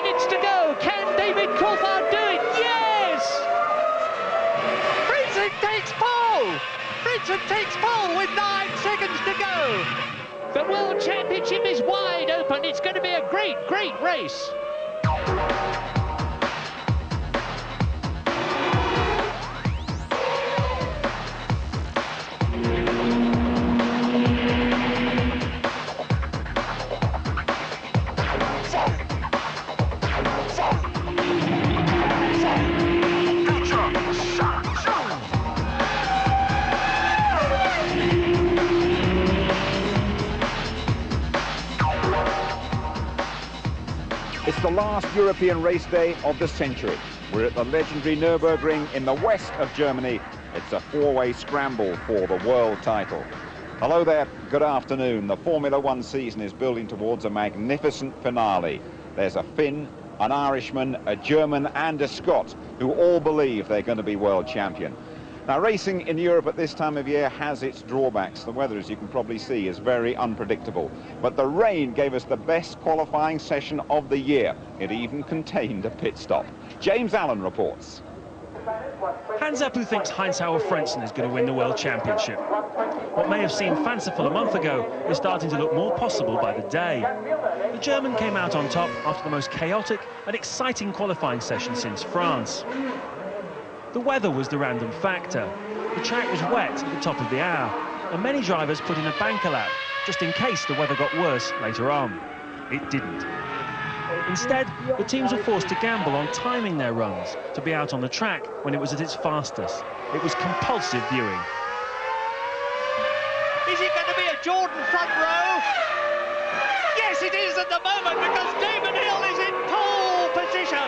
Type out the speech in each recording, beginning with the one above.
minutes to go. Can David Coulthard do it? Yes! Frentzen takes pole! Frentzen takes pole with 9 seconds to go. The World Championship is wide open. It's going to be a great, great race. It's the last European race day of the century. We're at the legendary Nürburgring in the west of Germany. It's a four-way scramble for the world title. Hello there, good afternoon. The Formula One season is building towards a magnificent finale. There's a Finn, an Irishman, a German and a Scot who all believe they're going to be world champion. Now, racing in Europe at this time of year has its drawbacks. The weather, as you can probably see, is very unpredictable. But the rain gave us the best qualifying session of the year. It even contained a pit stop. James Allen reports. Hands up who thinks Heinz-Harald Frentzen is going to win the World Championship. What may have seemed fanciful a month ago is starting to look more possible by the day. The German came out on top after the most chaotic and exciting qualifying session since France. The weather was the random factor. The track was wet at the top of the hour, and many drivers put in a banker lap, just in case the weather got worse later on. It didn't. Instead, the teams were forced to gamble on timing their runs to be out on the track when it was at its fastest. It was compulsive viewing. Is it going to be a Jordan front row? Yes, it is at the moment, because Damon Hill is in pole position.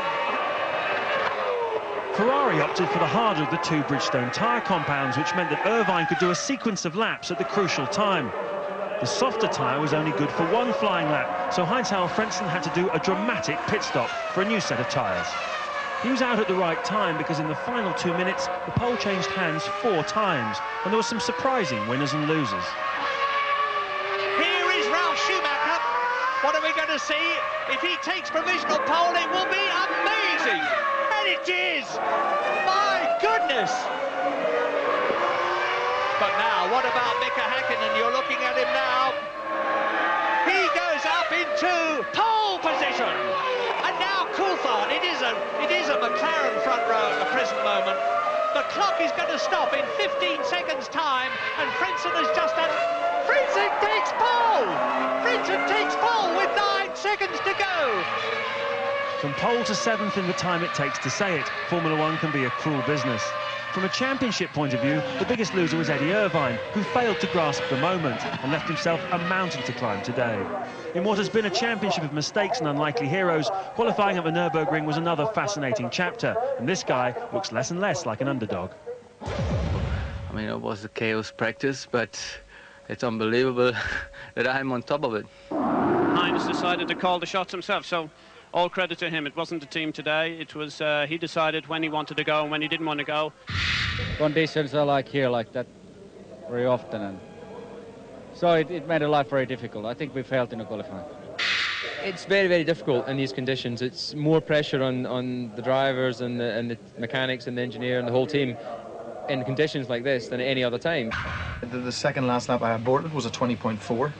Ferrari opted for the harder of the two Bridgestone tyre compounds, which meant that Irvine could do a sequence of laps at the crucial time. The softer tyre was only good for one flying lap, so Heinz-Harald Frentzen had to do a dramatic pit stop for a new set of tyres. He was out at the right time because in the final 2 minutes, the pole changed hands 4 times, and there were some surprising winners and losers. Here is Ralf Schumacher. What are we going to see? If he takes provisional pole, it will be amazing. And it is! My goodness! But now, what about Mika Häkkinen? You're looking at him now. He goes up into pole position. And now Coulthard. It is a McLaren front row at the present moment. The clock is going to stop in 15 seconds' time, and Frentzen has just had... Frentzen takes pole! Frentzen takes pole with 9 seconds to go. From pole to 7th in the time it takes to say it, Formula One can be a cruel business. From a championship point of view, the biggest loser was Eddie Irvine, who failed to grasp the moment and left himself a mountain to climb today. In what has been a championship of mistakes and unlikely heroes, qualifying at the Nürburgring was another fascinating chapter, and this guy looks less and less like an underdog. I mean, it was a chaos practice, but it's unbelievable that I'm on top of it. Heinz decided to call the shots himself, so all credit to him. It wasn't the team today. It was he decided when he wanted to go and when he didn't want to go. Conditions are like here, like that, very often, and so it made life very difficult. I think we failed in the qualifying. It's very, very difficult in these conditions. It's more pressure on the drivers and the mechanics and the engineer and the whole team in conditions like this than at any other time. The second last lap I aborted was a 20.4.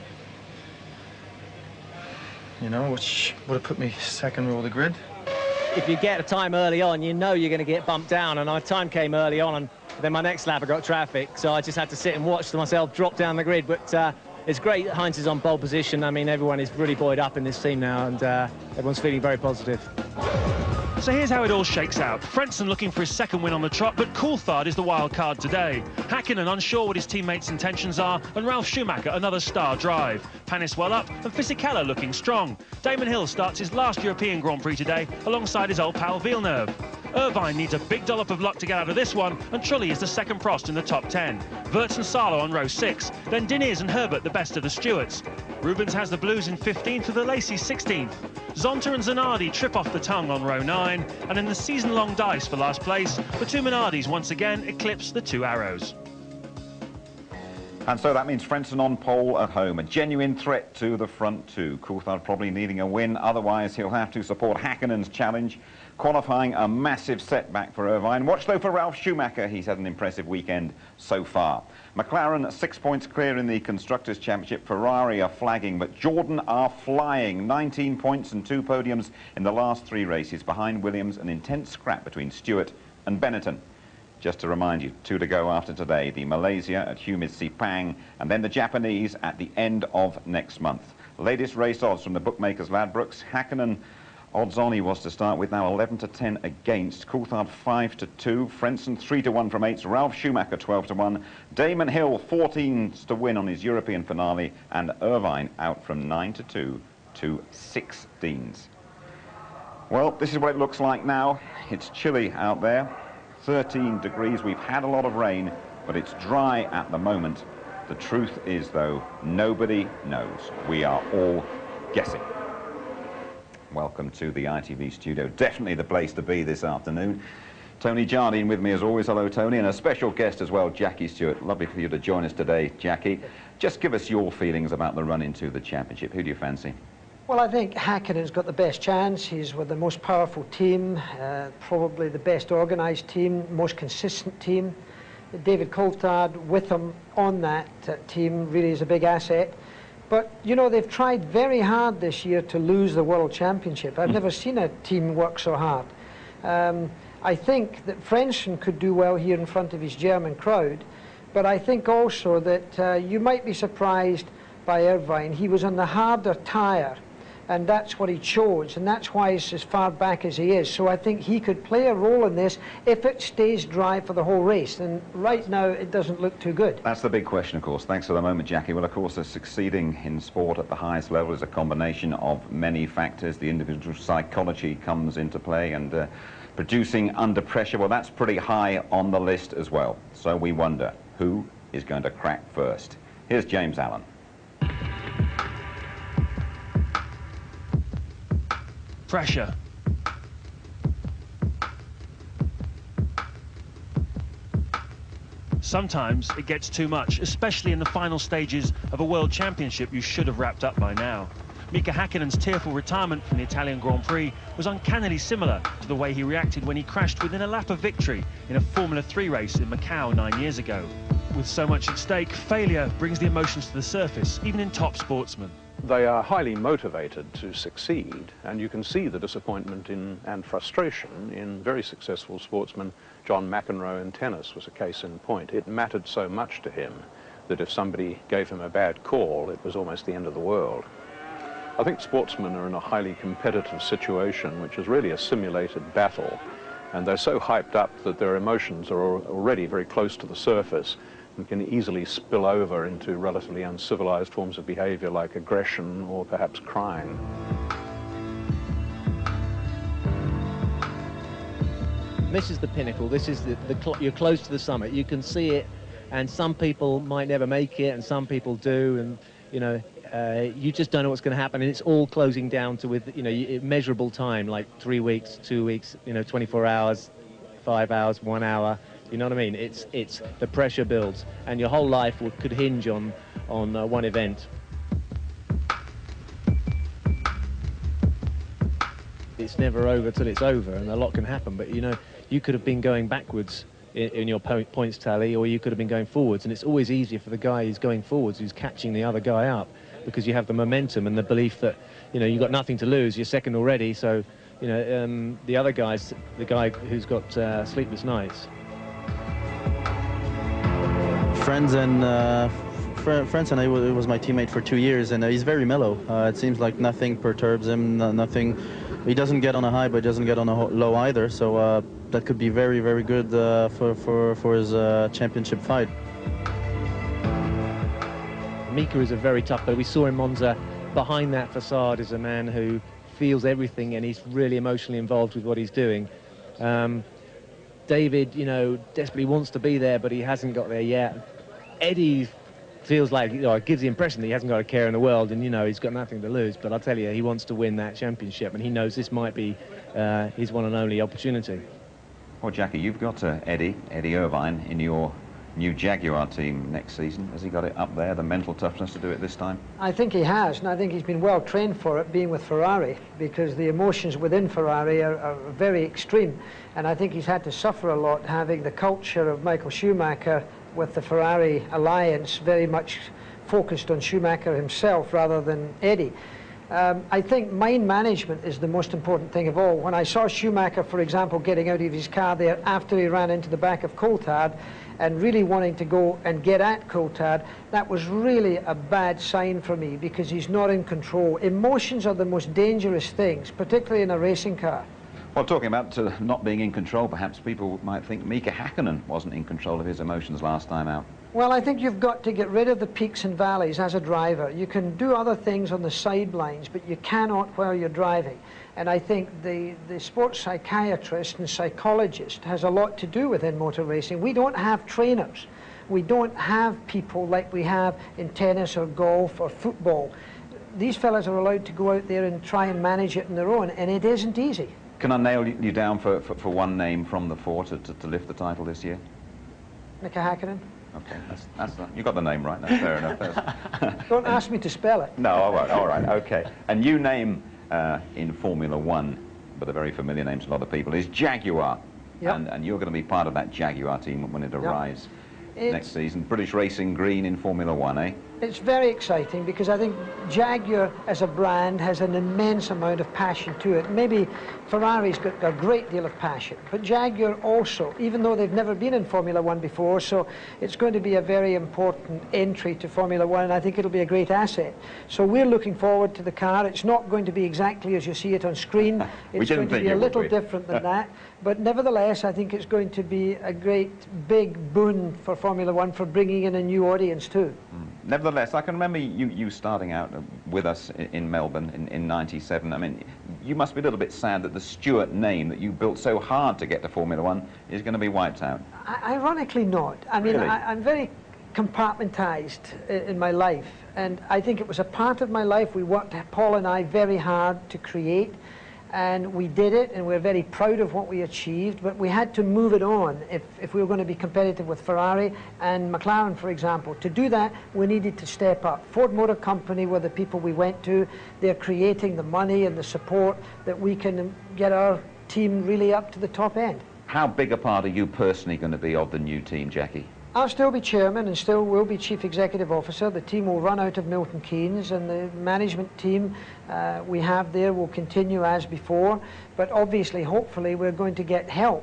You know, which would have put me second row of the grid. If you get a time early on, you know you're going to get bumped down, and my time came early on, and then my next lap I got traffic, so I just had to sit and watch myself drop down the grid. But it's great that Heinz is on pole position. I mean, everyone is really buoyed up in this team now, and everyone's feeling very positive. So here's how it all shakes out. Frentzen looking for his second win on the trot, but Coulthard is the wild card today. Häkkinen unsure what his teammates' intentions are, and Ralf Schumacher another star drive. Panis well up, and Fisichella looking strong. Damon Hill starts his last European Grand Prix today alongside his old pal Villeneuve. Irvine needs a big dollop of luck to get out of this one, and Trulli is the second Prost in the top 10. Wirtz and Salo on row 6, then Diniz and Herbert the best of the Stewarts. Rubens has the Blues in 15th with the Lacey 16th. Zonta and Zanardi trip off the tongue on row 9, and in the season-long dice for last place, the two Minardis once again eclipse the two Arrows. And so that means Frentzen on pole at home, a genuine threat to the front two. Coulthard probably needing a win, otherwise he'll have to support Häkkinen's challenge. Qualifying a massive setback for Irvine. Watch though for Ralf Schumacher, he's had an impressive weekend so far. McLaren 6 points clear in the Constructors' Championship. Ferrari are flagging, but Jordan are flying. 19 points and 2 podiums in the last 3 races. Behind Williams, an intense scrap between Stewart and Benetton. Just to remind you, 2 to go after today. The Malaysia at humid Sepang, and then the Japanese at the end of next month. Latest race odds from the bookmakers Ladbrokes. Häkkinen odds on he was to start with, now 11 to 10 against. Coulthard 5 to 2. Frentzen 3 to 1 from 8s. Ralf Schumacher 12 to 1. Damon Hill 14s to win on his European finale, and Irvine out from 9 to 2 to 16s. Well, this is what it looks like now. It's chilly out there. 13 degrees. We've had a lot of rain, but it's dry at the moment. The truth is, though, nobody knows. We are all guessing. Welcome to the ITV studio. Definitely the place to be this afternoon. Tony Jardine with me as always. Hello, Tony. And a special guest as well, Jackie Stewart. Lovely for you to join us today, Jackie. Just give us your feelings about the run into the championship. Who do you fancy? Well, I think Häkkinen's got the best chance. He's with the most powerful team, probably the best organised team, most consistent team. David Coulthard with him on that team really is a big asset. But, you know, they've tried very hard this year to lose the World Championship. I've never seen a team work so hard. I think that Frentzen could do well here in front of his German crowd, but I think also that you might be surprised by Irvine. He was on the harder tyre, and that's what he chose, and that's why he's as far back as he is. So I think he could play a role in this if it stays dry for the whole race, and right now it doesn't look too good. That's the big question, of course. Thanks for the moment, Jackie. Well, of course, succeeding in sport at the highest level is a combination of many factors. The individual psychology comes into play, and producing under pressure, well, that's pretty high on the list as well. So we wonder, who is going to crack first? Here's James Allen. Pressure. Sometimes it gets too much, especially in the final stages of a World Championship you should have wrapped up by now. Mika Häkkinen's tearful retirement from the Italian Grand Prix was uncannily similar to the way he reacted when he crashed within a lap of victory in a Formula 3 race in Macau 9 years ago. With so much at stake, failure brings the emotions to the surface, even in top sportsmen. They are highly motivated to succeed, and you can see the disappointment and frustration in very successful sportsmen. John McEnroe in tennis was a case in point. It mattered so much to him that if somebody gave him a bad call, it was almost the end of the world. I think sportsmen are in a highly competitive situation, which is really a simulated battle, and they're so hyped up that their emotions are already very close to the surface and can easily spill over into relatively uncivilized forms of behavior like aggression or perhaps crime. This is the pinnacle. This is you're close to the summit. You can see it, and some people might never make it, and some people do, and you know, you just don't know what's going to happen, and it's all closing down to with measurable time, like 3 weeks, 2 weeks, 24 hours, 5 hours, 1 hour. You know what I mean? It's the pressure builds, and your whole life could hinge on one event. It's never over till it's over, and a lot can happen. But you could have been going backwards in your points tally, or you could have been going forwards, and it's always easier for the guy who's going forwards, who's catching the other guy up, because you have the momentum and the belief that you've got nothing to lose. You're second already, so the other guy's the guy who's got sleepless nights. Frentzen was my teammate for 2 years, and he's very mellow. It seems like nothing perturbs him, nothing. He doesn't get on a high, but doesn't get on a low either. So that could be very, very good for his championship fight. Mika is a very tough player. We saw in Monza. Behind that facade is a man who feels everything, and he's really emotionally involved with what he's doing. David, desperately wants to be there, but he hasn't got there yet. Eddie feels like, it gives the impression that he hasn't got a care in the world, and, he's got nothing to lose. But I'll tell you, he wants to win that championship, and he knows this might be his one and only opportunity. Well, Jackie, you've got Eddie Irvine in your new Jaguar team next season. Has he got it up there, the mental toughness to do it this time? I think he has, and I think he's been well trained for it, being with Ferrari, because the emotions within Ferrari are very extreme, and I think he's had to suffer a lot having the culture of Michael Schumacher with the Ferrari alliance very much focused on Schumacher himself rather than Eddie. I think mind management is the most important thing of all. When I saw Schumacher, for example, getting out of his car there after he ran into the back of Coulthard and really wanting to go and get at Coulthard, that was really a bad sign for me, because he's not in control. Emotions are the most dangerous things, particularly in a racing car. Well, talking about not being in control, perhaps people might think Mika Häkkinen wasn't in control of his emotions last time out. Well, I think you've got to get rid of the peaks and valleys as a driver. You can do other things on the sidelines, but you cannot while you're driving. And I think the sports psychiatrist and psychologist has a lot to do within motor racing. We don't have trainers. We don't have people like we have in tennis or golf or football. These fellas are allowed to go out there and try and manage it on their own, and it isn't easy. Can I nail you down for one name from the four to lift the title this year? Mika Häkkinen. Okay, you got the name right. That's fair enough. Don't ask me to spell it. No, I won't. All right, okay. A new name in Formula One, but a very familiar name to a lot of people, is Jaguar. Yep. And you're going to be part of that Jaguar team when it arrives next season. British Racing Green in Formula One, eh? It's very exciting, because I think Jaguar as a brand has an immense amount of passion to it. Maybe Ferrari's got a great deal of passion, but Jaguar also, even though they've never been in Formula One before, so it's going to be a very important entry to Formula One, and I think it'll be a great asset. So we're looking forward to the car. It's not going to be exactly as you see it on screen. It's going to be a little different than that, but nevertheless, I think it's going to be a great big boon for Formula One for bringing in a new audience too. Nevertheless, I can remember you starting out with us in Melbourne in '97. I mean, you must be a little bit sad that the Stewart name that you built so hard to get to Formula One is going to be wiped out. Ironically not. I mean, really? I'm very compartmentized in my life, and I think it was a part of my life we worked, Paul and I, very hard to create. And we did it, and we're very proud of what we achieved, but we had to move it on if we were going to be competitive with Ferrari and McLaren, for example. To do that, we needed to step up. Ford Motor Company were the people we went to. They're creating the money and the support that we can get our team really up to the top end. How big a part are you personally going to be of the new team, Jackie? I'll still be chairman and still will be chief executive officer. The team will run out of Milton Keynes, and the management team we have there will continue as before. But obviously, hopefully, we're going to get help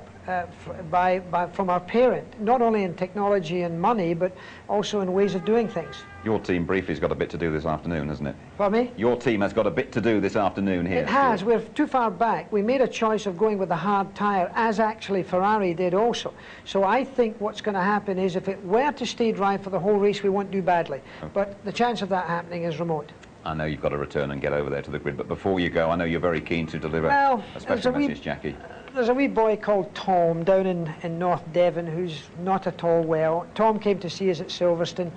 from our parent, not only in technology and money, but also in ways of doing things. Your team briefly has got a bit to do this afternoon, hasn't it? Pardon me? Your team has got a bit to do this afternoon here. It has. We're too far back. We made a choice of going with a hard tyre, as actually Ferrari did also. So I think what's going to happen is, if it were to stay dry for the whole race, we won't do badly. Okay. But the chance of that happening is remote. I know you've got to return and get over there to the grid, but before you go, I know you're very keen to deliver a special message, Jackie. There's a wee boy called Tom down in North Devon who's not at all well. Tom came to see us at Silverstone,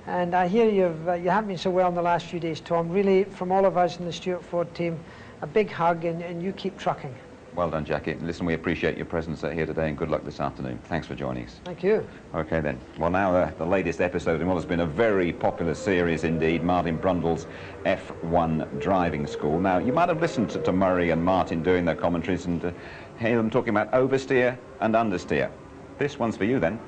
and I hear you haven't been so well in the last few days, Tom. Really, from all of us in the Stewart Ford team, a big hug, and you keep trucking. Well done, Jackie. Listen, we appreciate your presence here today, and good luck this afternoon. Thanks for joining us. Thank you. Okay, then. Well, now the latest episode in what has been a very popular series indeed, Martin Brundle's F1 driving school. Now, you might have listened to Murray and Martin doing their commentaries and hear them talking about oversteer and understeer. This one's for you, then.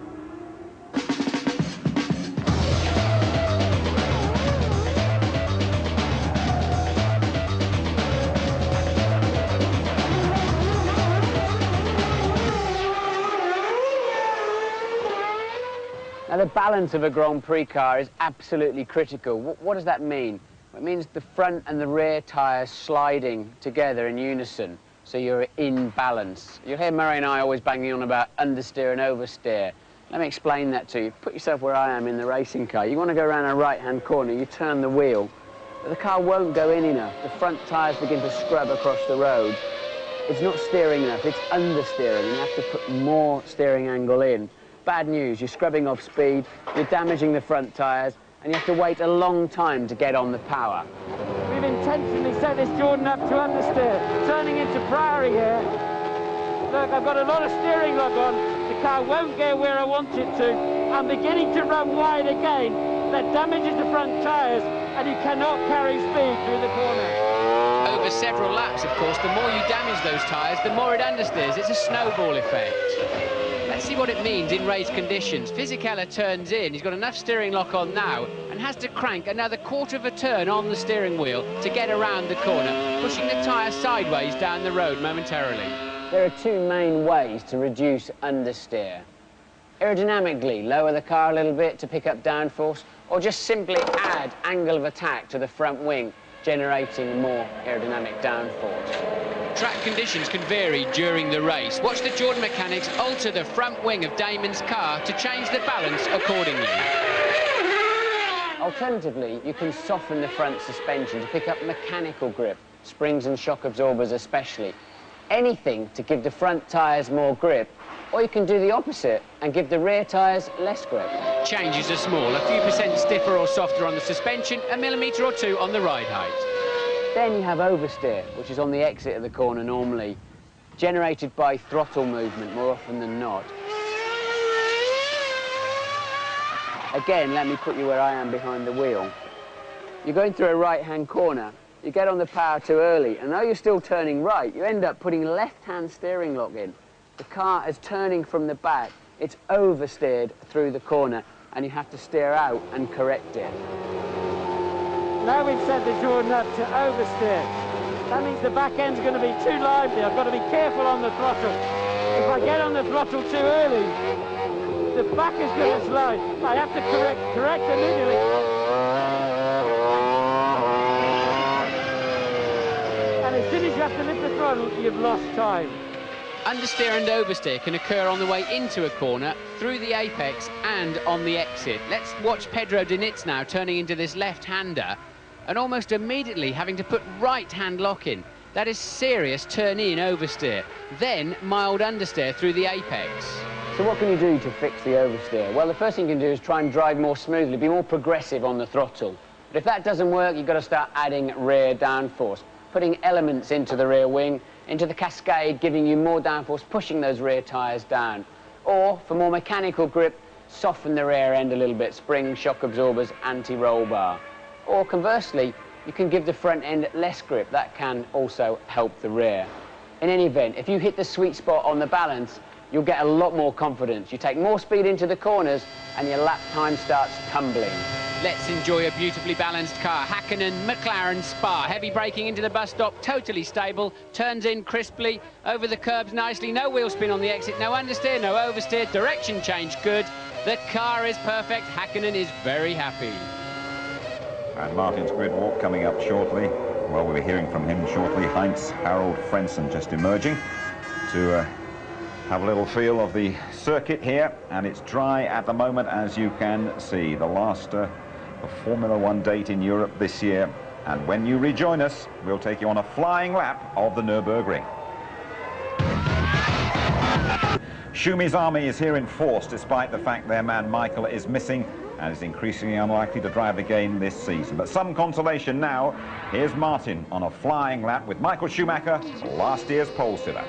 Now, the balance of a Grand Prix car is absolutely critical. What does that mean? It means the front and the rear tyres sliding together in unison, so you're in balance. You'll hear Murray and I always banging on about understeer and oversteer. Let me explain that to you. Put yourself where I am in the racing car. You want to go around a right-hand corner, you turn the wheel, but the car won't go in enough. The front tyres begin to scrub across the road. It's not steering enough, it's understeering. You have to put more steering angle in. Bad news, you're scrubbing off speed, you're damaging the front tyres, and you have to wait a long time to get on the power. We've intentionally set this Jordan up to understeer, turning into Priory here. Look, I've got a lot of steering lug on. The car won't go where I want it to. and beginning to run wide again. That damages the front tyres, and you cannot carry speed through the corner. Over several laps, of course, the more you damage those tyres, the more it understeers. It's a snowball effect. Let's see what it means in race conditions. Fisichella turns in. He's got enough steering lock on now and has to crank another quarter of a turn on the steering wheel to get around the corner, pushing the tyre sideways down the road momentarily. There are two main ways to reduce understeer. Aerodynamically, lower the car a little bit to pick up downforce, or just simply add angle of attack to the front wing, generating more aerodynamic downforce. Track conditions can vary during the race. Watch the Jordan mechanics alter the front wing of Damon's car to change the balance accordingly. Alternatively, you can soften the front suspension to pick up mechanical grip, springs and shock absorbers especially. Anything to give the front tyres more grip, or you can do the opposite and give the rear tyres less grip. Changes are small, a few percent stiffer or softer on the suspension, a millimetre or two on the ride height. Then you have oversteer, which is on the exit of the corner normally, generated by throttle movement more often than not. Again, let me put you where I am behind the wheel. You're going through a right-hand corner, you get on the power too early, and though you're still turning right, you end up putting left-hand steering lock in. The car is turning from the back, it's oversteered through the corner, and you have to steer out and correct it. Now we've set the Jordan up to oversteer. That means the back end's going to be too lively. I've got to be careful on the throttle. If I get on the throttle too early, the back is going to slide. I have to correct immediately. And as soon as you have to lift the throttle, you've lost time. Understeer and oversteer can occur on the way into a corner, through the apex and on the exit. Let's watch Pedro Diniz now turning into this left-hander and almost immediately having to put right-hand lock in. That is serious turn-in oversteer, then mild understeer through the apex. So what can you do to fix the oversteer? Well, the first thing you can do is try and drive more smoothly, be more progressive on the throttle. But if that doesn't work, you've got to start adding rear downforce, putting elements into the rear wing, into the cascade, giving you more downforce, pushing those rear tyres down. Or, for more mechanical grip, soften the rear end a little bit, spring, shock absorbers, anti-roll bar. Or, conversely, you can give the front end less grip. That can also help the rear. In any event, if you hit the sweet spot on the balance, you'll get a lot more confidence. You take more speed into the corners and your lap time starts tumbling. Let's enjoy a beautifully balanced car. Hakkinen, McLaren, Spa. Heavy braking into the bus stop, totally stable. Turns in crisply, over the curbs nicely. No wheel spin on the exit, no understeer, no oversteer. Direction change good. The car is perfect. Hakkinen is very happy. And Martin's grid walk coming up shortly. Well, we'll be hearing from him shortly. Heinz Harald Frentzen just emerging to have a little feel of the circuit here, and it's dry at the moment, as you can see. The last Formula One date in Europe this year, and when you rejoin us, we'll take you on a flying lap of the Nürburgring. Schumi's army is here in force, despite the fact their man Michael is missing and is increasingly unlikely to drive again this season. But some consolation now. Here's Martin on a flying lap with Michael Schumacher, last year's pole sitter.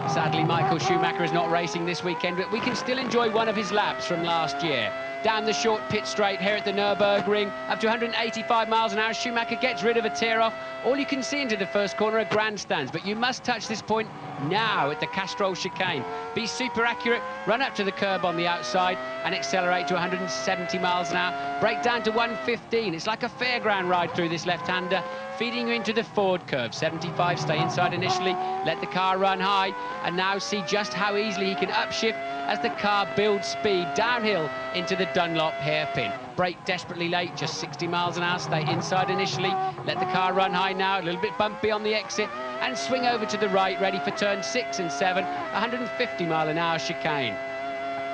Sadly, Michael Schumacher is not racing this weekend, but we can still enjoy one of his laps from last year. Down the short pit straight here at the Nürburgring, up to 185 miles an hour, Schumacher gets rid of a tear-off. All you can see into the first corner are grandstands, but you must touch this point now at the Castrol chicane. Be super accurate, run up to the curb on the outside and accelerate to 170 miles an hour. Brake down to 115. It's like a fairground ride through this left-hander, feeding you into the forward curve. 75, stay inside initially, let the car run high, and now see just how easily he can upshift as the car builds speed downhill into the Dunlop hairpin. Brake desperately late, just 60 miles an hour, stay inside initially, let the car run high now, a little bit bumpy on the exit, and swing over to the right, ready for turn 6 and 7, 150 mile an hour chicane.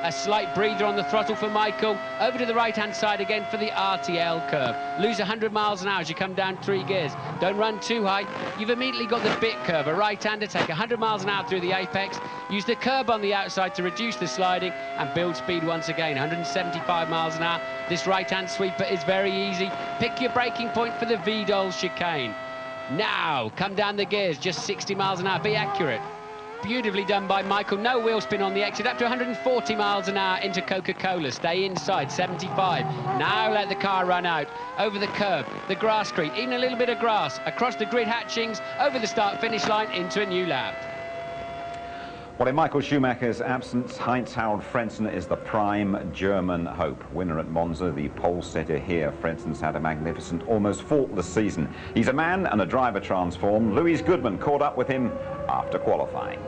A slight breather on the throttle for Michael. Over to the right-hand side again for the RTL curve. Lose 100 miles an hour as you come down 3 gears. Don't run too high. You've immediately got the bit curve. A right-hander, take 100 miles an hour through the apex. Use the curb on the outside to reduce the sliding and build speed once again. 175 miles an hour. This right-hand sweeper is very easy. Pick your braking point for the Vidal chicane. Now, come down the gears, just 60 miles an hour. Be accurate. beautifully done by Michael. No wheel spin on the exit, up to 140 miles an hour into Coca-Cola. Stay inside, 75. Now let the car run out. Over the curb, the grass street, even a little bit of grass. Across the grid hatchings, over the start-finish line, into a new lap. Well, in Michael Schumacher's absence, Heinz-Harald Frentzen is the prime German hope. Winner at Monza, the pole setter here. Frenzen's had a magnificent, almost faultless season. He's a man and a driver transformed. Louise Goodman caught up with him after qualifying.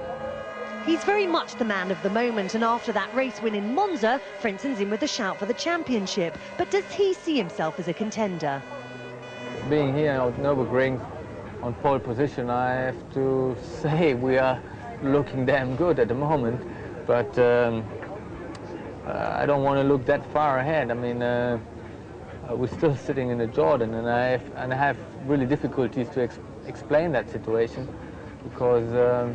He's very much the man of the moment, and after that race win in Monza, Frenzen's in with a shout for the championship. But does he see himself as a contender? Being here at Nürburgring on pole position, I have to say we are looking damn good at the moment, but I don't want to look that far ahead. I mean, we're still sitting in the Jordan, and I have really difficulties to explain that situation, because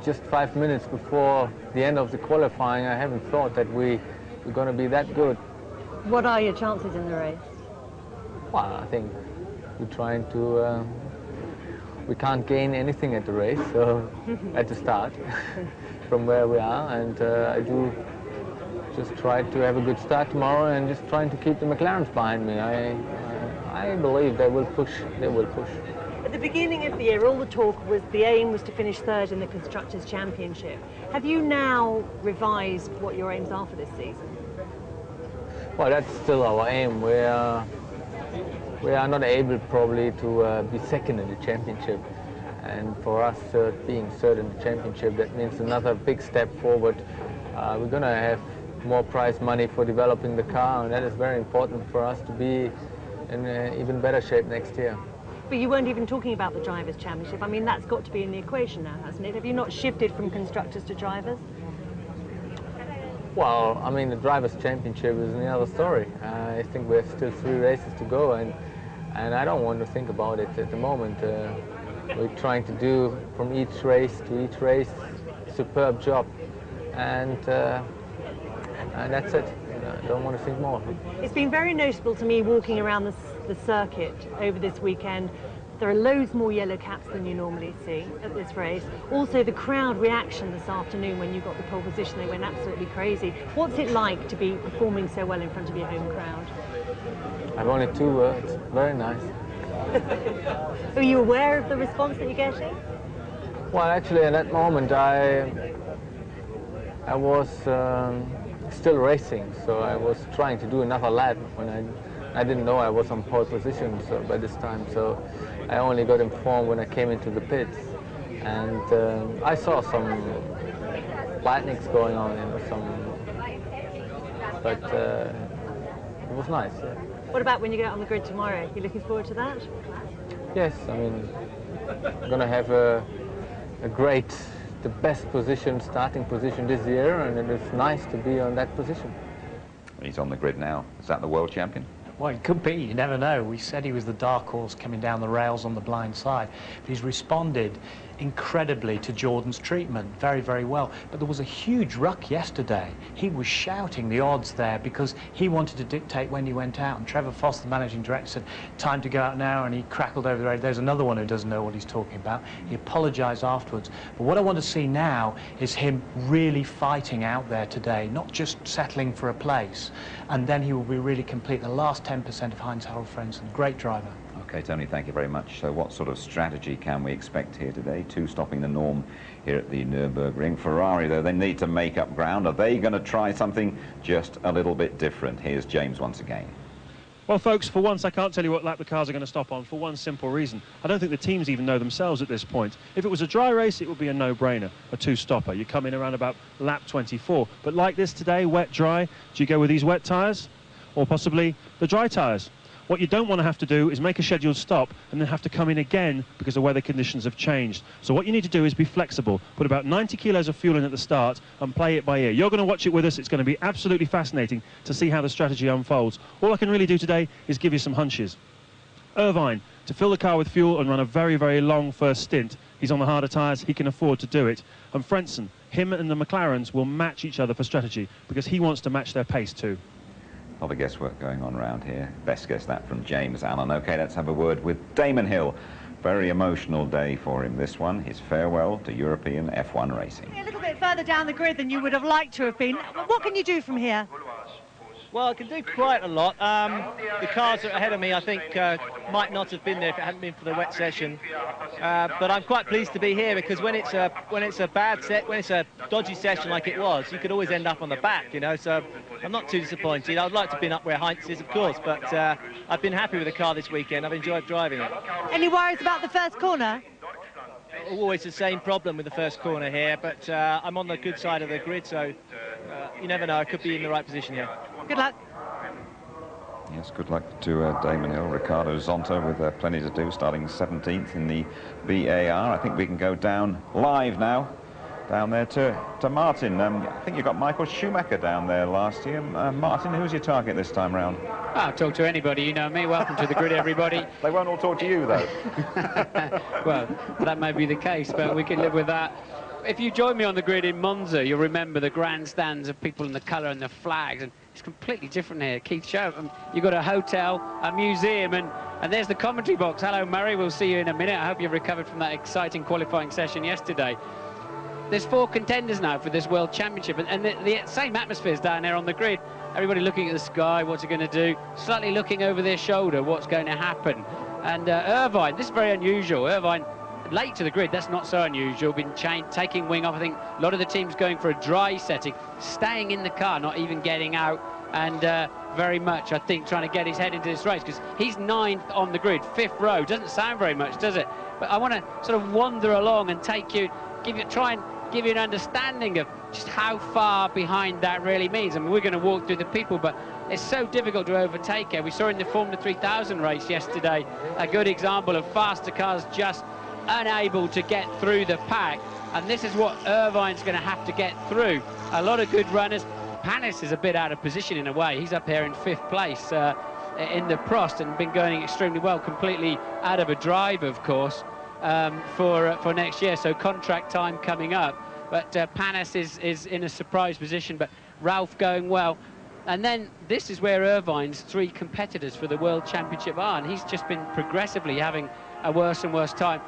just 5 minutes before the end of the qualifying, I haven't thought that we're going to be that good. What are your chances in the race? Well, I think we're trying to we can't gain anything at the race, so at the start, from where we are, and I do just try to have a good start tomorrow and just trying to keep the McLarens behind me. I believe they will push. They will push. At the beginning of the year, all the talk was the aim was to finish third in the Constructors' Championship. Have you now revised what your aims are for this season? Well, that's still our aim. We are not able probably to be second in the championship, and for us being third in the championship, that means another big step forward. We're going to have more prize money for developing the car, and that is very important for us to be in even better shape next year. But you weren't even talking about the Drivers' Championship. I mean, that's got to be in the equation now, hasn't it? Have you not shifted from constructors to drivers? Well, I mean, the Drivers' Championship is another story. I think we have still 3 races to go, and I don't want to think about it at the moment. We're trying to do from each race to each race a superb job, and that's it. I don't want to think more. It's been very noticeable to me walking around the circuit over this weekend. There are loads more yellow caps than you normally see at this race. Also, the crowd reaction this afternoon when you got the pole position, they went absolutely crazy. What's it like to be performing so well in front of your home crowd? I've only 2 words. Very nice. Are you aware of the response that you're getting? Well, actually, at that moment, I was still racing, so I was trying to do another lap when I didn't know I was on pole position by this time. So I only got informed when I came into the pits, and I saw some lightnings going on, but it was nice. Yeah. What about when you get out on the grid tomorrow? You looking forward to that? Yes, I mean, I'm going to have the best position, starting position this year, and it is nice to be on that position. He's on the grid now. Is that the world champion? Well, it could be. You never know. We said he was the dark horse coming down the rails on the blind side. But he's responded incredibly to Jordan's treatment, very, very well. But there was a huge ruck yesterday. He was shouting the odds there because he wanted to dictate when he went out. And Trevor Foss, the managing director, said, time to go out now, and he crackled over the radio. There's another one who doesn't know what he's talking about. He apologised afterwards. But what I want to see now is him really fighting out there today, not just settling for a place. And then he will be really complete. The last 10% of Heinz-Harald Frentzen, great driver. Okay, Tony, thank you very much. So what sort of strategy can we expect here today? 2 stopping the norm here at the Nürburgring. Ferrari, though, they need to make up ground. Are they going to try something just a little bit different? Here's James once again. Well, folks, for once, I can't tell you what lap the cars are going to stop on for one simple reason. I don't think the teams even know themselves at this point. If it was a dry race, it would be a no-brainer, a 2-stopper. You come in around about lap 24. But like this today, wet, dry, do you go with these wet tyres or possibly the dry tyres? What you don't want to have to do is make a scheduled stop and then have to come in again because the weather conditions have changed. So what you need to do is be flexible. Put about 90 kilos of fuel in at the start and play it by ear. You're going to watch it with us. It's going to be absolutely fascinating to see how the strategy unfolds. All I can really do today is give you some hunches. Irvine, to fill the car with fuel and run a very, very long first stint. He's on the harder tyres. He can afford to do it. And Frentzen, him and the McLarens will match each other for strategy because he wants to match their pace too. A lot of guesswork going on around here. Best guess that from James Allen. Okay, let's have a word with Damon Hill very emotional day for him, this one, his farewell to European F1 racing. A little bit further down the grid than you would have liked to have been. What can you do from here? Well, I can do quite a lot. The cars that are ahead of me, I think, might not have been there if it hadn't been for the wet session. But I'm quite pleased to be here because when it's a dodgy session like it was, you could always end up on the back, you know. So I'm not too disappointed. I'd like to have been up where Heinz is, of course, but I've been happy with the car this weekend. I've enjoyed driving it. Any worries about the first corner? Always the same problem with the first corner here, but I'm on the good side of the grid, so you never know. I could be in the right position here. Good luck. Yes, good luck to Damon Hill. Ricardo Zonta with plenty to do, starting 17th in the VAR. I think we can go down live now, down there to Martin. I think you got Michael Schumacher down there last year. Martin, who's your target this time round? I'll talk to anybody, you know me. Welcome to the grid, everybody. They won't all talk to you, though. Well, that may be the case, but we can live with that. If you join me on the grid in Monza, you'll remember the grandstands of people in the colour and the flags, and it's completely different here. Keith, show them. You've got a hotel, a museum, and there's the commentary box. Hello, Murray. We'll see you in a minute. I hope you've recovered from that exciting qualifying session yesterday. There's 4 contenders now for this World Championship, and the same atmosphere's down there on the grid. Everybody looking at the sky, what's it going to do? Slightly looking over their shoulder, what's going to happen? And Irvine, this is very unusual. Irvine, late to the grid, that's not so unusual. Been taking wing off. I think a lot of the teams going for a dry setting, staying in the car, not even getting out, and very much, I think, trying to get his head into this race, because he's 9th on the grid, 5th row. Doesn't sound very much, does it? But I want to sort of wander along and try and give you an understanding of just how far behind that really means. I mean, we're going to walk through the people, but it's so difficult to overtake here. We saw in the Formula 3000 race yesterday a good example of faster cars just unable to get through the pack, and this is what Irvine's going to have to get through. A lot of good runners. Panis is a bit out of position in a way. He's up here in 5th place in the Prost and been going extremely well, completely out of a drive, of course, for next year, so contract time coming up. But Panis is in a surprise position, but Ralph going well. And then this is where Irvine's 3 competitors for the World Championship are, and he's just been progressively having a worse and worse time.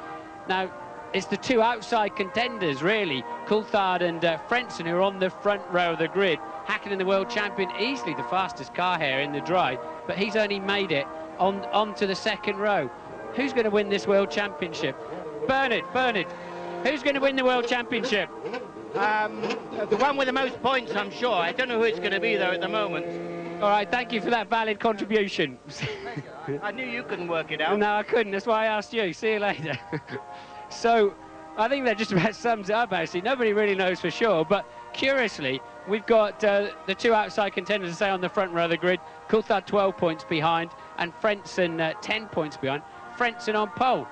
Now, it's the 2 outside contenders, really, Coulthard and Frentzen, who are on the front row of the grid. Hakkinen, the world champion, easily the fastest car here in the dry, but he's only made it onto the 2nd row. Who's going to win this World Championship? Bernard, who's going to win the World Championship? The one with the most points, I'm sure. I don't know who it's going to be, though, at the moment. All right, thank you for that valid contribution. I knew you couldn't work it out. No, I couldn't. That's why I asked you. See you later. So, I think that just about sums it up, actually. Nobody really knows for sure, but curiously, we've got the 2 outside contenders, say, on the front row of the grid. Coulthard 12 points behind, and Frentzen 10 points behind. Frentzen on pole.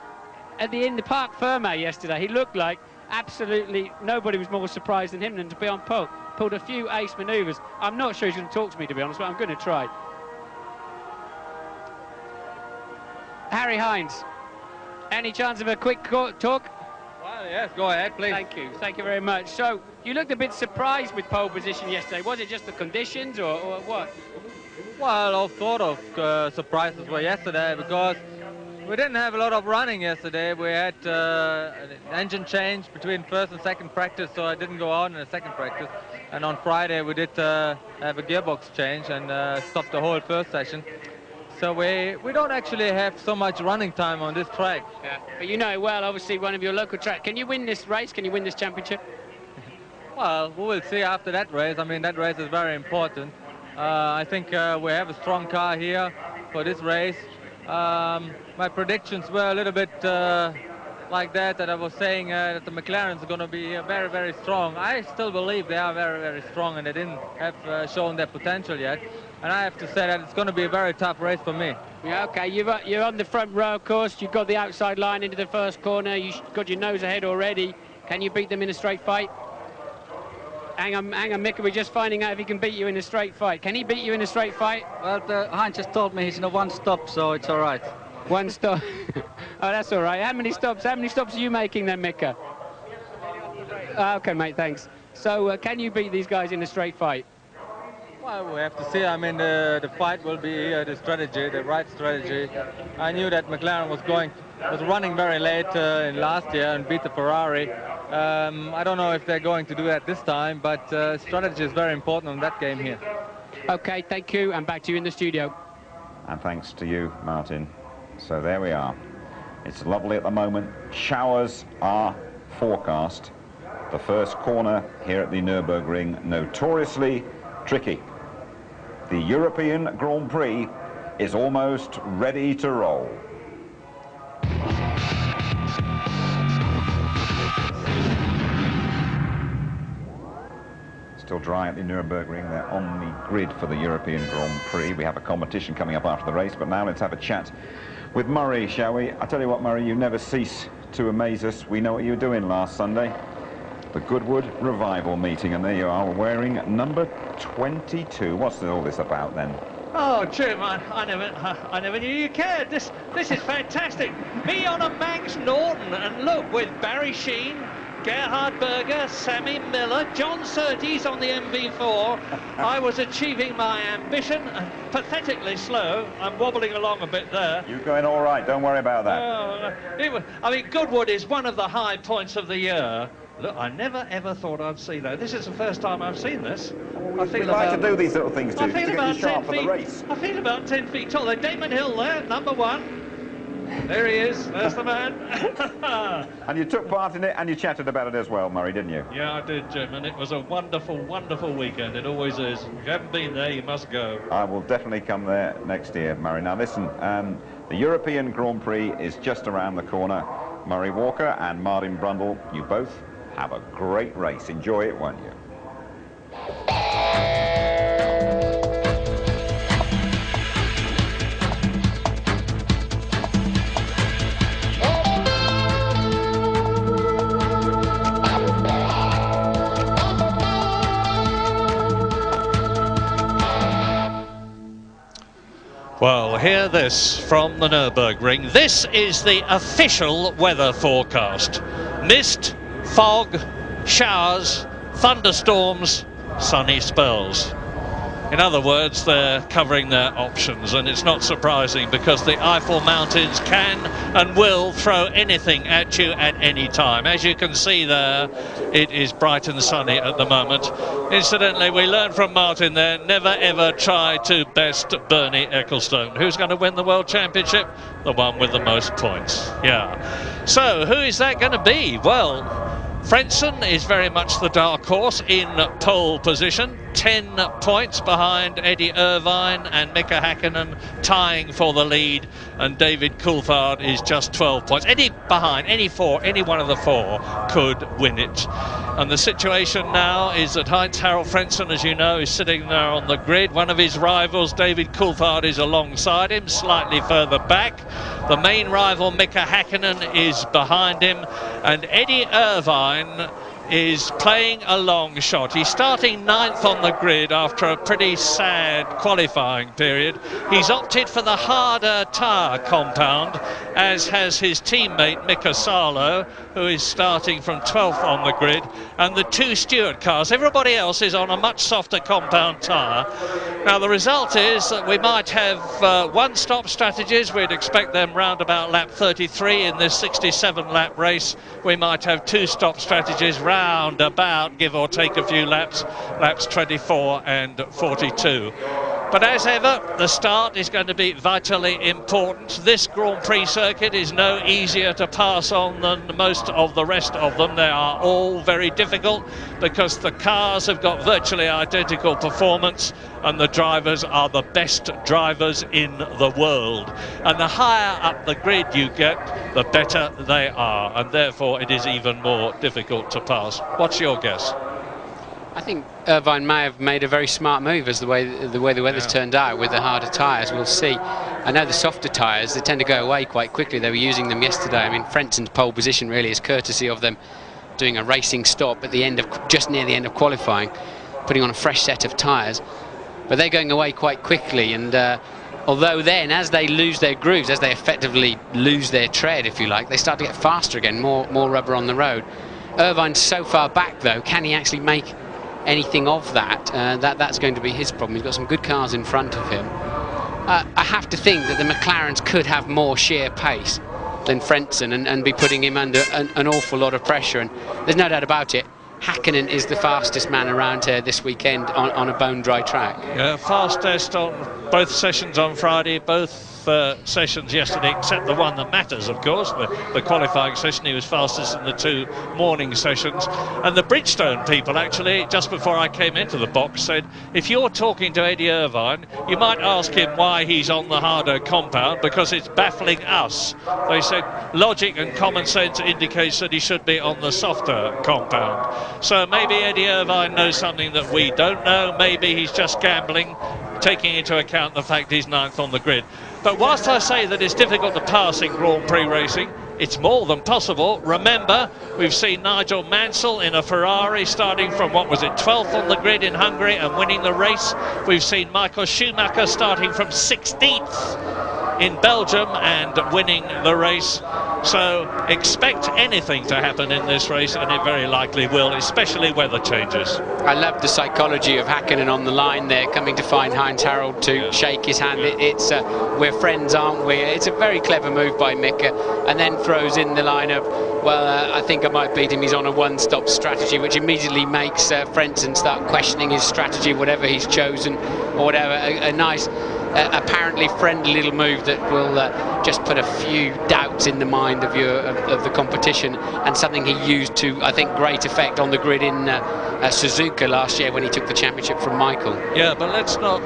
In the Parc Fermé yesterday, he looked like absolutely nobody was more surprised than him than to be on pole. Pulled a few ace manoeuvres. I'm not sure he's going to talk to me, to be honest, but I'm going to try. Harry Hines, any chance of a quick talk? Well, yes, go ahead, please. Thank you very much. So, you looked a bit surprised with pole position yesterday. Was it just the conditions or what? Well, all sort of surprises were yesterday, because we didn't have a lot of running yesterday. We had an engine change between 1st and 2nd practice, so I didn't go out in the 2nd practice. And on Friday we did have a gearbox change and stopped the whole 1st session. So we don't actually have so much running time on this track. Yeah, but you know it well, obviously, one of your local tracks. Can you win this race? Can you win this championship? Well, we will see after that race. I mean, that race is very important. I think we have a strong car here for this race. My predictions were a little bit like that I was saying that the McLarens are going to be very, very strong. I still believe they are very, very strong, and they didn't have shown their potential yet. And I have to say that it's going to be a very tough race for me. Yeah, OK, you're on the front row, of course. You've got the outside line into the 1st corner. You've got your nose ahead already. Can you beat them in a straight fight? Hang on, Mick, we're just finding out if he can beat you in a straight fight. Can he beat you in a straight fight? Well, Heinz just told me he's in a 1 stop, so it's all right. 1 stop. Oh, that's all right. How many stops are you making then, Mika? OK, mate, thanks. So, can you beat these guys in a straight fight? Well, we have to see. I mean, the fight will be the strategy, the right strategy. I knew that McLaren was going was running very late in last year and beat the Ferrari. I don't know if they're going to do that this time, but strategy is very important in that game here. Okay, thank you, and back to you in the studio. And thanks to you, Martin. So there we are. It's lovely at the moment. Showers are forecast. The first corner here at the Nürburgring, notoriously tricky. The European Grand Prix is almost ready to roll. Still dry at the Nürburgring. They're on the grid for the European Grand Prix. We have a competition coming up after the race, but now let's have a chat with Murray, shall we? I tell you what, Murray, you never cease to amaze us. We know what you were doing last Sunday. The Goodwood Revival meeting, and there you are wearing number 22. What's all this about then? Oh, Jim, I never knew you cared. This is fantastic. Me on a Manx Norton, and look, with Barry Sheen, Gerhard Berger, Sammy Miller, John Surtees on the MV4. I was achieving my ambition, pathetically slow. I'm wobbling along a bit there. You're going all right, don't worry about that. I mean, Goodwood is one of the high points of the year. Look, I never ever thought I'd see that. This is the first time I've seen this. We like to do these little things to get you sharp for the race. I feel about 10 feet tall. There's Damon Hill there, number 1. There he is, there's the man. And you took part in it and you chatted about it as well, Murray, didn't you? Yeah, I did, Jim, and it was a wonderful, wonderful weekend. It always is. If you haven't been there, you must go. I will definitely come there next year, Murray. Now listen, the European Grand Prix is just around the corner. Murray Walker and Martin Brundle, you both have a great race. Enjoy it, won't you? Well, hear this from the Nürburgring. This is the official weather forecast. Mist, fog, showers, thunderstorms, sunny spells. In other words, they're covering their options, and it's not surprising because the Eiffel Mountains can and will throw anything at you at any time. As you can see there, it is bright and sunny at the moment. Incidentally, we learned from Martin there, never ever try to best Bernie Ecclestone. Who's going to win the World Championship? The one with the most points. Yeah. So, who is that going to be? Well, Frentzen is very much the dark horse in pole position, 10 points behind Eddie Irvine and Mika Hakkinen tying for the lead, and David Coulthard is just 12 points. Any behind, any one of the four could win it. And the situation now is that Heinz-Harald Frentzen, as you know, is sitting there on the grid. One of his rivals, David Coulthard, is alongside him, slightly further back. The main rival, Mika Hakkinen, is behind him, and Eddie Irvine is playing a long shot. He's starting 9th on the grid after a pretty sad qualifying period. He's opted for the harder tyre compound, as has his teammate Mika Salo, who is starting from 12th on the grid, and the two Stewart cars. Everybody else is on a much softer compound tyre. Now the result is that we might have one-stop strategies. We'd expect them round about lap 33 in this 67-lap race. We might have two-stop strategies round about, give or take a few laps, laps 24 and 42. But as ever, the start is going to be vitally important. This Grand Prix circuit is no easier to pass on than most of the rest of them. They are all very difficult because the cars have got virtually identical performance and the drivers are the best drivers in the world. And the higher up the grid you get, the better they are, and therefore it is even more difficult to pass. What's your guess? I think Irvine may have made a very smart move as the way the weather's turned out with the harder tyres. We'll see. I know the softer tyres, they tend to go away quite quickly. They were using them yesterday. I mean, Frentzen's pole position really is courtesy of them doing a racing stop at the end of, just near the end of qualifying, putting on a fresh set of tyres. But they're going away quite quickly, and although then, as they lose their grooves, as they effectively lose their tread, if you like, they start to get faster again, more rubber on the road. Irvine's so far back, though, can he actually make anything of that? That's going to be his problem. He's got some good cars in front of him. I have to think that the McLarens could have more sheer pace. than Frentzen and be putting him under an awful lot of pressure. And there's no doubt about it, Hakkinen is the fastest man around here this weekend on a bone-dry track. Yeah, fastest on both sessions on Friday, both sessions yesterday, except the one that matters, of course, the qualifying session. He was fastest in the 2 morning sessions. And the Bridgestone people, actually, just before I came into the box, said, if you're talking to Eddie Irvine, you might ask him why he's on the harder compound, because it's baffling us. They said logic and common sense indicates that he should be on the softer compound. So maybe Eddie Irvine knows something that we don't know. Maybe he's just gambling, taking into account the fact he's 9th on the grid. But whilst I say that it's difficult to pass in Grand Prix racing, it's more than possible. Remember, we've seen Nigel Mansell in a Ferrari starting from, what was it, 12th on the grid in Hungary and winning the race. We've seen Michael Schumacher starting from 16th in Belgium and winning the race. So expect anything to happen in this race, and it very likely will, especially weather changes. I love the psychology of Hakkinen on the line there, coming to find Heinz Harald to shake his hand. It's we're friends, aren't we? It's a very clever move by Mika, and then throws in the line of, well, I think I might beat him. He's on a one-stop strategy, which immediately makes Frentzen start questioning his strategy, whatever he's chosen or whatever. A nice, apparently friendly little move that will just put a few doubts in the mind of the competition, and something he used to, I think, great effect on the grid in Suzuka last year when he took the championship from Michael. Yeah, but let's not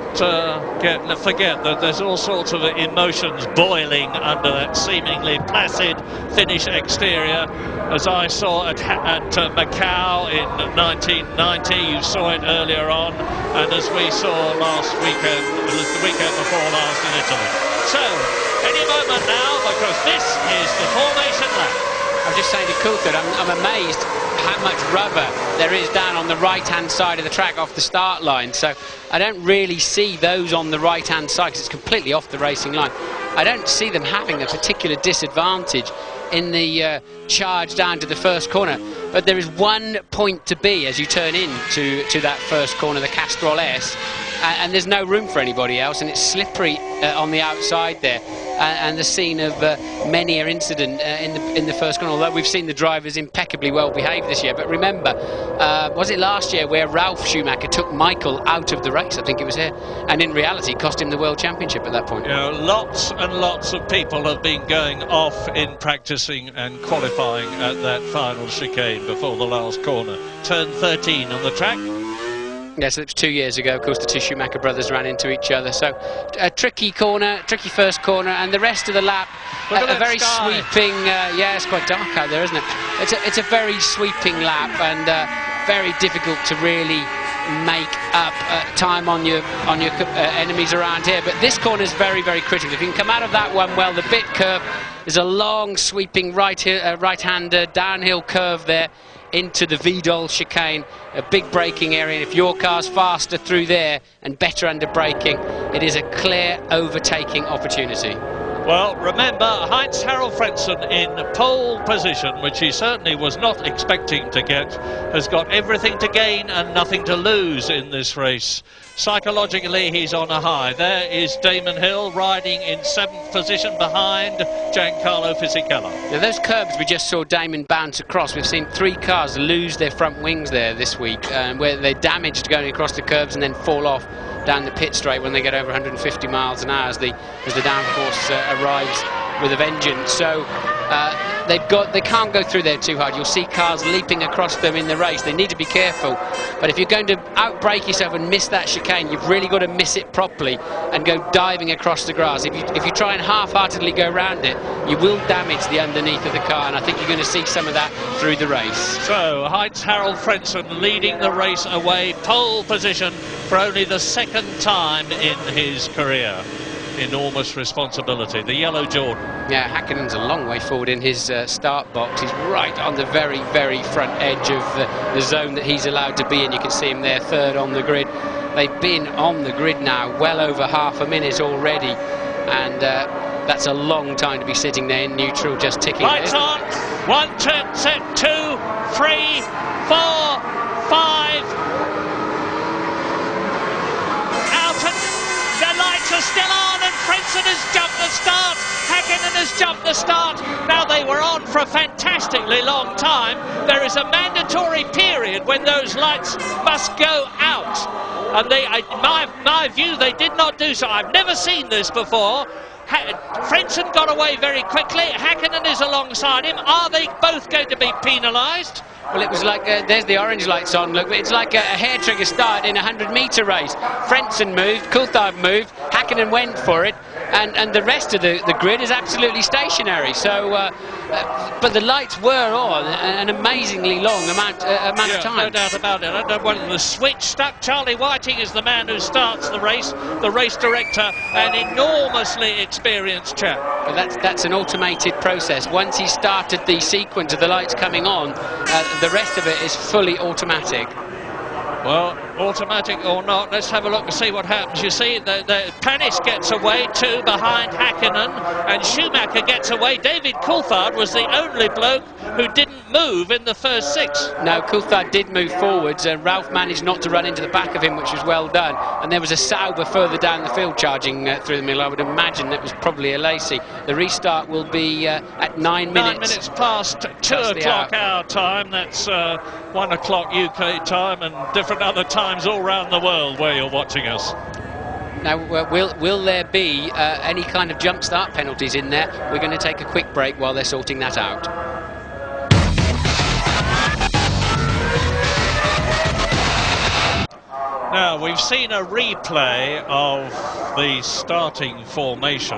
forget that there's all sorts of emotions boiling under that seemingly placid Finnish exterior. As I saw at Macau in 1990, you saw it earlier on, and as we saw last weekend, the weekend before last in Italy. So, any moment now, because this is the formation lap. I'm just saying to Coulthard, I'm amazed how much rubber there is down on the right-hand side of the track off the start line. So I don't really see those on the right-hand side, because it's completely off the racing line. I don't see them having a particular disadvantage in the charge down to the first corner. But there is one point to be as you turn into that first corner, the Castrol S, and there's no room for anybody else, and it's slippery on the outside there, and the scene of many an incident in the first corner, although we've seen the drivers impeccably well behaved this year. But remember, was it last year where Ralf Schumacher took Michael out of the race? I think it was here, and in reality cost him the World Championship at that point. You know, lots and lots of people have been going off in practicing and qualifying at that final chicane before the last corner. Turn 13 on the track. Yes, it was 2 years ago. Of course, the two Schumacher brothers ran into each other. So a tricky corner, tricky first corner, and the rest of the lap, a very sweeping. Yeah, it's quite dark out there, isn't it? It's a very sweeping lap, and very difficult to really make up time on your enemies around here. But this corner is very, very critical. If you can come out of that one well, the bit curve is a long sweeping right-hander downhill curve there into the Vidal chicane, a big braking area, and if your car's faster through there and better under braking, it is a clear overtaking opportunity. Well, remember, Heinz Harald Frentzen in pole position, which he certainly was not expecting to get, has got everything to gain and nothing to lose in this race. Psychologically, he's on a high. There is Damon Hill riding in 7th position behind Giancarlo Fisichella. Now, those curbs we just saw Damon bounce across, we've seen 3 cars lose their front wings there this week, where they're damaged going across the curbs and then fall off down the pit straight when they get over 150 miles an hour as the downforce arrives with a vengeance. So they can't go through there too hard. You'll see cars leaping across them in the race. They need to be careful. But if you're going to outbrake yourself and miss that chicane, you've really got to miss it properly and go diving across the grass. If you try and half-heartedly go around it, you will damage the underneath of the car, and I think you're going to see some of that through the race. So Heinz Harald Frentzen leading the race away, pole position for only the 2nd time in his career. Enormous responsibility, the yellow Jordan. Yeah, Hakkinen's a long way forward in his start box. He's right on the very, very front edge of the zone that he's allowed to be in. You can see him there, 3rd on the grid. They've been on the grid now well over half a minute already, and that's a long time to be sitting there in neutral, just ticking. Lights on, 1, 2, set 2, 3, 4, 5. Out, and the lights are still on, and Frentzen has jumped the start. Häkkinen has jumped the start. Now, they were on for a fantastically long time. There is a mandatory period when those lights must go out. And my view, they did not do so. I've never seen this before. Frentzen got away very quickly. Häkkinen is alongside him. Are they both going to be penalised? Well, it was like, there's the orange lights on, look, it's like a hair trigger start in a 100-metre race. Frentzen moved, Coulthard moved, Häkkinen went for it, and the rest of the grid is absolutely stationary. So, but the lights were on an amazingly long amount of time. No doubt about it. I don't know whether the switch stuck. Charlie Whiting is the man who starts the race director, an enormously experienced chap. But that's an automated process. Once he started the sequence of the lights coming on, the rest of it is fully automatic. Well, automatic or not, let's have a look and see what happens. You see, Panis gets away too behind Häkkinen, and Schumacher gets away. David Coulthard was the only bloke who didn't move in the first 6. No, Coulthard did move forwards, and Ralph managed not to run into the back of him, which was well done. And there was a Sauber further down the field charging through the middle. I would imagine that was probably a Lacey. The restart will be at 9 minutes. 9 minutes past 2 o'clock our time. That's 1 o'clock UK time, and different other times all around the world where you're watching us. Now, will there be any kind of jump start penalties in there? We're going to take a quick break while they're sorting that out. Now, we've seen a replay of the starting formation.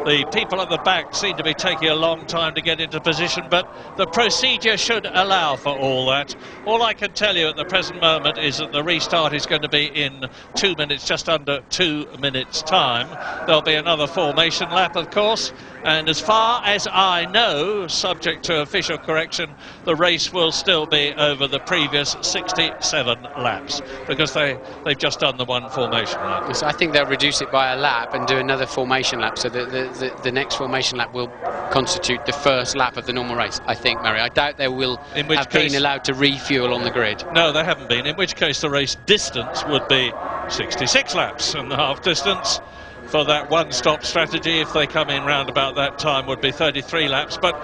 The people at the back seem to be taking a long time to get into position, but the procedure should allow for all that. All I can tell you at the present moment is that the restart is going to be in 2 minutes, just under 2 minutes' time. There'll be another formation lap, of course, and as far as I know, subject to official correction, the race will still be over the previous 67 laps, because they've just done the one formation lap. So I think they'll reduce it by a lap and do another formation lap, so the next formation lap will constitute the first lap of the normal race, I think, Murray. I doubt they will have been allowed to refuel on the grid. No, they haven't been, in which case the race distance would be 66 laps, and the half distance for that one-stop strategy, if they come in round about that time, would be 33 laps. But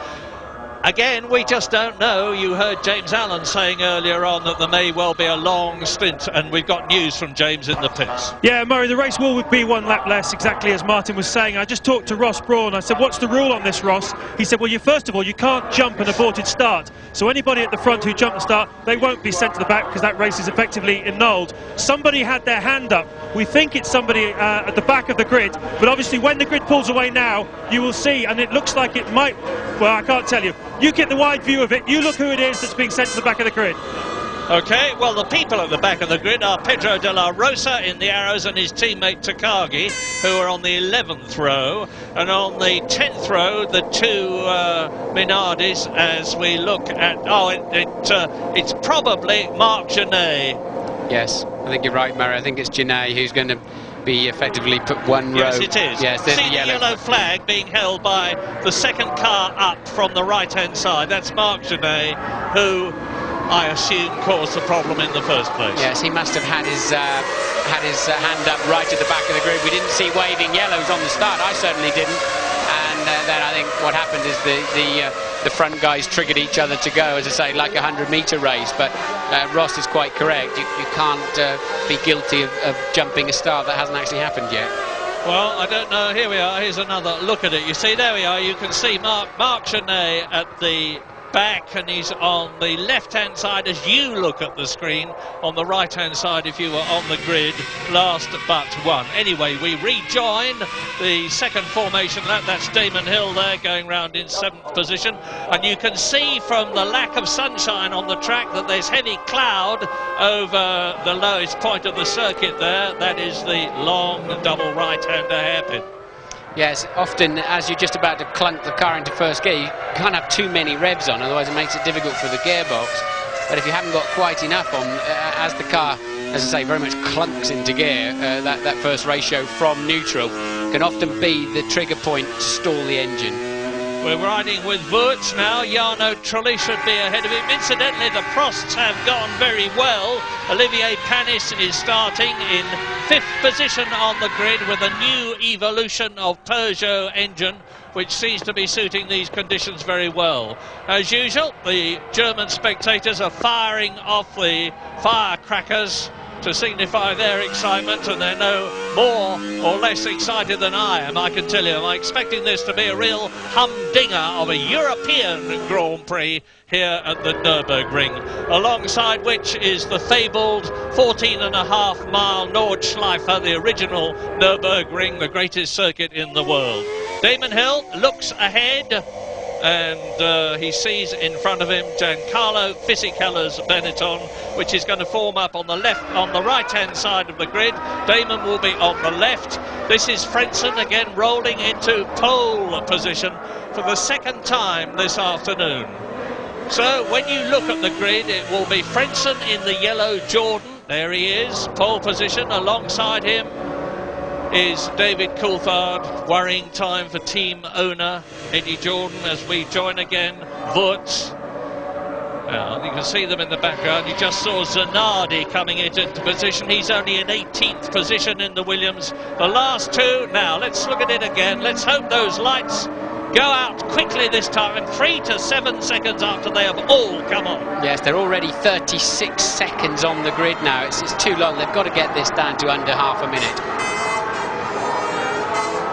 again, we just don't know. You heard James Allen saying earlier on that there may well be a long stint, and we've got news from James in the pits. Yeah, Murray, the race will be 1 lap less, exactly as Martin was saying. I just talked to Ross Brawn. I said, what's the rule on this, Ross? He said, well, first of all, you can't jump an aborted start. So anybody at the front who jumped the start, they won't be sent to the back because that race is effectively annulled. Somebody had their hand up. We think it's somebody at the back of the grid, but obviously when the grid pulls away now, you will see, and it looks like it might, well, I can't tell you. You get the wide view of it, you look who it is that's being sent to the back of the grid. OK, well, the people at the back of the grid are Pedro de la Rosa in the arrows and his teammate Takagi, who are on the 11th row. And on the 10th row, the two Minardis, as we look at... Oh, it's probably Marc Genet. Yes, I think you're right, Murray. I think it's Genet who's going to be effectively put one row. Yes, it is. Yes, there's see the yellow flag being held by the second car up from the right-hand side. That's Marc Genet, who I assume caused the problem in the first place. Yes, he must have had his hand up right at the back of the grid. We didn't see waving yellows on the start. I certainly didn't. And then I think what happened is the front guys triggered each other to go, as I say, like a 100-metre race. But Ross is quite correct. You can't be guilty of jumping a start that hasn't actually happened yet. Well, I don't know. Here we are. Here's another look at it. You see, there we are. You can see Marc Genet at the back, and he's on the left-hand side as you look at the screen, on the right-hand side if you were on the grid, last but one. Anyway, we rejoin the second formation lap. That's Damon Hill there going round in 7th position, and you can see from the lack of sunshine on the track that there's heavy cloud over the lowest point of the circuit there. That is the long double right-hander hairpin. Yes, often as you're just about to clunk the car into first gear, you can't have too many revs on, otherwise it makes it difficult for the gearbox. But if you haven't got quite enough on, as the car, as I say, very much clunks into gear, that first ratio from neutral can often be the trigger point to stall the engine. We're riding with Wurtz now. Jarno Trulli should be ahead of him. Incidentally, the Prosts have gone very well. Olivier Panis is starting in 5th position on the grid with a new evolution of Peugeot engine, which seems to be suiting these conditions very well. As usual, the German spectators are firing off the firecrackers to signify their excitement, and they're no more or less excited than I am, I can tell you. I'm expecting this to be a real humdinger of a European Grand Prix here at the Nürburgring, alongside which is the fabled 14.5-mile Nordschleife, the original Nürburgring, the greatest circuit in the world. Damon Hill looks ahead, and he sees in front of him Giancarlo Fisichella's Benetton, which is going to form up on the right-hand side of the grid. Damon will be on the left. This is Frentzen again rolling into pole position for the 2nd time this afternoon. So when you look at the grid, it will be Frentzen in the yellow Jordan. There he is, pole position. Alongside him is David Coulthard, worrying time for team owner Eddie Jordan as we join again Wurtz. You can see them in the background. You just saw Zanardi coming into position. He's only in 18th position in the Williams. The last two, now let's look at it again. Let's hope those lights go out quickly this time, 3 to 7 seconds after they have all come on. Yes, they're already 36 seconds on the grid now. It's too long. They've got to get this down to under half a minute.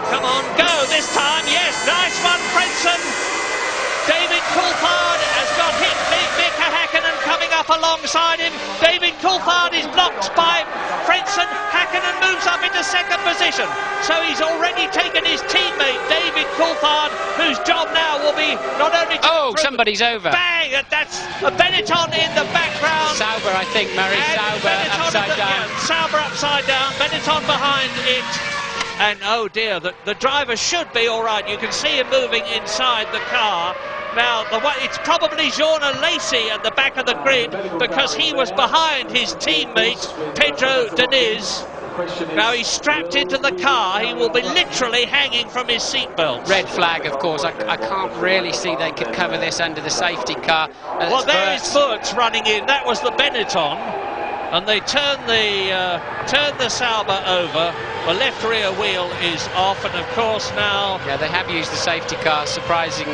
Come on, go this time. Yes, nice one, Frentzen. David Coulthard has got hit. Mika Häkkinen coming up alongside him. David Coulthard is blocked by Frentzen. Häkkinen moves up into 2nd position. So he's already taken his teammate, David Coulthard, whose job now will be not only to... Oh, somebody's over. Bang! That's a Benetton in the background. Sauber, I think, Murray. Sauber upside down. Yeah, Sauber upside down. Benetton behind it. And oh dear, the driver should be all right. You can see him moving inside the car. Now, it's probably Jean Alesi at the back of the grid because he was behind his teammate, Pedro Diniz. Now he's strapped into the car. He will be literally hanging from his seatbelt. Red flag, of course. I can't really see they could cover this under the safety car. Well, there is Wurtz running in. That was the Benetton. And they turn the Sauber over. The left rear wheel is off, and of course now... Yeah, they have used the safety car. Surprising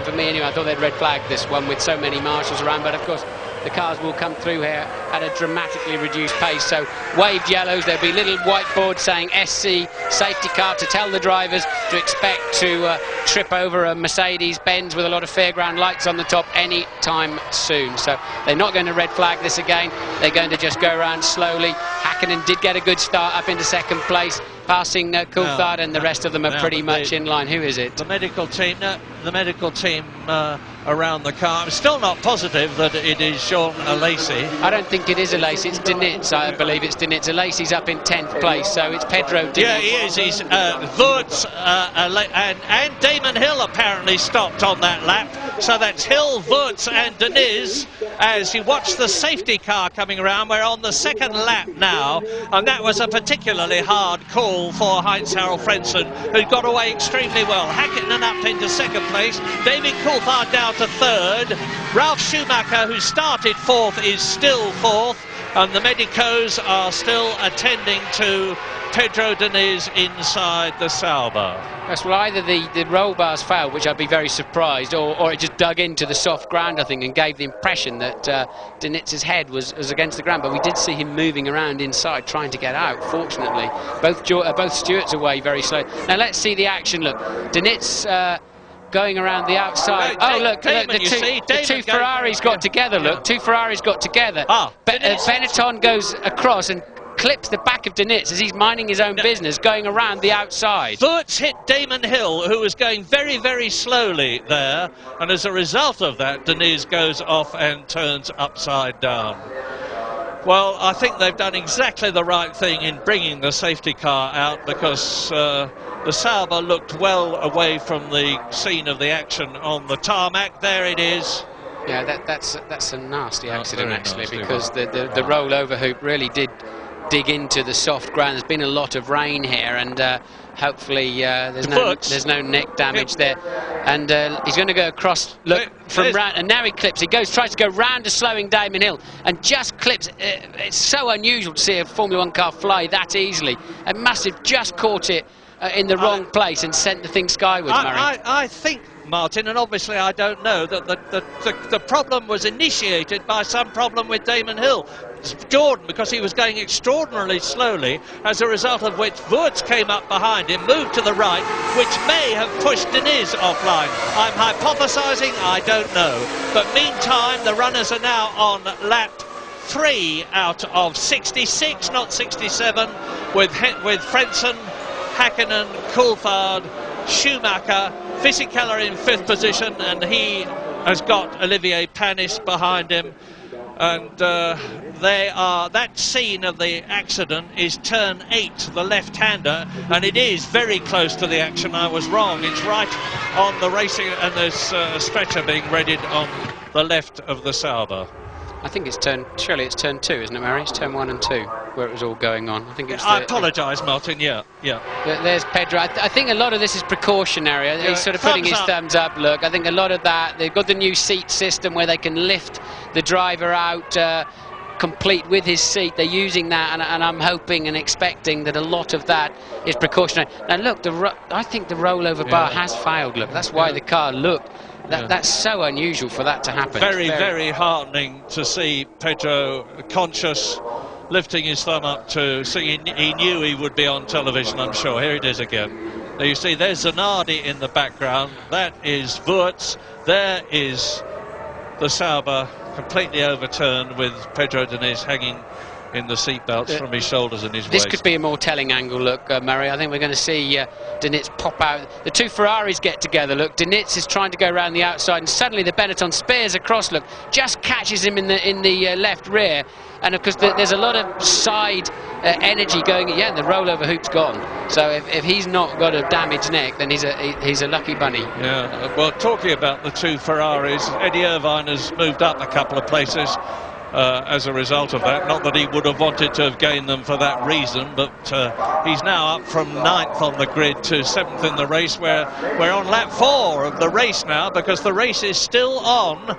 for me anyway. I thought they'd red flag this one with so many marshals around, but of course the cars will come through here at a dramatically reduced pace. So waved yellows, there'll be little whiteboards saying SC safety car to tell the drivers to expect to trip over a Mercedes-Benz with a lot of fairground lights on the top any time soon. So they're not going to red flag this again. They're going to just go around slowly. Häkkinen did get a good start up into 2nd place, passing Coulthard, and the rest of them are pretty much in line. Who is it? The medical team. Around the car. I'm still not positive that it is Jean Alesi. I don't think it is Alesi. It's Diniz. I believe it's Diniz. Alesi's up in 10th place, so it's Pedro Diniz. Yeah, he is. He's Wurtz and Damon Hill apparently stopped on that lap. So that's Hill, Wurtz and Diniz. As you watch the safety car coming around, we're on the 2nd lap now, and that was a particularly hard call for Heinz-Harald Frentzen, who got away extremely well. Häkkinen up into 2nd place. David Coulthard down to 3rd. Ralf Schumacher, who started 4th, is still 4th, and the medicos are still attending to Pedro Diniz inside the Sauber. Yes, well, either the roll bars failed, which I'd be very surprised, or it just dug into the soft ground, I think, and gave the impression that Diniz's head was against the ground. But we did see him moving around inside, trying to get out. Fortunately, both Stewarts away very slow. Now let's see the action. Look, Diniz going around the outside. Oh, look, the two Ferraris got together. Look, two Ferraris got together. Benetton goes across and clips the back of Diniz as he's minding his own business, going around the outside. Wurtz hit Damon Hill, who was going very, very slowly there, and as a result of that, Diniz goes off and turns upside down. Well, I think they've done exactly the right thing in bringing the safety car out, because the Sauber looked well away from the scene of the action on the tarmac. There it is. Yeah, that's a nasty accident, actually, because the rollover hoop really did dig into the soft ground. There's been a lot of rain here, and hopefully there's no neck damage there. And he's going to go across, look, from round, and now he clips. He tries to go round a slowing Damon Hill, and just clips. It's so unusual to see a Formula 1 car fly that easily. And must have just caught it in the wrong place and sent the thing skyward, Murray. I think, Martin, and obviously I don't know, that the problem was initiated by some problem with Damon Hill. Jordan, because he was going extraordinarily slowly, as a result of which Wurz came up behind him, moved to the right, which may have pushed Diniz offline. I'm hypothesising, I don't know. But meantime, the runners are now on lap 3 out of 66, not 67, with Frentzen, Hakkinen, Coulthard, Schumacher, Fisichella in 5th position, and he has got Olivier Panis behind him. And that scene of the accident is turn 8, the left-hander, and it is very close to the action. I was wrong. It's right on the racing, and there's a stretcher being readied on the left of the Sauber. I think it's surely it's turn 2, isn't it, Mary? It's turn 1 and 2 where it was all going on. I think it's. I apologise, Martin. Yeah. There's Pedro. I think a lot of this is precautionary. He's sort of putting his thumbs up. Look, I think a lot of that. They've got the new seat system where they can lift the driver out complete with his seat. They're using that, and I'm hoping and expecting that a lot of that is precautionary. Now look, I think the rollover bar has failed. Look, that's why the car looked. That's so unusual for that to happen. Very heartening to see Pedro conscious, lifting his thumb up to see. He knew he would be on television, I'm sure. Here it is again. Now you see there's Zanardi in the background. That is Wurz. There is the Sauber completely overturned with Pedro Diniz hanging in the seatbelts from his shoulders and his waist. This could be a more telling angle, look, Murray. I think we're going to see Diniz pop out. The two Ferraris get together, look. Diniz is trying to go around the outside, and suddenly the Benetton spears across, look, just catches him in the left rear. And of course there's a lot of side energy going. Yeah, the rollover hoop's gone. So if he's not got a damaged neck, then he's a lucky bunny. Yeah, well, talking about the two Ferraris, Eddie Irvine has moved up a couple of places as a result of that. Not that he would have wanted to have gained them for that reason, but he's now up from 9th on the grid to 7th in the race. We're on lap 4 of the race now, because the race is still on.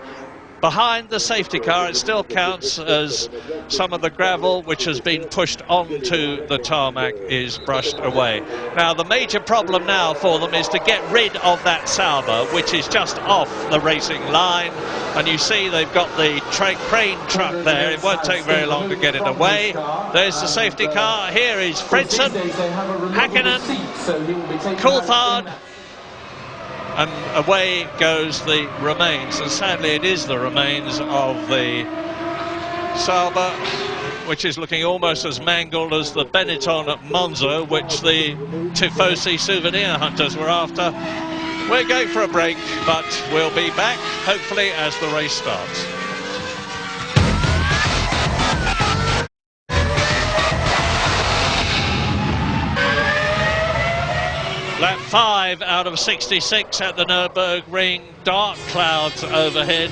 Behind the safety car, it still counts as some of the gravel which has been pushed onto the tarmac is brushed away. Now the major problem now for them is to get rid of that Sauber, which is just off the racing line, and you see they've got the crane truck there. It won't take very long to get it away. There's the safety car. Here is Frentzen, Hakkinen, Coulthard, and away goes the remains, and sadly it is the remains of the Sauber, which is looking almost as mangled as the Benetton at Monza, which the Tifosi souvenir hunters were after. We're going for a break, but we'll be back hopefully as the race starts. Lap 5 out of 66 at the Nürburgring. Dark clouds overhead,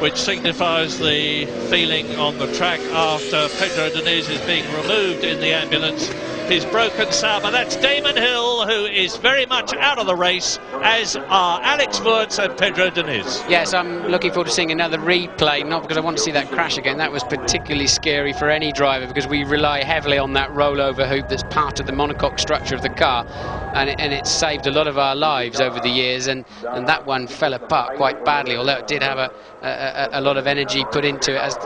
which signifies the feeling on the track after Pedro Diniz is being removed in the ambulance. His broken Sauber. That's Damon Hill, who is very much out of the race, as are Alex Wurz and Pedro Diniz. Yes, I'm looking forward to seeing another replay, not because I want to see that crash again. That was particularly scary for any driver, because we rely heavily on that rollover hoop that's part of the monocoque structure of the car, and it saved a lot of our lives over the years, and that one fell apart quite badly, although it did have a lot of energy put into it as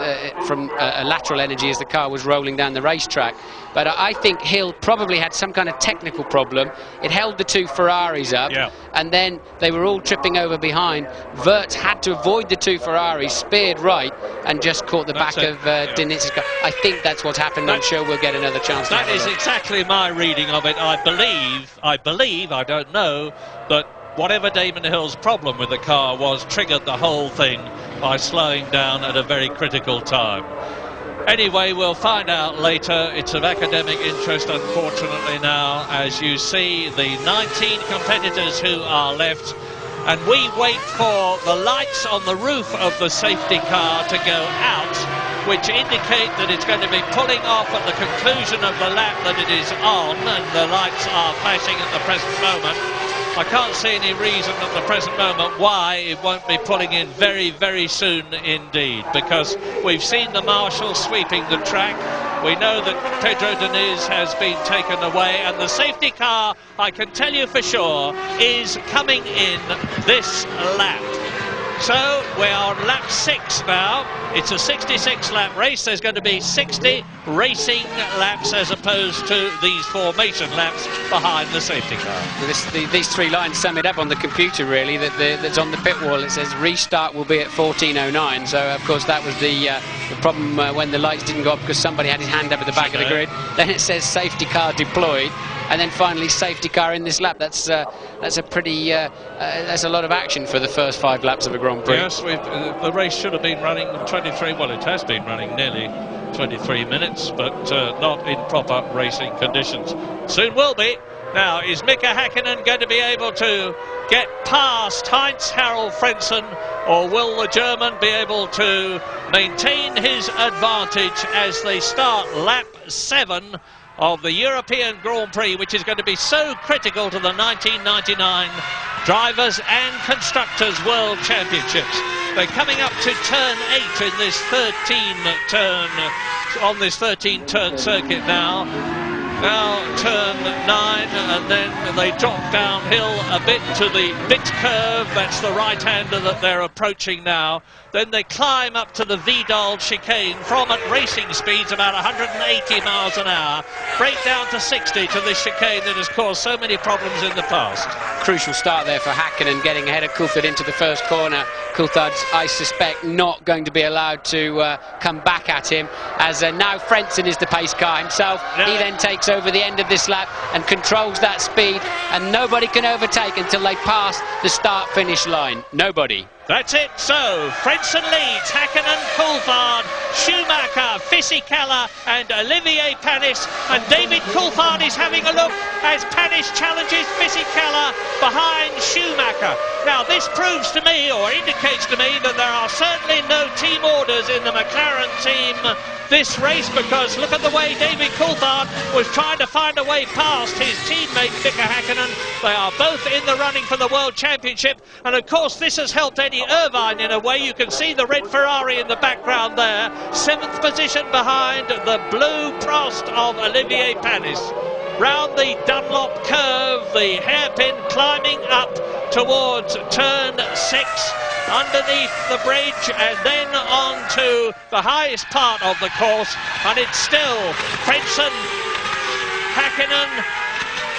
from a lateral energy as the car was rolling down the racetrack. But I think Hill probably had some kind of technical problem. It held the two Ferraris up, and then they were all tripping over behind. Wurz had to avoid the two Ferraris, speared right, and just caught the back of Diniz's car. I think that's what's happened. I'm sure we'll get another chance. That is exactly my reading of it. I believe, I don't know, that whatever Damon Hill's problem with the car was triggered the whole thing by slowing down at a very critical time. Anyway, we'll find out later. It's of academic interest, unfortunately, now, as you see the 19 competitors who are left, and we wait for the lights on the roof of the safety car to go out which indicate that it's going to be pulling off at the conclusion of the lap that it is on, and the lights are flashing at the present moment. I can't see any reason at the present moment why it won't be pulling in very, very soon indeed, because we've seen the marshal sweeping the track. We know that Pedro Diniz has been taken away, and the safety car, I can tell you for sure, is coming in this lap. So we're on lap 6 now. It's a 66-lap race. There's going to be 60 racing laps as opposed to these formation laps behind the safety car. These 3 lines sum it up on the computer, really, that's on the pit wall. It says restart will be at 14:09. So, of course, that was the problem when the lights didn't go up because somebody had his hand up at the back of the grid. Then it says safety car deployed. And then finally safety car in this lap. That's a pretty that's a lot of action for the first 5 laps of a Grand Prix. Yes, the race should have been running 23. Well, it has been running nearly 23 minutes, but not in proper racing conditions. Soon will be. Now, is Mika Häkkinen going to be able to get past Heinz-Harald Frentzen, or will the German be able to maintain his advantage as they start lap 7 of the European Grand Prix, which is going to be so critical to the 1999 Drivers and Constructors World Championships. They're coming up to turn 8 in this 13-turn circuit now. Now turn 9, and then they drop downhill a bit to the bit curve. That's the right-hander that they're approaching now. Then they climb up to the Vidal chicane from at racing speeds about 180 miles an hour, break down to 60 to this chicane that has caused so many problems in the past. Crucial start there for Häkkinen, getting ahead of Coulthard into the first corner. Coulthard's, I suspect, not going to be allowed to come back at him, as now Frentzen is the pace car himself. No. He then takes over the end of this lap and controls that speed, and nobody can overtake until they pass the start-finish line. Nobody. That's it. So Frentzen leads, Häkkinen, Coulthard, Schumacher, Fisichella and Olivier Panis, and David Coulthard is having a look as Panis challenges Fisichella behind Schumacher. Now this proves to me, or indicates to me, that there are certainly no team orders in the McLaren team this race, because look at the way David Coulthard was trying to find a way past his teammate Mika Häkkinen. They are both in the running for the World Championship, and of course this has helped Eddie Irvine in a way. You can see the red Ferrari in the background there, 7th position behind the blue Prost of Olivier Panis. Round the Dunlop curve, the hairpin climbing up towards turn 6, underneath the bridge, and then on to the highest part of the course, and it's still Frentzen, Häkkinen,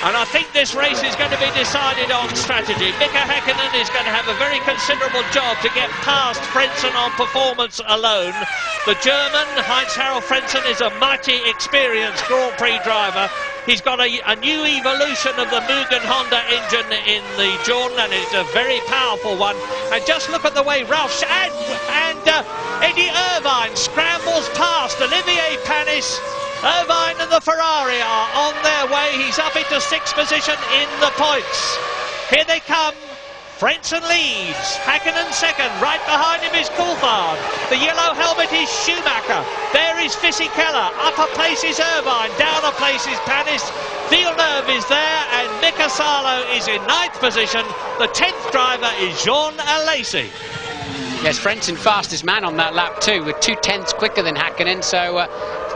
and I think this race is going to be decided on strategy. Mika Häkkinen is going to have a very considerable job to get past Frentzen on performance alone. The German, Heinz-Harald Frentzen, is a mighty experienced Grand Prix driver. He's got a new evolution of the Mugen Honda engine in the Jordan, and it's a very powerful one. And just look at the way Ralph and Eddie Irvine scrambles past Olivier Panis. Irvine and the Ferrari are on their way. He's up into 6th position in the points. Here they come. Frentzen leads, Häkkinen second, right behind him is Coulthard. The yellow helmet is Schumacher. There is Fisichella, up a place is Irvine, down a place is Panis. Villeneuve is there, and Mika Salo is in 9th position. The 10th driver is Jean Alesi. Yes, Frentzen fastest man on that lap too, with 2/10 quicker than Häkkinen, so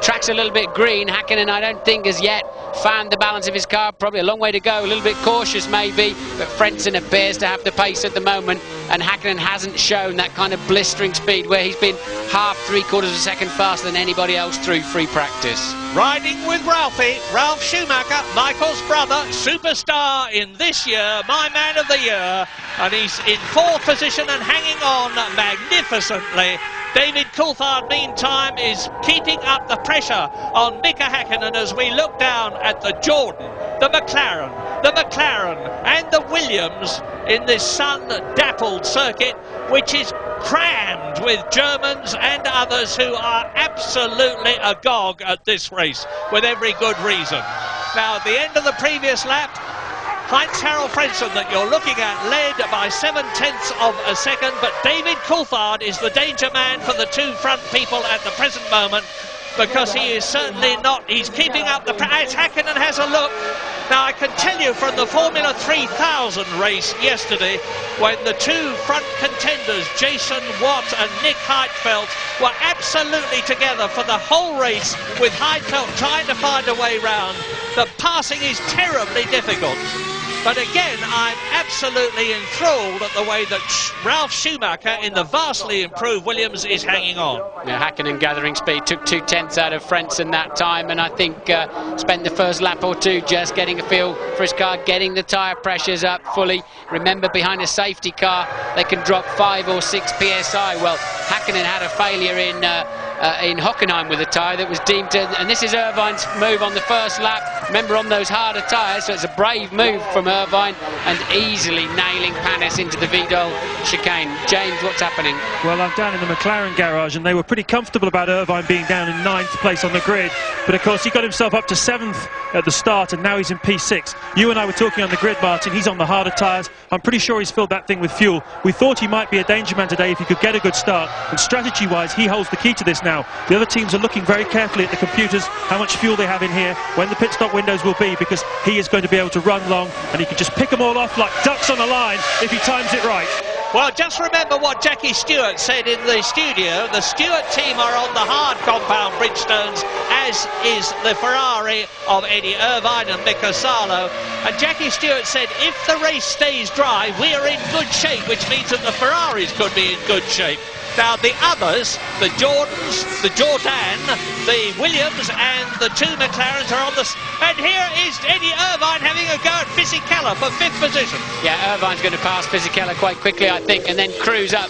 track's a little bit green. Häkkinen, I don't think, has yet found the balance of his car. Probably a long way to go, a little bit cautious maybe, but Frentzen appears to have the pace at the moment, and Häkkinen hasn't shown that kind of blistering speed where he's been half, 3/4 of a second faster than anybody else through free practice. Riding with Ralphie, Ralph Schumacher, Michael's brother, superstar in this year, my man of the year, and he's in 4th position and hanging on magnificently. David Coulthard, meantime, is keeping up the pressure on Mika Häkkinen as we look down at the Jordan, the McLaren, and the Williams in this sun-dappled circuit, which is crammed with Germans and others who are absolutely agog at this race, with every good reason. Now, at the end of the previous lap, Heinz-Harald Frentzen that you're looking at, led by 7/10 of a second, but David Coulthard is the danger man for the two front people at the present moment, because he is certainly not, he's keeping up the, as Häkkinen has a look. Now I can tell you from the Formula 3000 race yesterday, when the two front contenders, Jason Watt and Nick Heidfeld, were absolutely together for the whole race, with Heidfeld trying to find a way round, the passing is terribly difficult. But again, I'm absolutely enthralled at the way that Ralf Schumacher in the vastly improved Williams is hanging on. Yeah, Häkkinen gathering speed, took 2/10 out of Frentzen that time, and I think spent the first lap or two just getting a feel for his car, getting the tyre pressures up fully. Remember, behind a safety car, they can drop 5 or 6 PSI. Well, Häkkinen had a failure in Hockenheim with a tyre that was deemed to, and this is Irvine's move on the first lap. Remember, on those harder tyres, so it's a brave move from Irvine, and easily nailing Panis into the Vidal chicane. James, what's happening? Well, I'm down in the McLaren garage, and they were pretty comfortable about Irvine being down in 9th place on the grid, but of course he got himself up to 7th at the start, and now he's in P6. You and I were talking on the grid, Martin. He's on the harder tyres. I'm pretty sure he's filled that thing with fuel. We thought he might be a danger man today if he could get a good start, and strategy-wise, he holds the key to this now. The other teams are looking very carefully at the computers, how much fuel they have in here, when the pit stop windows will be, because he is going to be able to run long, and he can just pick them all off like ducks on a line if he times it right. Well, just remember what Jackie Stewart said in the studio. The Stewart team are on the hard compound Bridgestones, as is the Ferrari of Eddie Irvine and Mika Salo. And Jackie Stewart said, if the race stays dry, we're in good shape, which means that the Ferraris could be in good shape. Now, the others, the Jordans, the Jordan, the Williams and the two McLarens are on the... And here is Eddie Irvine having a go at Fisichella for 5th position. Yeah, Irvine's going to pass Fisichella quite quickly, I think, and then cruise up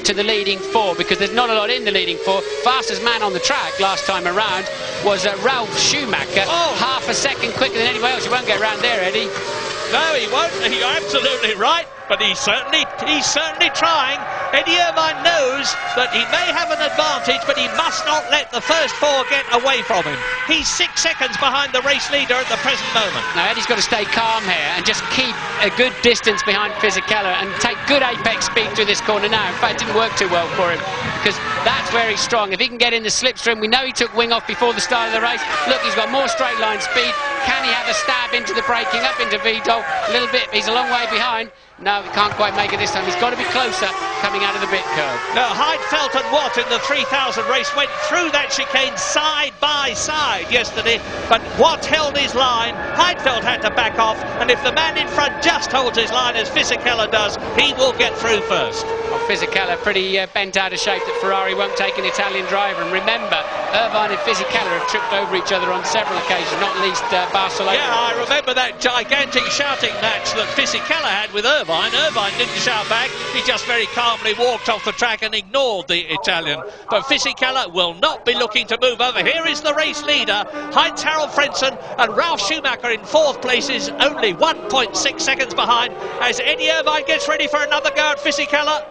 to the leading 4, because there's not a lot in the leading 4. Fastest man on the track last time around was Ralf Schumacher. Half a second quicker than anybody else. You won't get around there, Eddie. No, he won't. You're absolutely right. But he's certainly trying. Eddie Irvine knows that he may have an advantage, but he must not let the first 4 get away from him. He's 6 seconds behind the race leader at the present moment. Now, Eddie's got to stay calm here and just keep a good distance behind Fisichella and take good apex speed through this corner now. In fact, it didn't work too well for him, because that's where he's strong. If he can get in the slipstream, we know he took wing off before the start of the race. Look, he's got more straight line speed. Can he have a stab into the braking, up into Vidal? A little bit, he's a long way behind. No, he can't quite make it this time. He's got to be closer coming out of the pit curve. No, Heidfeld and Watt in the 3000 race went through that chicane side by side yesterday, but Watt held his line. Heidfeld had to back off, and if the man in front just holds his line as Fisichella does, he will get through first. Well, Fisichella pretty bent out of shape that Ferrari won't take an Italian driver. And remember, Irvine and Fisichella have tripped over each other on several occasions, not least Barcelona. Yeah, I remember that gigantic shouting match that Fisichella had with Irvine. Irvine didn't shout back. He just very calmly walked off the track and ignored the Italian. But Fisichella will not be looking to move over. Here is the race leader, Heinz-Harald Frentzen, and Ralf Schumacher in 4th place is only 1.6 seconds behind as Eddie Irvine gets ready for another go at Fisichella.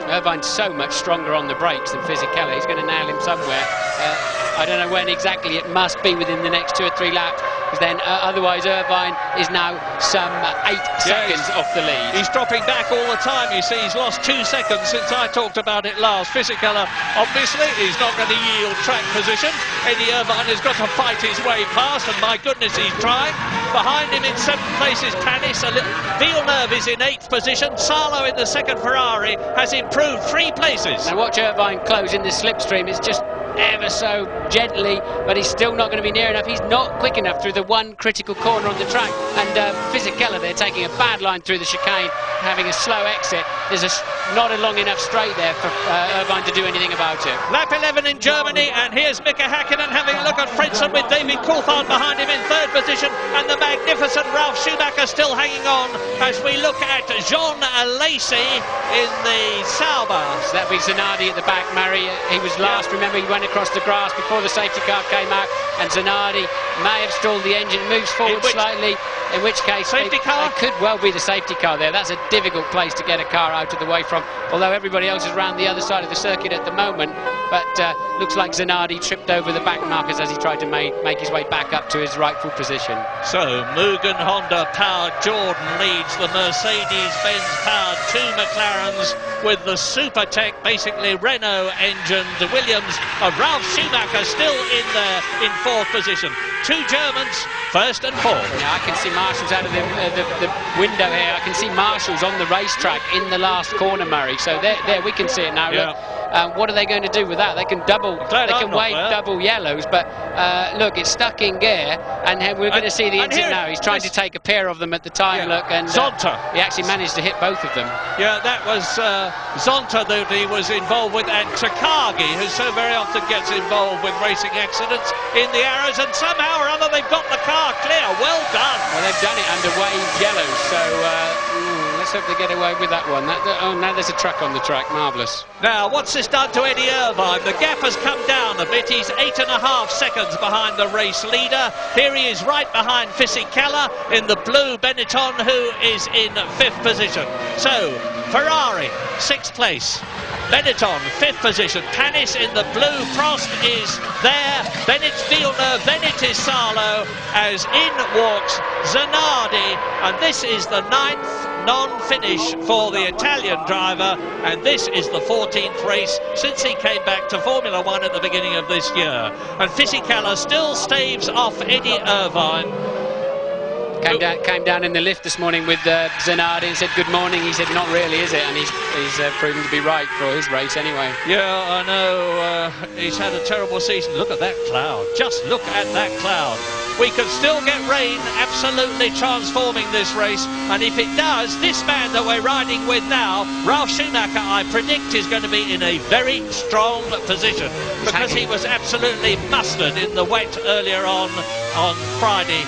Irvine's so much stronger on the brakes than Fisichella. He's going to nail him somewhere. I don't know when exactly. It must be within the next 2 or 3 laps, because then otherwise Irvine is now some 8 seconds off the lead. He's dropping back all the time. You see, he's lost 2 seconds since I talked about it last. Fisichella, obviously, he's not going to yield track position. Eddie Irvine has got to fight his way past, and my goodness, he's trying. Behind him in 7th place is Panis. Villeneuve is in 8th position. Salo in the 2nd Ferrari has improved 3 places. Now watch Irvine close in the slipstream. It's just ever so gently, but he's still not going to be near enough. He's not quick enough through the one critical corner on the track, and Fisichella, they're taking a bad line through the chicane, having a slow exit. There's not a long enough straight there for Irvine to do anything about it. Lap 11 in Germany, and here's Mika Häkkinen having a look at Frentzen with David Coulthard behind him in 3rd position, and the magnificent Ralf Schumacher still hanging on as we look at Jean Alesi in the Sauber. So that'd be Zanardi at the back, Murray. He was last, remember, he went across the grass before the safety car came out, and Zanardi may have stalled the engine, moves forward slightly, in which case safety car? It could well be the safety car there. That's a difficult place to get a car out of the way from, although everybody else is around the other side of the circuit at the moment. But looks like Zanardi tripped over the back markers as he tried to make his way back up to his rightful position. So Mugen Honda powered Jordan leads the Mercedes-Benz powered two McLarens with the Supertech, basically Renault engined Williams of Ralf Schumacher still in there in fourth position. Two Germans, first and fourth. Now I can see Marshall's out of the window here. I can see Marshall's on the racetrack in the last corner, Murray. So there we can see it now. Yeah. Look, what are they going to do with that? They can wave double yellows, but look, it's stuck in gear, and we're going to see the engine now. He's trying to take a pair of them at the time. Look, and Zonta. He actually managed to hit both of them. Yeah, that was Zonta that he was involved with, and Takagi, who so very often gets involved with racing accidents in the arrows, and somehow or other they've got the car clear. Well done. Well, they've done it under wave yellows, so let's hope they get away with that one. Oh, now there's a truck on the track. Marvellous. Now, what's this done to Eddie Irvine? The gap has come down a bit. He's 8.5 seconds behind the race leader. Here he is right behind Fisichella in the blue Benetton, who is in fifth position. So, Ferrari, sixth place. Benetton, fifth position. Panis in the blue. Prost is there. Then it's Villeneuve. Then it is Salo. As in walks Zanardi. And this is the 9th non-finish for the Italian driver. And this is the 14th race since he came back to Formula One at the beginning of this year. And Fisichella still staves off Eddie Irvine. Came down in the lift this morning with Zanardi and said good morning. He said not really, is it? And he's proven to be right for his race anyway. Yeah, I know. He's had a terrible season. Look at that cloud. Just look at that cloud. We could still get rain absolutely transforming this race, and if it does, this man that we're riding with now, Ralf Schumacher, I predict is going to be in a very strong position because he was absolutely mustard in the wet earlier on Friday.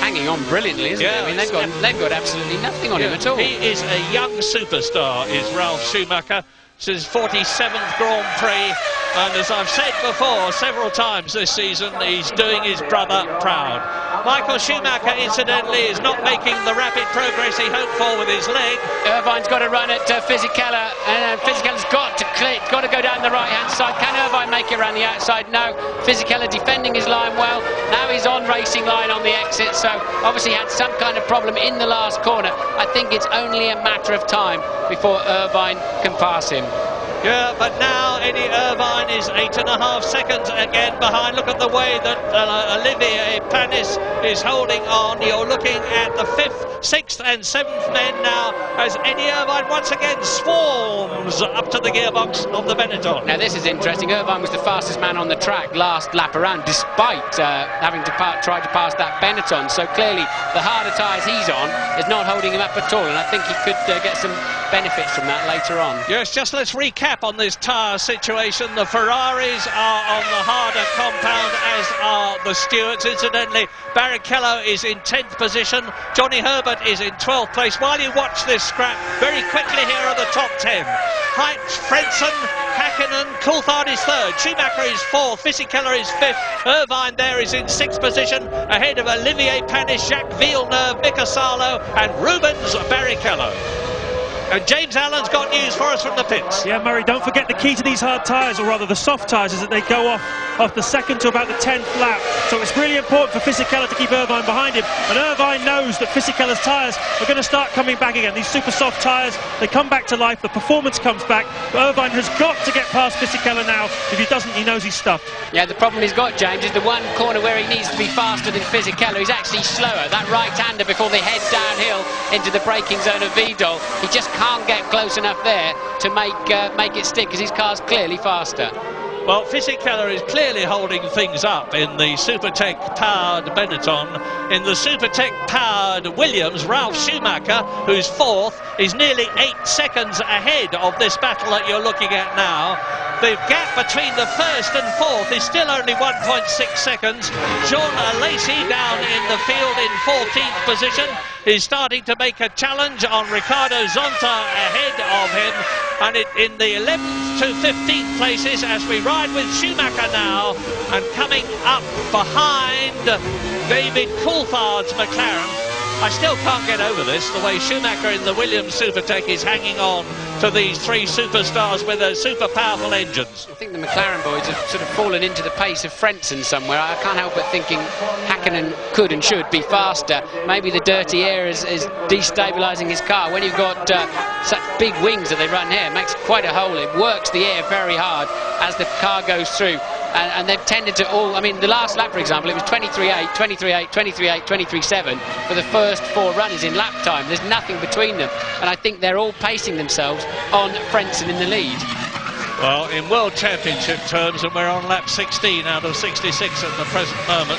Hanging on brilliantly, isn't it? I mean, they've got absolutely nothing on him at all. He is a young superstar, is Ralf Schumacher. This is his 47th Grand Prix, and as I've said before several times this season, he's doing his brother proud. Michael Schumacher, incidentally, is not making the rapid progress he hoped for with his leg. Irvine's got to run at Fisichella, and Fisichella's got to go down the right-hand side. Can Irvine make it around the outside? No. Fisichella defending his line well. Now he's on racing line on the exit, so obviously had some kind of problem in the last corner. I think it's only a matter of time before Irvine can pass him. Yeah, but now Eddie Irvine is 8.5 seconds again behind. Look at the way that Olivier Panis is holding on. You're looking at the 5th, 6th and 7th men now as Eddie Irvine once again swarms up to the gearbox of the Benetton. Now this is interesting. Irvine was the fastest man on the track last lap around, despite having to try to pass that Benetton. So clearly the harder tyres he's on is not holding him up at all, and I think he could get some benefits from that later on. Yes, just let's recap on this tyre situation. The Ferraris are on the harder compound, as are the Stewarts. Incidentally, Barrichello is in 10th position. Johnny Herbert is in 12th place. While you watch this scrap, very quickly here are the top 10. Heinz, Frentzen, Hakkinen, Coulthard is 3rd. Schumacher is 4th. Fisichella is 5th. Irvine there is in 6th position, ahead of Olivier Panis, Jacques Villeneuve, Mika Salo and Rubens Barrichello. And James Allen's got news for us from the pits. Yeah, Murray, don't forget the key to these hard tyres, or rather the soft tyres, is that they go off the 2nd to about the 10th lap. So it's really important for Fisichella to keep Irvine behind him. And Irvine knows that Fisichella's tyres are going to start coming back again. These super soft tyres, they come back to life, the performance comes back. But Irvine has got to get past Fisichella now. If he doesn't, he knows he's stuffed. Yeah, the problem he's got, James, is the one corner where he needs to be faster than Fisichella. He's actually slower. That right-hander before they head downhill into the braking zone of Vidal, he just can't get close enough there to make it stick, because his car's clearly faster. Well, Fisichella is clearly holding things up in the Supertech-powered Benetton. In the Supertech-powered Williams, Ralf Schumacher, who's 4th, is nearly 8 seconds ahead of this battle that you're looking at now. The gap between the 1st and 4th is still only 1.6 seconds. Jean Alesi down in the field in 14th position is starting to make a challenge on Ricardo Zonta ahead of him. And in the 11th to 15th places as we ride with Schumacher now, and coming up behind David Coulthard's McLaren. I still can't get over this, the way Schumacher in the Williams Supertech is hanging on to these three superstars with their super powerful engines. I think the McLaren boys have sort of fallen into the pace of Frentzen somewhere. I can't help but thinking Häkkinen could and should be faster. Maybe the dirty air is destabilising his car. When you've got such big wings that they run here, it makes quite a hole. It works the air very hard as the car goes through. And they've tended to all, I mean, the last lap, for example, it was 23.8, 23.8, 23.8, 23.7 for the first four runners in lap time. There's nothing between them. And I think they're all pacing themselves on Frentzen in the lead. Well, in World Championship terms, and we're on lap 16 out of 66 at the present moment,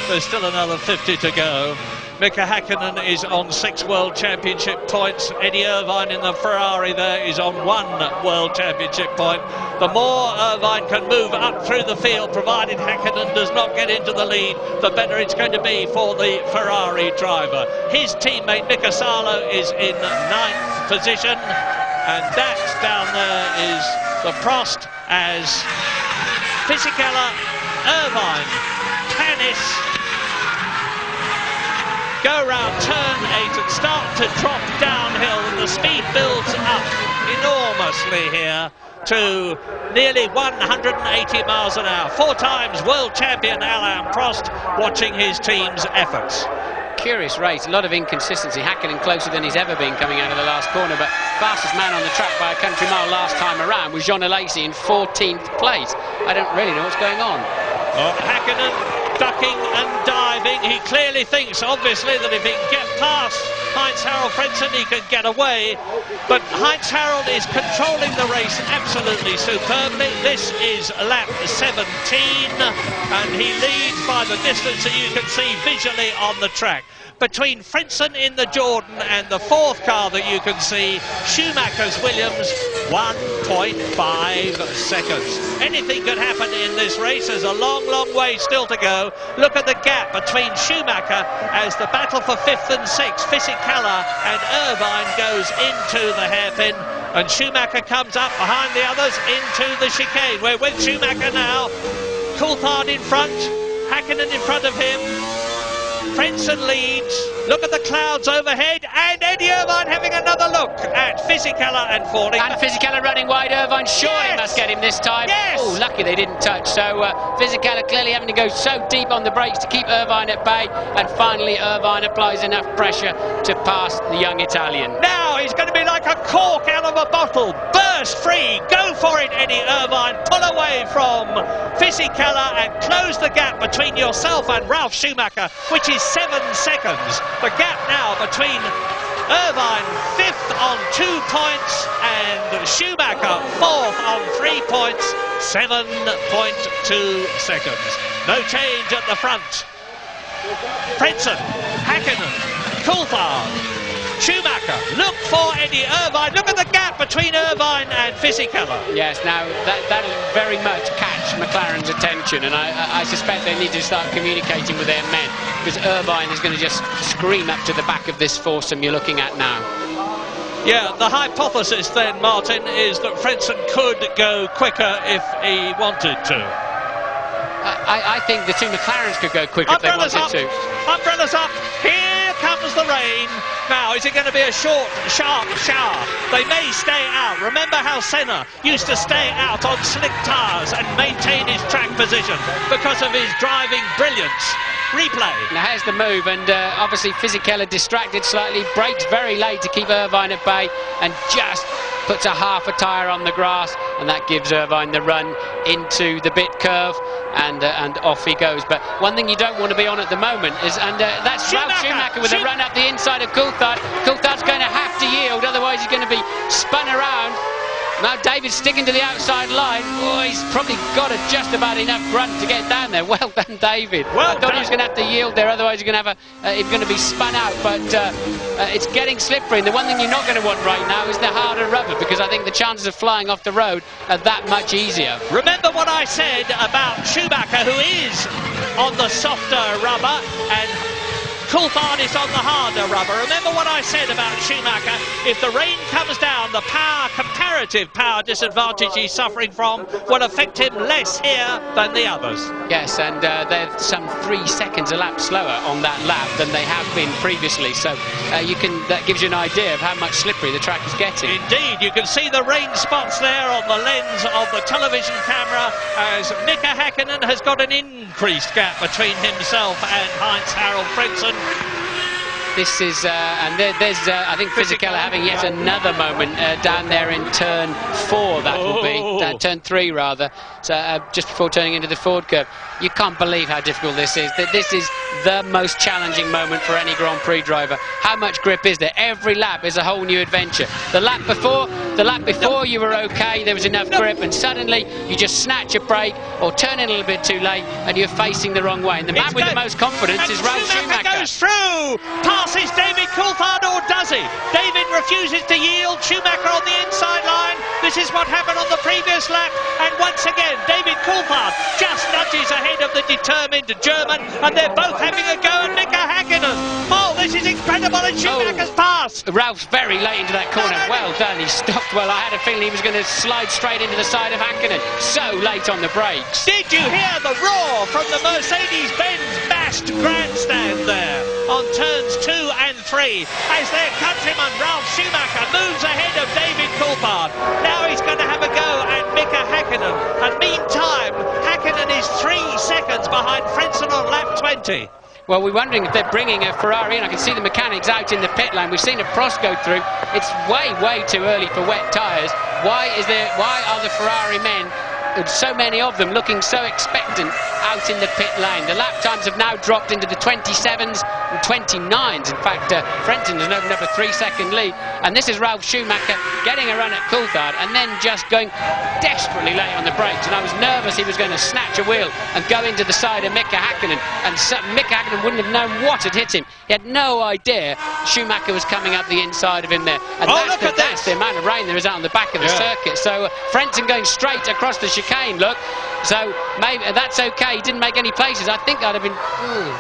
there's still another 50 to go. Mika Häkkinen is on 6 World Championship points. Eddie Irvine in the Ferrari there is on 1 World Championship point. The more Irvine can move up through the field, provided Häkkinen does not get into the lead, the better it's going to be for the Ferrari driver. His teammate Mika Salo is in 9th position, and that down there is the Prost as Fisichella, Irvine, Tanis go round turn 8 and start to drop downhill, and the speed builds up enormously here to nearly 180 miles an hour. 4 times world champion Alain Prost watching his team's efforts. Curious race, a lot of inconsistency. Häkkinen closer than he's ever been coming out of the last corner, but fastest man on the track by a country mile last time around was Jean Alesi in 14th place. I don't really know what's going on. Well, Häkkinen ducking and diving. He clearly thinks, obviously, that if he can get past Heinz-Harald Frentzen, he can get away. But Heinz-Harald is controlling the race absolutely superbly. This is lap 17, and he leads by the distance that you can see visually on the track. Between Frentzen in the Jordan and the 4th car that you can see, Schumacher's Williams, 1.5 seconds. Anything could happen in this race. There's a long, long way still to go. Look at the gap between Schumacher as the battle for 5th and 6th. Fisichella and Irvine goes into the hairpin, and Schumacher comes up behind the others into the chicane. We're with Schumacher now. Coulthard in front, Häkkinen in front of him. Frentzen leads. Look at the clouds overhead, and Eddie Irvine having another look at Fisichella and falling. And Fisichella running wide. Irvine surely must get him this time. Yes. Oh, lucky they didn't touch. So Fisichella clearly having to go so deep on the brakes to keep Irvine at bay, and finally Irvine applies enough pressure to pass the young Italian. Now he's going to be like a cork out of a bottle. Burst free. Go for it, Eddie Irvine. Pull away from Fisichella and close the gap between yourself and Ralf Schumacher, which is 7 seconds. The gap now between Irvine 5th on 2 points and Schumacher 4th on 3 points, 7.2 seconds. No change at the front. Frentzen, Häkkinen, Coulthard, Schumacher, look for Eddie Irvine. Look at the gap between Irvine and Fisichella. Yes, now that'll very much catch McLaren's attention, and I suspect they need to start communicating with their men, because Irvine is going to just scream up to the back of this foursome you're looking at now. Yeah, the hypothesis then, Martin, is that Frentzen could go quicker if he wanted to. I think the two McLarens could go quicker if they wanted to. Umbrellas up. Here comes the rain. Now, is it going to be a short, sharp shower? They may stay out. Remember how Senna used to stay out on slick tyres and maintain his track position because of his driving brilliance. Replay. Now here's the move, and obviously Fisichella distracted slightly, brakes very late to keep Irvine at bay, and just puts a half a tyre on the grass, and that gives Irvine the run into the bit curve, and off he goes. But one thing you don't want to be on at the moment is, and that's Ralf Schumacher with a run up the inside of Coulthard. Coulthard's going to have to yield, otherwise he's going to be spun around. Now David's sticking to the outside line. Oh, he's probably got just about enough grunt to get down there. Well done, David. I thought he was going to have to yield there, otherwise he's going to be spun out. But it's getting slippery. And the one thing you're not going to want right now is the harder rubber, because I think the chances of flying off the road are that much easier. Remember what I said about Schumacher, who is on the softer rubber, and Coulthard is on the harder rubber. Remember what I said about Schumacher. If the rain comes down, the power comparatively comparative power disadvantage he's suffering from will affect him less here than the others. Yes, and they're some 3 seconds a lap slower on that lap than they have been previously, so that gives you an idea of how much slippery the track is getting. Indeed, you can see the rain spots there on the lens of the television camera as Mika Häkkinen has got an increased gap between himself and Heinz-Harald Frentzen. This is, and there's, I think Fisichella having yet another moment down there in turn 4, that will be, turn 3 rather, so just before turning into the Ford curve. You can't believe how difficult this is. This is the most challenging moment for any Grand Prix driver. How much grip is there? Every lap is a whole new adventure. The lap before you were okay, there was enough grip, and suddenly you just snatch a brake or turn in a little bit too late and you're facing the wrong way. And the man with the most confidence is Ralf Schumacher. Goes through, passes David Coulthard, or does he? David refuses to yield. Schumacher on the inside line. This is what happened on the previous lap, and once again David Coulthard just nudges ahead of the determined German, and they're both having a go at Mika Häkkinen. Oh, this is incredible, and Schumacher's pass. Ralph's very late into that corner. Well done, he stopped well. I had a feeling he was going to slide straight into the side of Häkkinen. So late on the brakes. Did you hear the roar from the Mercedes-Benz bashed grandstand there on turns 2 and 3 as their countryman Ralf Schumacher moves ahead of David Coulthard. Now he's going to have a go at Mika Häkkinen, and meantime Häkkinen is 3 seconds behind Frentzen on lap 20. Well, we're wondering if they're bringing a Ferrari in. I can see the mechanics out in the pit lane. We've seen a Prost go through. It's way too early for wet tyres. Why are the Ferrari men, so many of them, looking so expectant out in the pit lane? The lap times have now dropped into the 27s and 29s. In fact, Frentzen has opened up a 3-second lead, and this is Ralf Schumacher getting a run at Coulthard and then just going desperately late on the brakes, and I was nervous he was going to snatch a wheel and go into the side of Mika Häkkinen, and Mika Häkkinen wouldn't have known what had hit him. He had no idea Schumacher was coming up the inside of him there, and that's the amount of rain there is out on the back of the circuit. So Frentzen going straight across the chicane, look. So maybe that's okay. He didn't make any places. I think I'd have been.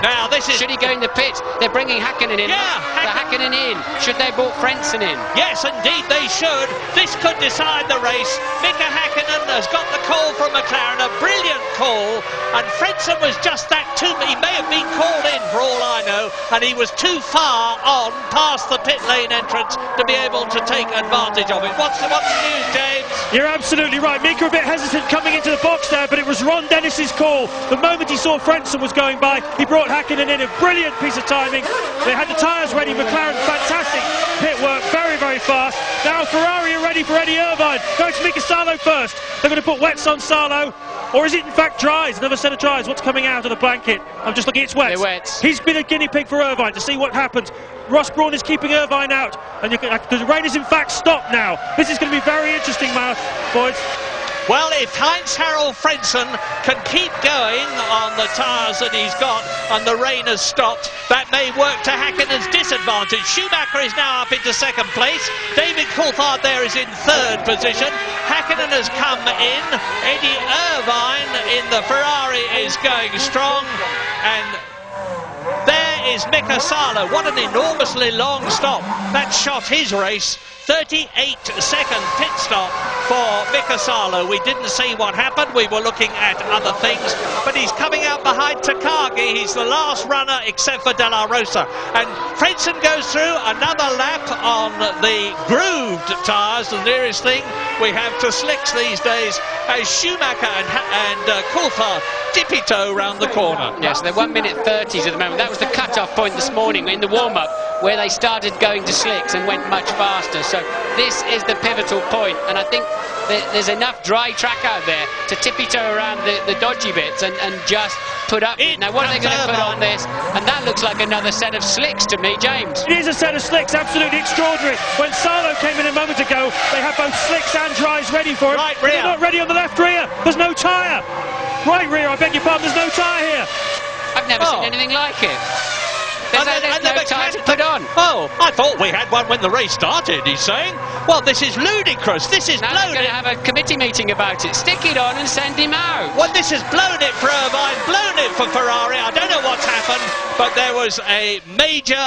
Now this is. Should he go in the pits? They're bringing Häkkinen in. Yeah, Häkkinen in. Should they have brought Frentzen in? Yes, indeed they should. This could decide the race. Mika Häkkinen has got the call from McLaren, a brilliant call, and Frentzen was just that too. He may have been called in for all I know, and he was too far on past the pit lane entrance to be able to take advantage of it. What's the news, James? You're absolutely right. Mika a bit hesitant coming into the box there, but it was Ron Dennis's call. The moment he saw Frentzen was going by, he brought Häkkinen in. A brilliant piece of timing. They had the tyres ready. McLaren, fantastic pit work, very fast. Now Ferrari are ready for Eddie Irvine. Going to Mika Salo first. They're going to put wets on Salo. Or is it in fact dries? Another set of dries. What's coming out of the blanket? I'm just looking, it's wets. They're wets. He's been a guinea pig for Irvine to see what happens. Ross Brawn is keeping Irvine out, and the rain is in fact stopped now. This is going to be very interesting, boys. Well, if Heinz-Harald Frentzen can keep going on the tyres that he's got and the rain has stopped, that may work to Häkkinen's disadvantage. Schumacher is now up into 2nd place. David Coulthard there is in 3rd position. Häkkinen has come in. Eddie Irvine in the Ferrari is going strong. And there is Mika Salo. What an enormously long stop. That shot his race. 38-second pit stop for Mika Salo. We didn't see what happened. We were looking at other things. But he's coming out behind Takagi. He's the last runner except for De La Rosa. And Frentzen goes through another lap on the grooved tyres, the nearest thing we have to slicks these days, as Schumacher and Coulthard tippy-toe round the corner. Yes, they're 1:30s at the moment. That was the cut-off point this morning in the warm-up, where they started going to slicks and went much faster. So this is the pivotal point, and I think there's enough dry track out there to tippy-toe around the dodgy bits and just put up. Now what are they going to put on this? And that looks like another set of slicks to me, James. It is a set of slicks, absolutely extraordinary. When Salo came in a moment ago, they had both slicks and dries ready for him. Right rear. They're not ready on the left rear. There's no tyre. Right rear, I beg your pardon, there's no tyre here. I've never seen anything like it. There's no time to put on. Oh, I thought we had one when the race started, he's saying. Well, this is ludicrous. This is now blown they're going to have a committee meeting about it. Stick it on and send him out. Well, this has blown it for Irvine, blown it for Ferrari. I don't know what's happened, but there was a major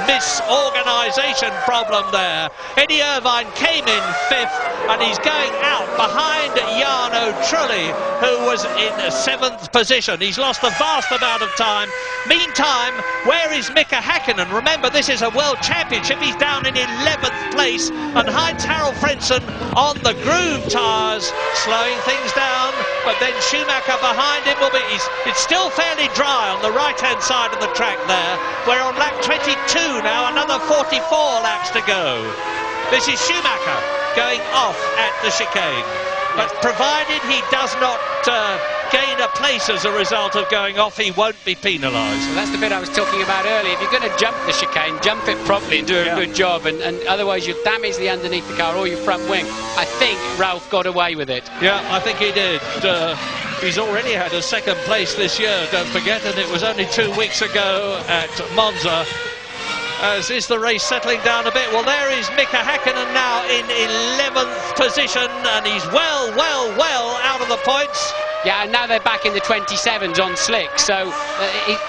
misorganisation problem there. Eddie Irvine came in 5th, and he's going out behind Jarno Trulli, who was in 7th position. He's lost a vast amount of time. Meantime, where is Mika Häkkinen? Remember, this is a world championship. He's down in 11th place, and Heinz-Harald Frentzen on the groove tyres, slowing things down, but then Schumacher behind him will be... It's still fairly dry on the right-hand side of the track there. We're on lap 22 now, another 44 laps to go. This is Schumacher going off at the chicane, but provided he does not gain a place as a result of going off, he won't be penalised. Well, that's the bit I was talking about earlier. If you're going to jump the chicane, jump it properly and do a good job, and otherwise you damage the underneath the car or your front wing. I think Ralph got away with it. Yeah, I think he did. He's already had a 2nd place this year, don't forget, and it was only 2 weeks ago at Monza. As is the race settling down a bit. Well, there is Mika Häkkinen now in 11th position, and he's well out of the points. Yeah, and now they're back in the 27s on slick, so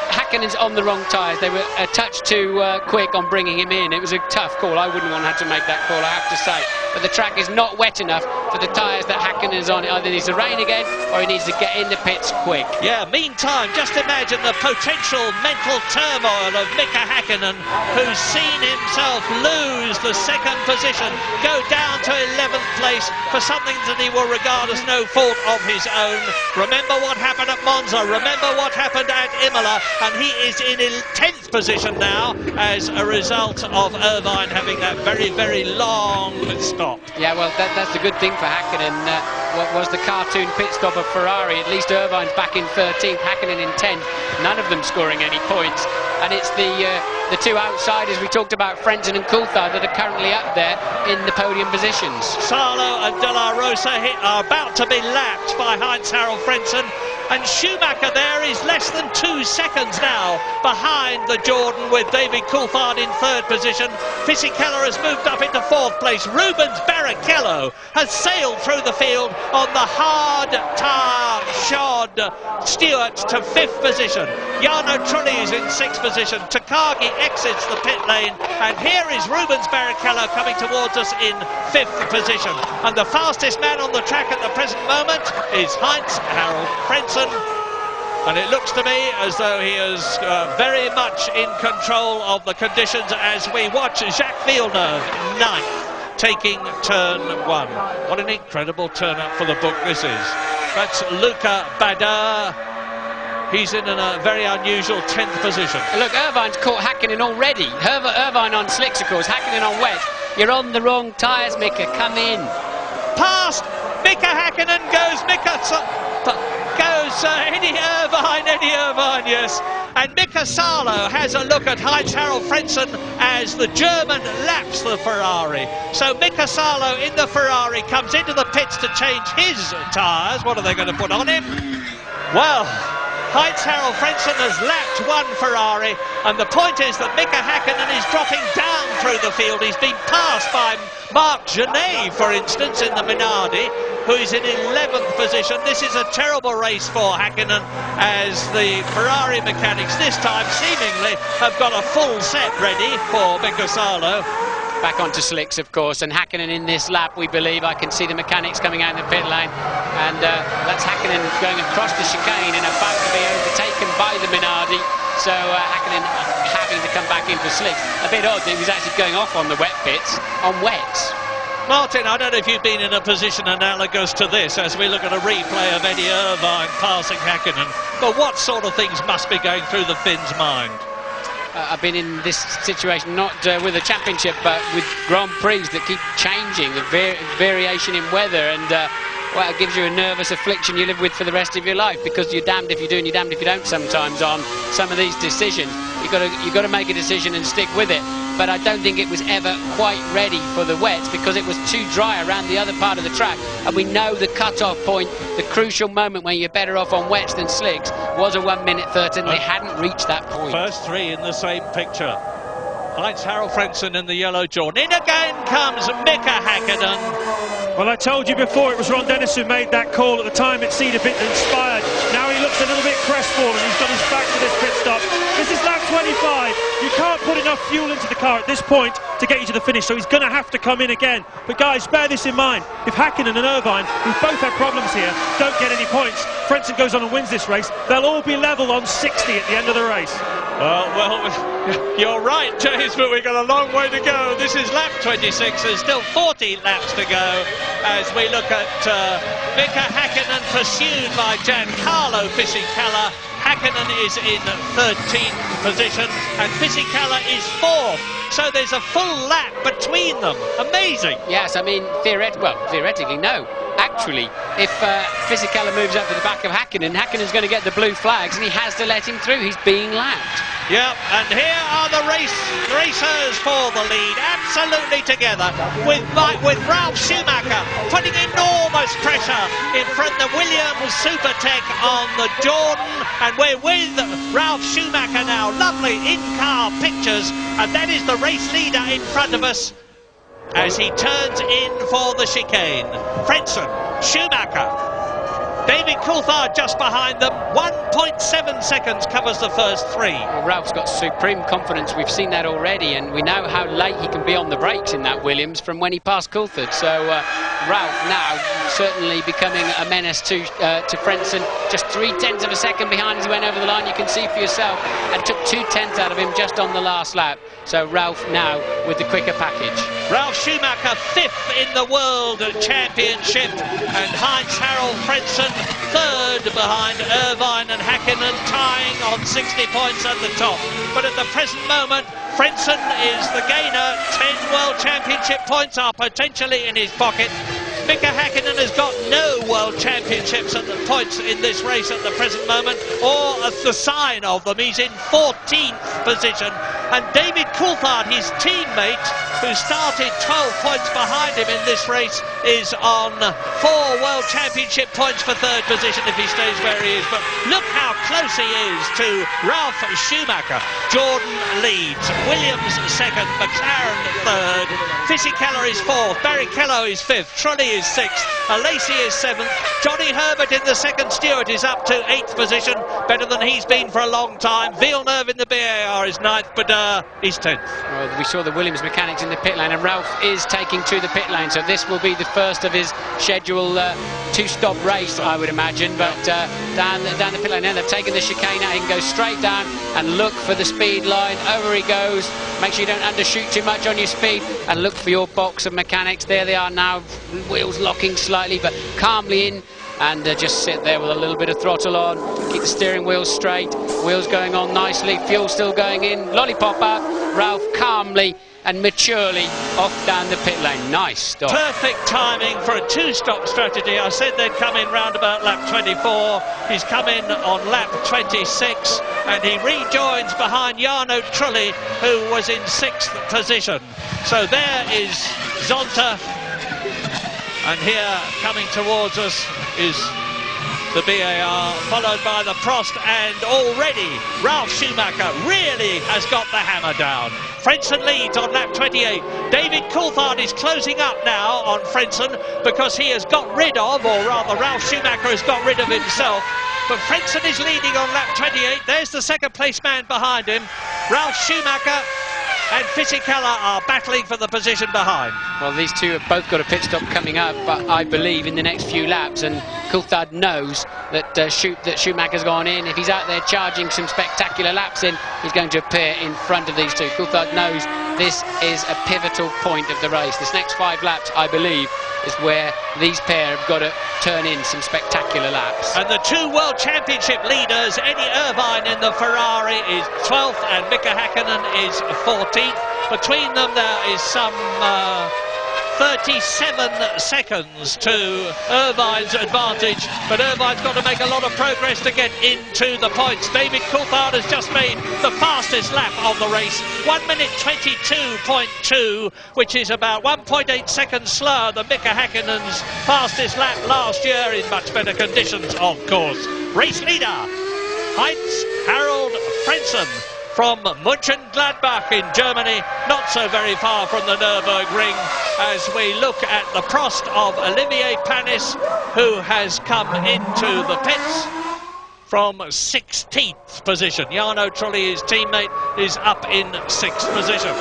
Häkkinen's on the wrong tyres. They were a touch too quick on bringing him in. It was a tough call. I wouldn't want to have to make that call, I have to say. But the track is not wet enough for the tyres that Häkkinen's on. It either needs to rain again, or he needs to get in the pits quick. Yeah, meantime, just imagine the potential mental turmoil of Mika Häkkinen, who's seen himself lose the 2nd position, go down to 11th place for something that he will regard as no fault of his own. Remember what happened at Monza, remember what happened at Imola, and he is in 10th position now as a result of Irvine having that very long stop. Yeah, well, that's the good thing for Häkkinen. What was the cartoon pit stop of Ferrari? At least Irvine's back in 13th, Häkkinen in 10th, none of them scoring any points. And it's the two outsiders we talked about, Frentzen and Coulthard, that are currently up there in the podium positions. Salo and De La Rosa are about to be lapped by Heinz-Harald Frentzen, and Schumacher there is less than 2 seconds now behind the Jordan, with David Coulthard in 3rd position. Fisichella has moved up into 4th place. Rubens Barrichello has sailed through the field on the hard tyre shod Stewart to 5th position. Jarno Trulli is in 6th position. Takagi exits the pit lane, and here is Rubens Barrichello coming towards us in 5th position. And the fastest man on the track at the present moment is Heinz-Harald Frentzen, and it looks to me as though he is very much in control of the conditions as we watch Jacques Villeneuve 9th, taking turn 1. What an incredible turn-up for the book this is. That's Luca Bader. He's in a very unusual 10th position. Look, Irvine's caught Häkkinen already. Irvine on slicks, of course, Häkkinen on wet. You're on the wrong tyres, Mika, come in. Past Mika Häkkinen goes Eddie Irvine, yes. And Mika Salo has a look at Heinz-Harald Frentzen as the German laps the Ferrari. So Mika Salo in the Ferrari comes into the pits to change his tyres. What are they going to put on him? Well, Heinz-Harald Frentzen has lapped one Ferrari, and the point is that Mika Häkkinen is dropping down through the field. He's been passed by Marc Genet, for instance, in the Minardi, who is in 11th position. This is a terrible race for Häkkinen, as the Ferrari mechanics this time seemingly have got a full set ready for Mika Salo. Back onto slicks, of course, and Häkkinen in this lap, we believe. I can see the mechanics coming out in the pit lane, and that's Häkkinen going across the chicane and about to be overtaken by the Minardi. So Häkkinen having to come back in for slicks. A bit odd that he was actually going off on the wet bits, on wets. Martin, I don't know if you've been in a position analogous to this as we look at a replay of Eddie Irvine passing Häkkinen, but what sort of things must be going through the Finn's mind? I've been in this situation not with a championship but with Grand Prix that keep changing, the variation in weather, and well, it gives you a nervous affliction you live with for the rest of your life, because you're damned if you do and you're damned if you don't sometimes on some of these decisions. You've got to make a decision and stick with it. but I don't think it was ever quite ready for the wets because it was too dry around the other part of the track. And we know the cut-off point, the crucial moment when you're better off on wets than slicks, was a 1:13. They hadn't reached that point. First three in the same picture. Heinz-Harald Frentzen in the yellow Jordan. In again comes Mika Häkkinen. Well, I told you before, it was Ron Dennis who made that call. At the time, it seemed a bit inspired. Now he looks a little bit crestfallen. He's got his back to this pit stop. This is lap 25. You can't put enough fuel into the car at this point to get you to the finish, so he's going to have to come in again. But guys, bear this in mind. If Häkkinen and Irvine, who both have problems here, don't get any points, Frentzen goes on and wins this race, they'll all be level on 60 at the end of the race. Well, you're right, James, but we've got a long way to go. This is lap 26. There's still 40 laps to go as we look at Mika Häkkinen pursued by Giancarlo Fisichella. Häkkinen is in 13th position and Fisichella is 4th. So there's a full lap between them. Amazing. Yes, I mean, theoretically, no. Actually, if Fisichella moves up to the back of Häkkinen, Häkkinen's going to get the blue flags and he has to let him through. He's being lapped. Yep, and here are the racers for the lead, absolutely together, with Ralf Schumacher putting enormous pressure in front of the Williams Supertech on the Jordan, and we're with Ralf Schumacher now. Lovely in-car pictures, and that is the race leader in front of us as he turns in for the chicane. Frentzen, Schumacher, David Coulthard just behind them. 1.7 seconds covers the first three. Well, Ralph's got supreme confidence. We've seen that already, and we know how late he can be on the brakes in that Williams from when he passed Coulthard. So Ralph now certainly becoming a menace to Frentzen. Just 0.3 of a second behind as he went over the line. You can see for yourself, and took 0.2 out of him just on the last lap. So Ralph now with the quicker package. Ralf Schumacher 5th in the World Championship, and Heinz-Harald Frentzen 3rd behind Irvine and Häkkinen, tying on 60 points at the top. But at the present moment, Frentzen is the gainer. 10 World Championship points are potentially in his pocket. Mika Häkkinen has got no World Championships at the points in this race at the present moment, or as the sign of them. He's in 14th position, and David Coulthard, his teammate, who started 12 points behind him in this race, is on 4 World Championship points for 3rd position if he stays where he is. But look how close he is to Ralf Schumacher. Jordan leads, Williams 2nd, McLaren 3rd, Fisichella is 4th, Barrichello is 5th, Trulli is 6th, Alesi is 7th, Johnny Herbert in the 2nd Stewart is up to 8th position, better than he's been for a long time. Villeneuve in the BAR is 9th, but he's 10th. Well, we saw the Williams mechanics in the pit lane, and Ralph is taking to the pit lane, so this will be the first of his scheduled two-stop race, I would imagine. But down the pit lane, now they've taken the chicane out. He can go straight down and look for the speed line. Over he goes. Make sure you don't undershoot too much on your speed, and look for your box of mechanics. There they are now, wheels locking slightly, but calmly in, and just sit there with a little bit of throttle on. Keep the steering wheel straight, wheels going on nicely, fuel still going in, lollipop up. Ralph calmly and maturely off down the pit lane. Nice stop. Perfect timing for a two-stop strategy. I said they'd come in round about lap 24. He's come in on lap 26, and he rejoins behind Jarno Trulli, who was in 6th position. So there is Zonta, and here coming towards us is the BAR, followed by the Prost, and already Ralf Schumacher really has got the hammer down. Frentzen leads on lap 28. David Coulthard is closing up now on Frentzen because he has got rid of, or rather Ralf Schumacher has got rid of himself. But Frentzen is leading on lap 28. There's the 2nd place man behind him. Ralf Schumacher and Fisichella are battling for the position behind. Well, these two have both got a pit stop coming up, but I believe in the next few laps, and Coulthard knows that Schumacher's gone in. If he's out there charging some spectacular laps in, he's going to appear in front of these two. Coulthard knows this is a pivotal point of the race. This next 5 laps, I believe, is where these pair have got to turn in some spectacular laps. And the 2 World Championship leaders, Eddie Irvine in the Ferrari is 12th, and Mika Häkkinen is 14th. Between them there is some 37 seconds to Irvine's advantage, but Irvine's got to make a lot of progress to get into the points. David Coulthard has just made the fastest lap of the race, 1 minute 22.2, which is about 1.8 seconds slower than Mika Häkkinen's fastest lap last year, in much better conditions, of course. Race leader, Heinz-Harald Frentzen from Mönchengladbach in Germany, not so very far from the Nürburgring, as we look at the Prost of Olivier Panis, who has come into the pits from 16th position. Jarno Trulli, his teammate, is up in 6th position.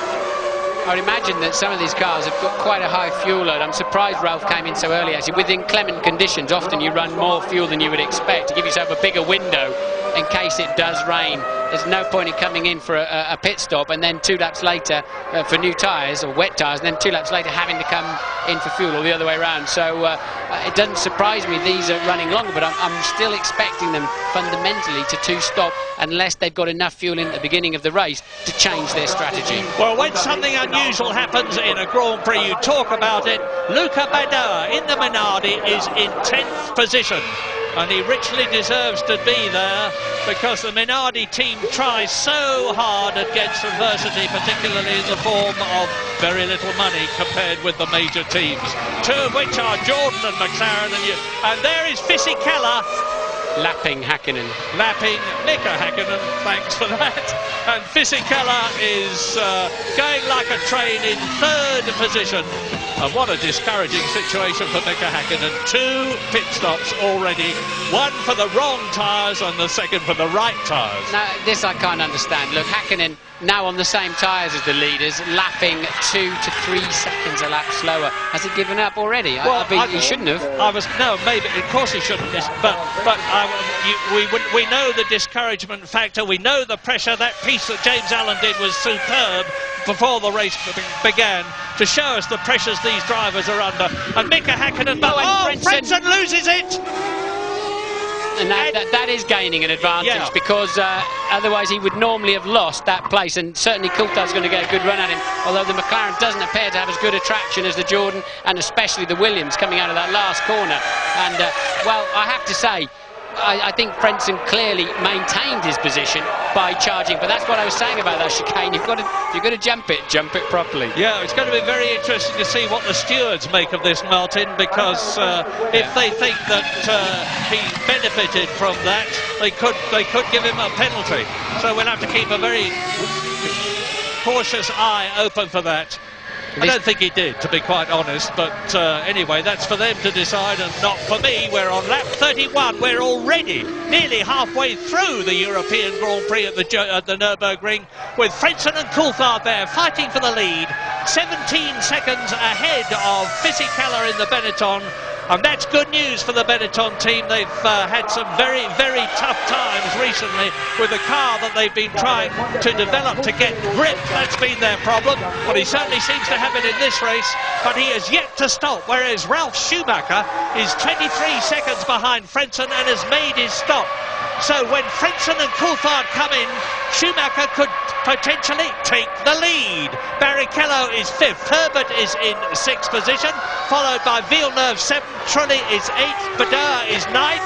I would imagine that some of these cars have got quite a high fuel load. I'm surprised Ralph came in so early, actually. With inclement conditions, often you run more fuel than you would expect to give yourself a bigger window in case it does rain. There's no point in coming in for a pit stop and then 2 laps later for new tyres or wet tyres, and then 2 laps later having to come in for fuel, or the other way around. So it doesn't surprise me these are running longer, but I'm still expecting them fundamentally to 2-stop unless they've got enough fuel in at the beginning of the race to change their strategy. Well, when something unusual happens in a Grand Prix, you talk about it. Luca Badoer in the Minardi is in 10th position, and he richly deserves to be there because the Minardi team tries so hard against adversity, particularly in the form of very little money compared with the major teams, 2 of which are Jordan and McLaren, and there is Fisichella lapping Häkkinen. Lapping Mika Häkkinen, thanks for that. And Fisichella is going like a train in 3rd position. And what a discouraging situation for Mika Häkkinen. 2 pit stops already, 1 for the wrong tyres and the 2nd for the right tyres. Now, this I can't understand. Look, Häkkinen now on the same tyres as the leaders, lapping 2 to 3 seconds a lap slower. Has he given up already? Well, he shouldn't have. No, maybe, of course he shouldn't. But we know the discouragement factor. We know the pressure. That piece that James Allen did was superb before the race began to show us the pressures these drivers are under. And Mika Häkkinen, Frentzen loses it. And that is gaining an advantage, because otherwise he would normally have lost that place, and certainly Coulthard's going to get a good run at him, although the McLaren doesn't appear to have as good a traction as the Jordan and especially the Williams coming out of that last corner. And well, I have to say, I think Frentzen clearly maintained his position by charging, but that's what I was saying about that chicane. You've got to jump it properly. Yeah, it's going to be very interesting to see what the stewards make of this, Martin, because if they think that he benefited from that, they could give him a penalty. So we'll have to keep a very cautious eye open for that. I don't think he did, to be quite honest, but anyway, that's for them to decide and not for me. We're on lap 31. We're already nearly halfway through the European Grand Prix at the Nürburgring, with Frentzen and Coulthard there fighting for the lead, 17 seconds ahead of Fisichella in the Benetton. And that's good news for the Benetton team. They've had some very, very tough times recently with the car that they've been trying to develop to get grip. That's been their problem. Well, he certainly seems to have it in this race, but he has yet to stop, whereas Ralf Schumacher is 23 seconds behind Frentzen and has made his stop. So when Frentzen and Coulthard come in, Schumacher could potentially take the lead. Barrichello is 5th, Herbert is in 6th position, followed by Villeneuve 7th, Trulli is 8th, Badoer is 9th,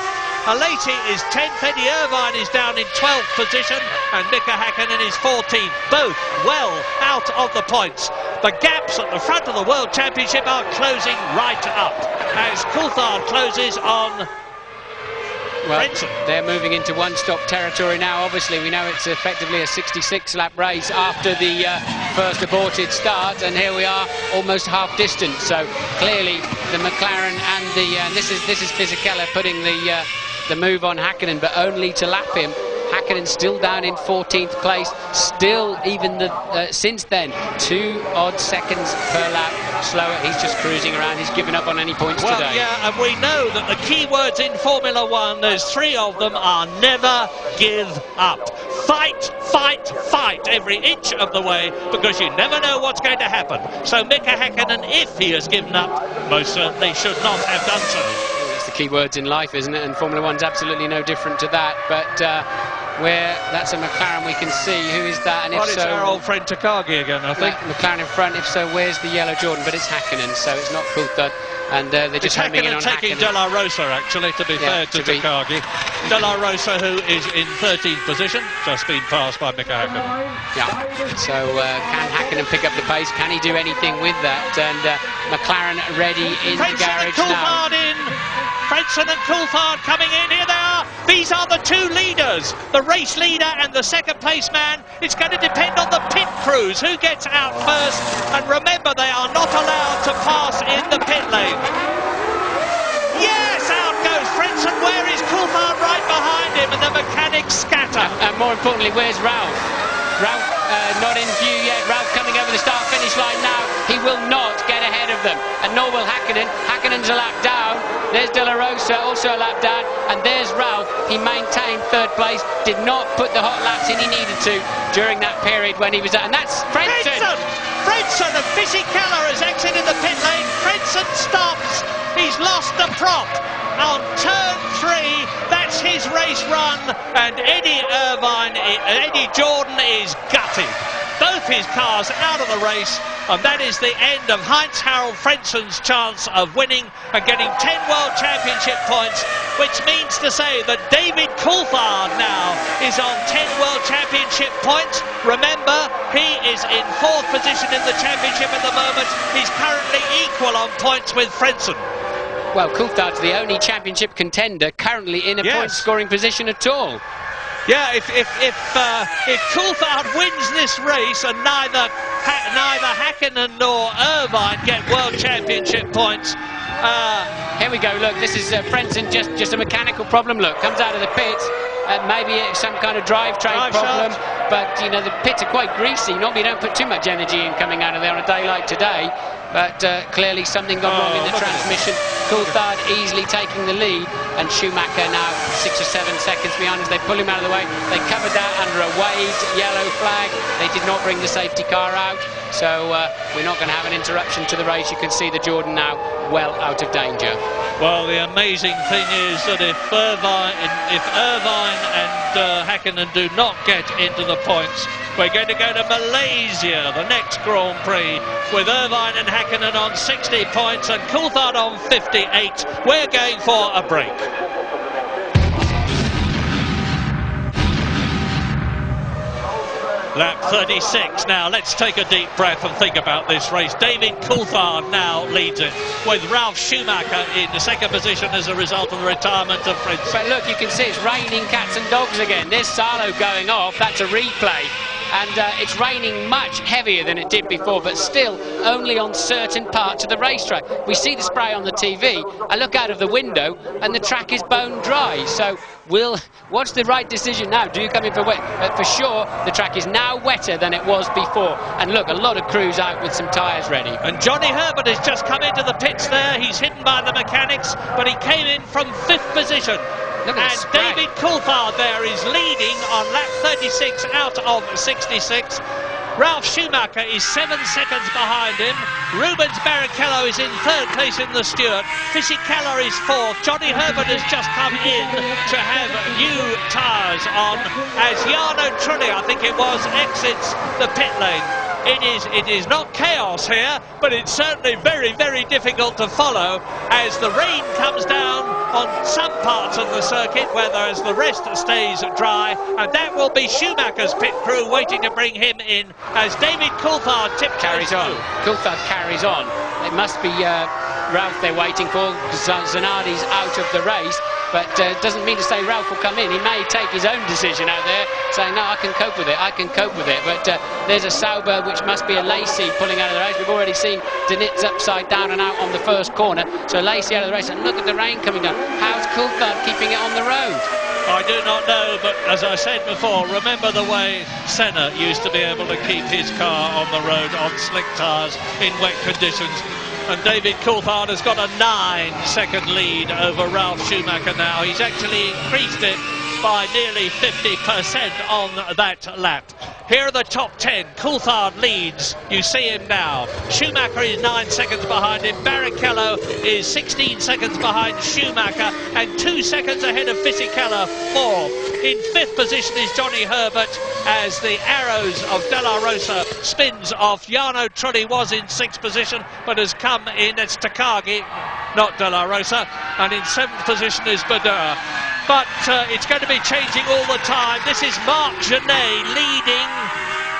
Aleti is 10th, Eddie Irvine is down in 12th position, and Mika Häkkinen is 14th, both well out of the points. The gaps at the front of the World Championship are closing right up as Coulthard closes on Well, they're moving into one-stop territory now. Obviously, we know it's effectively a 66-lap race after the first aborted start, and here we are, almost half distance. So clearly, the McLaren and this is Fisichella putting the move on Häkkinen, but only to lap him. Häkkinen still down in 14th place, still even since then 2 odd seconds per lap slower. He's just cruising around. He's given up on any points today. Yeah, and we know that the key words in Formula One, there's 3 of them, are never give up. Fight, fight, fight every inch of the way, because you never know what's going to happen. So Mika Häkkinen, if he has given up, most certainly should not have done so. It's the key words in life, isn't it? And Formula One's absolutely no different to that. But where that's a McLaren we can see. Who is that? And if well, it's so, our old friend Takagi again, I think. McLaren in front. If so, where's the yellow Jordan? But it's Hakkinen, so it's not Coulthard. And they're just homing in on taking Hakkinen. De La Rosa, actually, to be fair to Takagi. De La Rosa, who is in 13th position, just been passed by Mika Hakkinen. Yeah, so can Hakkinen pick up the pace? Can he do anything with that? And McLaren ready in the garage now. Frentzen and Coulthard coming in. Here they are. These are the two leaders, the race leader and the second place man. It's going to depend on the pit crews, who gets out first. And remember, they are not allowed to pass in the pit lane. Yes, out goes Frentzen. Where is Coulthard? Right behind him, and the mechanics scatter. And more importantly, where's Ralph? Ralph not in view yet. Ralph coming over the start-finish line now. He will not get ahead of them, and nor will Hakkinen. Hakkinen's a lap down. There's De La Rosa, also a lap down, and there's Ralph. He maintained third place, did not put the hot laps in he needed to during that period when he was at, and that's Frentzen! Frentzen and Fisichella has exited the pit lane. Frentzen stops. He's lost the prop on turn 3. That's his race run, and Eddie Jordan is gutted. Both his cars out of the race, and that is the end of Heinz-Harald Frentzen's chance of winning and getting 10 World Championship points, which means to say that David Coulthard now is on 10 World Championship points. Remember, he is in 4th position in the championship at the moment. He's currently equal on points with Frentzen. Well, Coulthard's the only championship contender currently in a point-scoring position at all. Yeah, if Coulthard wins this race and neither Hakkinen nor Irvine get World Championship points. Here we go, look, this is Frentzen, just a mechanical problem, look, comes out of the pits, maybe it's some kind of drivetrain problem, but, you know, the pits are quite greasy. Normally you don't put too much energy in coming out of there on a day like today, but clearly something gone wrong in the transmission. Coulthard easily taking the lead, and Schumacher now 6 or 7 seconds behind as they pull him out of the way. They covered that under a waved yellow flag. They did not bring the safety car out, so we're not going to have an interruption to the race. You can see the Jordan now well out of danger. Well, the amazing thing is that if Irvine and Hakkinen do not get into the points, we're going to go to Malaysia, the next Grand Prix, with Irvine and Hakkinen on 60 points and Coulthard on 58. We're going for a break. Lap 36 now. Let's take a deep breath and think about this race. David Coulthard now leads it, with Ralf Schumacher in the second position as a result of the retirement of Frentzen. But look, you can see it's raining cats and dogs again. There's Salo going off. That's a replay. And it's raining much heavier than it did before, but still only on certain parts of the racetrack. We see the spray on the TV. I look out of the window and the track is bone dry. So what's the right decision now? Do you come in for wet? But for sure, the track is now wetter than it was before. And look, a lot of crews out with some tyres ready. And Johnny Herbert has just come into the pits there. He's hidden by the mechanics, but he came in from 5th position. And David Coulthard there is leading on lap 36 out of 66. Ralf Schumacher is 7 seconds behind him. Rubens Barrichello is in 3rd place in the Stewart. Fisichella is 4th. Johnny Herbert has just come in to have new tyres on as Jarno Trulli, I think it was, exits the pit lane. It is not chaos here, but it's certainly very, very difficult to follow as the rain comes down on some parts of the circuit, whereas the rest stays dry, and that will be Schumacher's pit crew waiting to bring him in as David Coulthard carries on. Coulthard carries on. It must be Ralph they're waiting for, because Zanardi's out of the race. But doesn't mean to say Ralph will come in. He may take his own decision out there, saying, no, I can cope with it, I can cope with it. But there's a Sauber, which must be a Lacey pulling out of the race. We've already seen Denitz upside down and out on the first corner. So Lacey out of the race, and look at the rain coming down. How's Coulthard keeping it on the road? I do not know, but as I said before, remember the way Senna used to be able to keep his car on the road on slick tyres in wet conditions. And David Coulthard has got a 9-second lead over Ralf Schumacher now. He's actually increased it by nearly 50% on that lap. Here are the top 10. Coulthard leads. You see him now. Schumacher is 9 seconds behind him. Barrichello is 16 seconds behind Schumacher and 2 seconds ahead of Fisichella, fourth. In fifth position is Johnny Herbert as the arrows of De La Rosa spins off. Jarno Trulli was in sixth position but has come in. It's Takagi, not De La Rosa. And in seventh position is Badeur. But it's going to be changing all the time. This is Marc Genet leading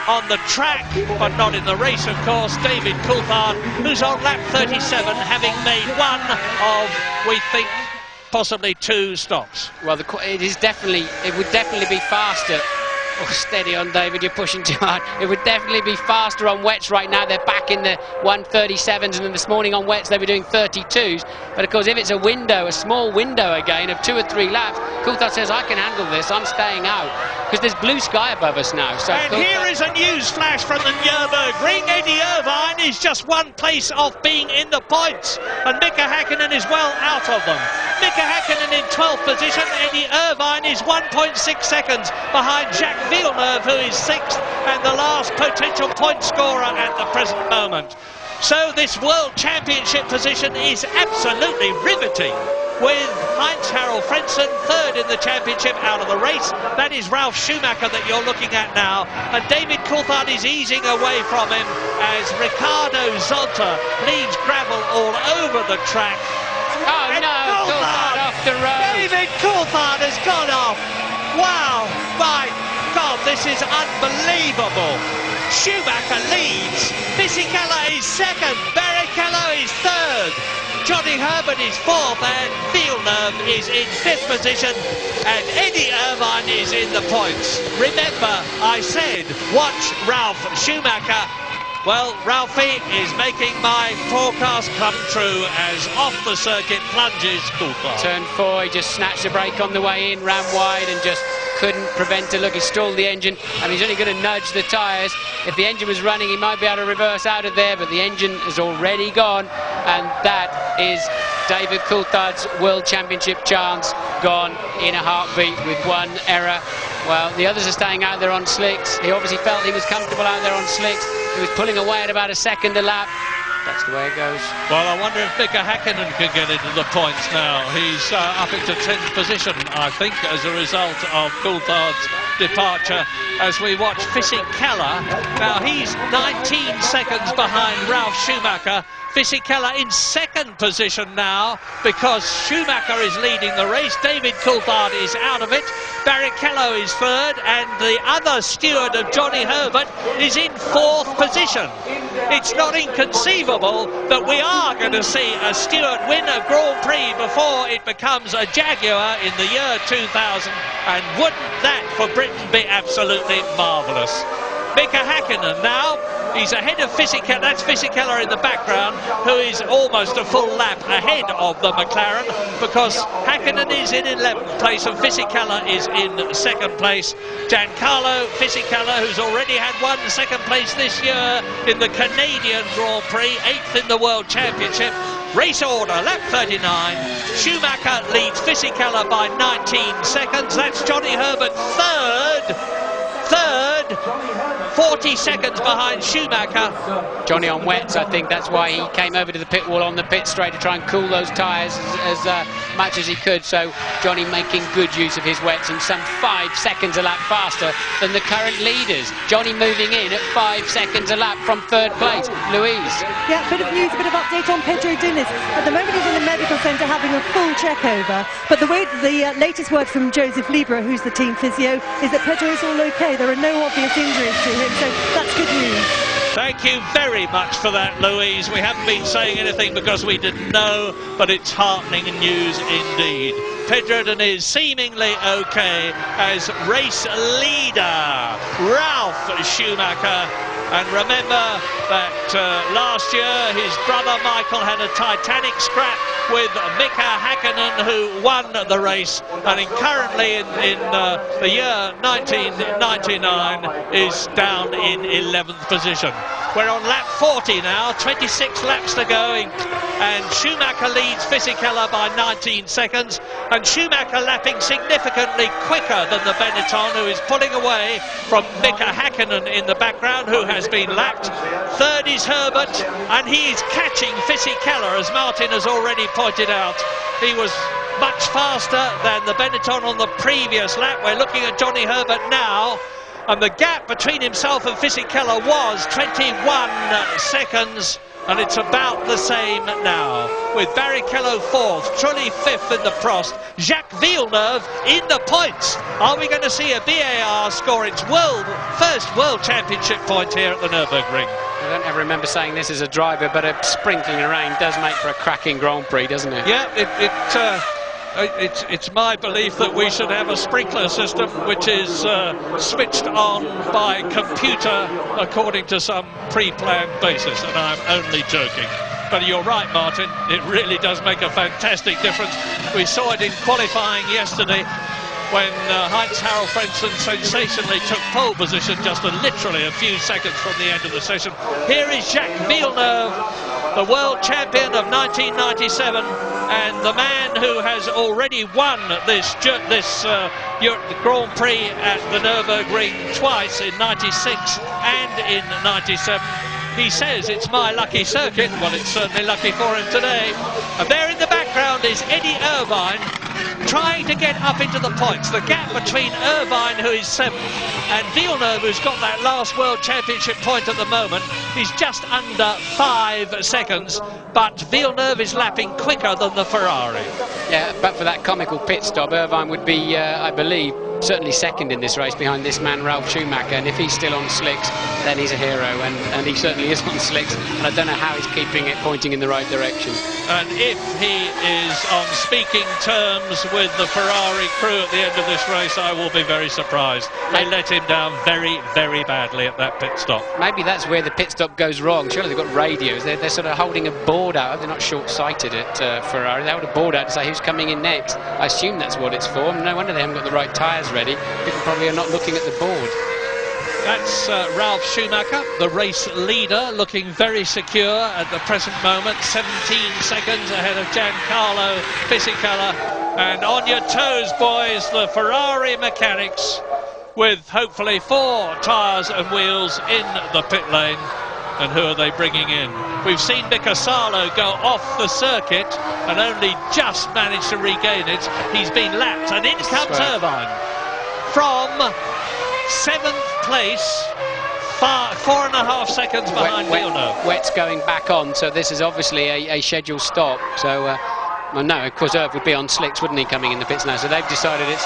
on the track, but not in the race, of course. David Coulthard, who's on lap 37, having made one of, we think, possibly 2 stops. Well, it would definitely be faster. Oh, steady on, David, you're pushing too hard. It would definitely be faster on wets right now. They're back in the 1:37s, and then this morning on wets they were doing 32s. But of course, if it's a window, a small window again of 2 or 3 laps, Coulthard says, I can handle this, I'm staying out. Because there's blue sky above us now. So and here is a news flash from the Nürburgring. Eddie Irvine is just 1 place off being in the points, and Mika Häkkinen is well out of them. Mika Häkkinen in 12th position. Eddie Irvine is 1.6 seconds behind Jacques Villeneuve, who is 6th and the last potential point scorer at the present moment. So this World Championship position is absolutely riveting, with Heinz-Harald Frentzen 3rd in the championship out of the race. That is Ralf Schumacher that you're looking at now, and David Coulthard is easing away from him as Ricardo Zonta leaves gravel all over the track. Oh and no, Coulthard off the road. David Coulthard has gone off. Wow, my God, this is unbelievable. Schumacher leads. Fisichella is 2nd. Barrichello is 3rd. Johnny Herbert is 4th, and Villeneuve is in 5th position, and Eddie Irvine is in the points. Remember, I said, watch Ralf Schumacher. Well, Ralphie is making my forecast come true as off the circuit plunges Coulthard. Turn 4, he just snatched the brake on the way in, ran wide and just couldn't prevent a look. He stalled the engine, and he's only going to nudge the tyres. If the engine was running, he might be able to reverse out of there, but the engine is already gone, and that is David Coulthard's World Championship chance gone in a heartbeat with 1 error. Well, the others are staying out there on slicks. He obviously felt he was comfortable out there on slicks. He was pulling away at about a second a lap. That's the way it goes. Well, I wonder if Mika Häkkinen can get into the points now. He's up into 10th position, I think, as a result of Coulthard's departure. As we watch Fisichella, now he's 19 seconds behind Ralf Schumacher. Fisichella in 2nd position now because Schumacher is leading the race. David Coulthard is out of it. Barrichello is 3rd, and the other steward of Johnny Herbert is in 4th position. It's not inconceivable that we are going to see a steward win a Grand Prix before it becomes a Jaguar in the year 2000, and wouldn't that for Britain be absolutely marvellous? Mika Häkkinen now, he's ahead of Fisichella. That's Fisichella in the background, who is almost a full lap ahead of the McLaren, because Häkkinen is in 11th place and Fisichella is in 2nd place. Giancarlo Fisichella, who's already had 1 2nd place this year in the Canadian Grand Prix, 8th in the World Championship. Race order, lap 39. Schumacher leads Fisichella by 19 seconds. That's Johnny Herbert 3rd. 40 seconds behind Schumacher. Johnny on wets, I think that's why he came over to the pit wall on the pit straight to try and cool those tyres as much as he could. So Johnny making good use of his wets and some 5 seconds a lap faster than the current leaders. Johnny moving in at 5 seconds a lap from 3rd place. Louise. Yeah, bit of news, a bit of update on Pedro Diniz. At the moment he's in the medical centre having a full check over. But the latest word from Joseph Libra, who's the team physio, is that Pedro is all okay. There are no obvious injuries to him, so that's good news. Thank you very much for that, Louise. We haven't been saying anything because we didn't know, but it's heartening news indeed. Pedro Diniz seemingly okay as race leader. Ralf Schumacher. And remember that last year his brother Michael had a titanic scrap with Mika Häkkinen who won the race, and currently in the year 1999 is down in 11th position. We're on lap 40 now, 26 laps to go, and Schumacher leads Fisichella by 19 seconds, and Schumacher lapping significantly quicker than the Benetton, who is pulling away from Mika Hakkinen in the background, who has been lapped. Third is Herbert, and he is catching Fisichella, as Martin has already pointed out. He was much faster than the Benetton on the previous lap. We're looking at Johnny Herbert now, and the gap between himself and Fisichella was 21 seconds, and it's about the same now, with Barrichello fourth, Trulli fifth in the Prost, Jacques Villeneuve in the points. Are we going to see a VAR score its first World Championship point here at the Nürburgring? I don't ever remember saying this as a driver, but a sprinkling of rain does make for a cracking Grand Prix, doesn't it? Yeah, it's my belief that we should have a sprinkler system which is switched on by computer according to some pre-planned basis, and I'm only joking. But you're right, Martin, it really does make a fantastic difference. We saw it in qualifying yesterday when Heinz-Harald Frentzen sensationally took pole position just literally a few seconds from the end of the session. Here is Jacques Villeneuve, the world champion of 1997, and the man who has already won this Grand Prix at the Nürburgring twice, in 96 and in 97. He says it's my lucky circuit. Well, it's certainly lucky for him today. And there in the background is Eddie Irvine, trying to get up into the points. The gap between Irvine, who is 7th, and Villeneuve, who's got that last World Championship point at the moment, is just under 5 seconds, but Villeneuve is lapping quicker than the Ferrari. Yeah, but for that comical pit stop, Irvine would be, I believe, certainly second in this race behind this man Ralf Schumacher, and if he's still on slicks, then he's a hero, and he certainly is on slicks, and I don't know how he's keeping it pointing in the right direction. And if he is on speaking terms with the Ferrari crew at the end of this race, I will be very surprised. They let him down very, very badly at that pit stop. Maybe that's where the pit stop goes wrong. Surely they've got radios. They're sort of holding a board out. They're not short-sighted at Ferrari. They hold a board out to say who's coming in next. I assume that's what it's for. No wonder they haven't got the right tyres ready. People probably are not looking at the board. That's Ralf Schumacher, the race leader, looking very secure at the present moment. 17 seconds ahead of Giancarlo Fisichella. And on your toes, boys, the Ferrari mechanics, with hopefully 4 tyres and wheels in the pit lane. And who are they bringing in? We've seen Mika Salo go off the circuit and only just managed to regain it. He's been lapped, and in comes Irvine from 7th place, 4.5 seconds behind Villeneuve. Wet's going back on, so this is obviously a scheduled stop. So, well, no, of course, Irv would be on slicks, wouldn't he, coming in the pits now? So they've decided it's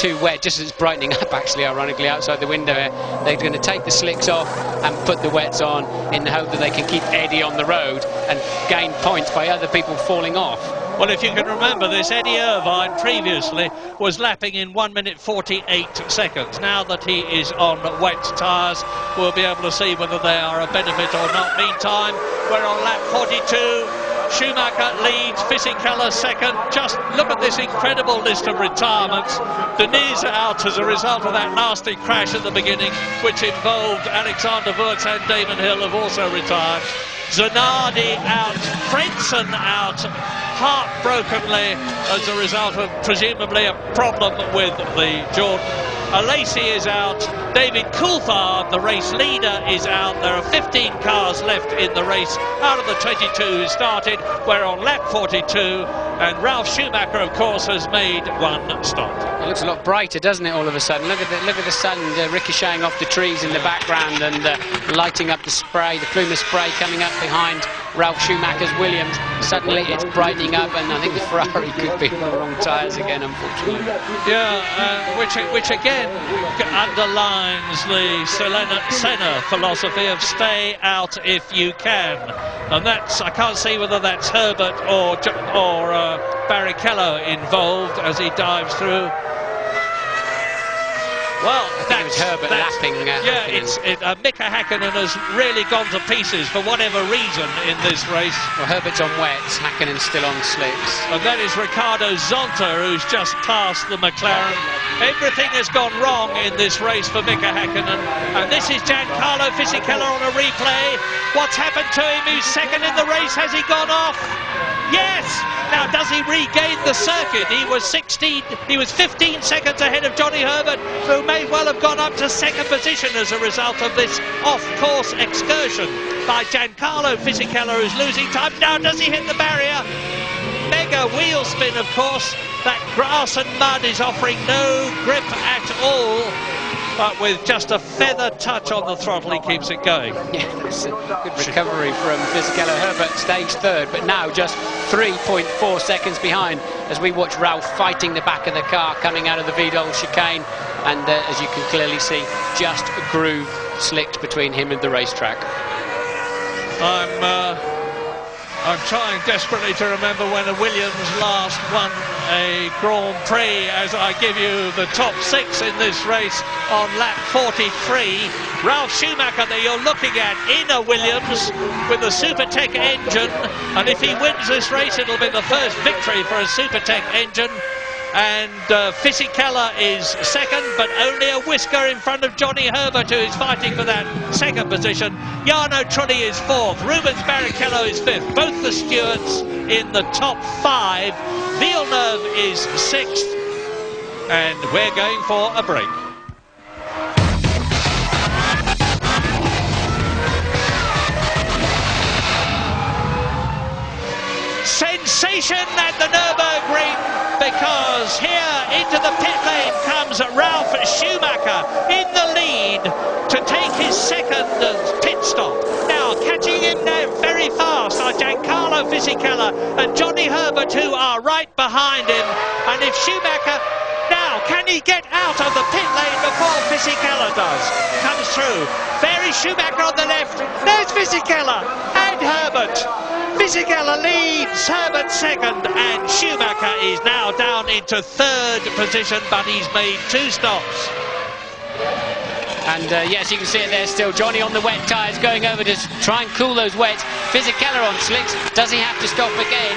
too wet, just as it's brightening up, actually, ironically, outside the window here. They're going to take the slicks off and put the wets on in the hope that they can keep Eddie on the road and gain points by other people falling off. Well, if you can remember this, Eddie Irvine previously was lapping in 1 minute 48 seconds. Now that he is on wet tyres, we'll be able to see whether they are a benefit or not. Meantime, we're on lap 42. Schumacher leads, Fisichella second. Just look at this incredible list of retirements. Denise out as a result of that nasty crash at the beginning, which involved Alexander Wurz, and Damon Hill have also retired. Zanardi out, Frentzen out, heartbrokenly as a result of presumably a problem with the Jordan. Alesi is out, David Coulthard, the race leader, is out. There are 15 cars left in the race out of the 22 who started. We're on lap 42, and Ralf Schumacher, of course, has made 1 stop. It looks a lot brighter, doesn't it, all of a sudden? Look at the sun ricocheting off the trees in the background and lighting up the spray, the plume of spray coming up behind Ralf Schumacher's Williams. Suddenly it's brightening up, and I think the Ferrari could be on the wrong tyres again, unfortunately. Yeah, which again underlines the Senna philosophy of stay out if you can. And that's, I can't see whether that's Herbert or Barrichello involved as he dives through. Well, it was Herbert lapping. Yeah, Mika Häkkinen has really gone to pieces for whatever reason in this race. Well, Herbert's on wets, Häkkinen's still on slicks. And that is Ricardo Zonta, who's just passed the McLaren. Everything has gone wrong in this race for Mika Häkkinen. And this is Giancarlo Fisichella on a replay. What's happened to him? Who's second in the race? Has he gone off? Yes! Now, does he regain the circuit? He was 15 seconds ahead of Johnny Herbert, who may well have gone up to second position as a result of this off-course excursion by Giancarlo Fisichella, who's losing time. Now, does he hit the barrier? Mega wheel spin, of course. That grass and mud is offering no grip at all. But with just a feather touch on the throttle, he keeps it going. Yeah, that's a good recovery from Fisichella. Herbert stage third, but now just 3.4 seconds behind as we watch Ralph fighting the back of the car coming out of the Vidal chicane. And as you can clearly see, just a groove slicked between him and the racetrack. I'm trying desperately to remember when a Williams last won a Grand Prix as I give you the top 6 in this race on lap 43. Ralf Schumacher that you're looking at in a Williams with a Supertech engine, and if he wins this race it'll be the first victory for a Supertech engine. And Fisichella is second, but only a whisker in front of Johnny Herbert, who is fighting for that second position. Jarno Trulli is fourth, Rubens Barrichello is fifth, both the stewards in the top 5. Villeneuve is sixth, and we're going for a break. Sensation at the Nürburgring, because here into the pit lane comes Ralf Schumacher in the lead to take his second pit stop. Now catching him now very fast are Giancarlo Fisichella and Johnny Herbert, who are right behind him. And if Schumacher, now can he get out of the pit lane before Fisichella does? Comes through. There is Schumacher on the left. There's Fisichella and Herbert. Fisichella leads, Herbert second, and Schumacher is now down into third position, but he's made 2 stops. And yes, you can see it there still. Johnny on the wet tyres going over to try and cool those wets. Fisichella on slicks. Does he have to stop again?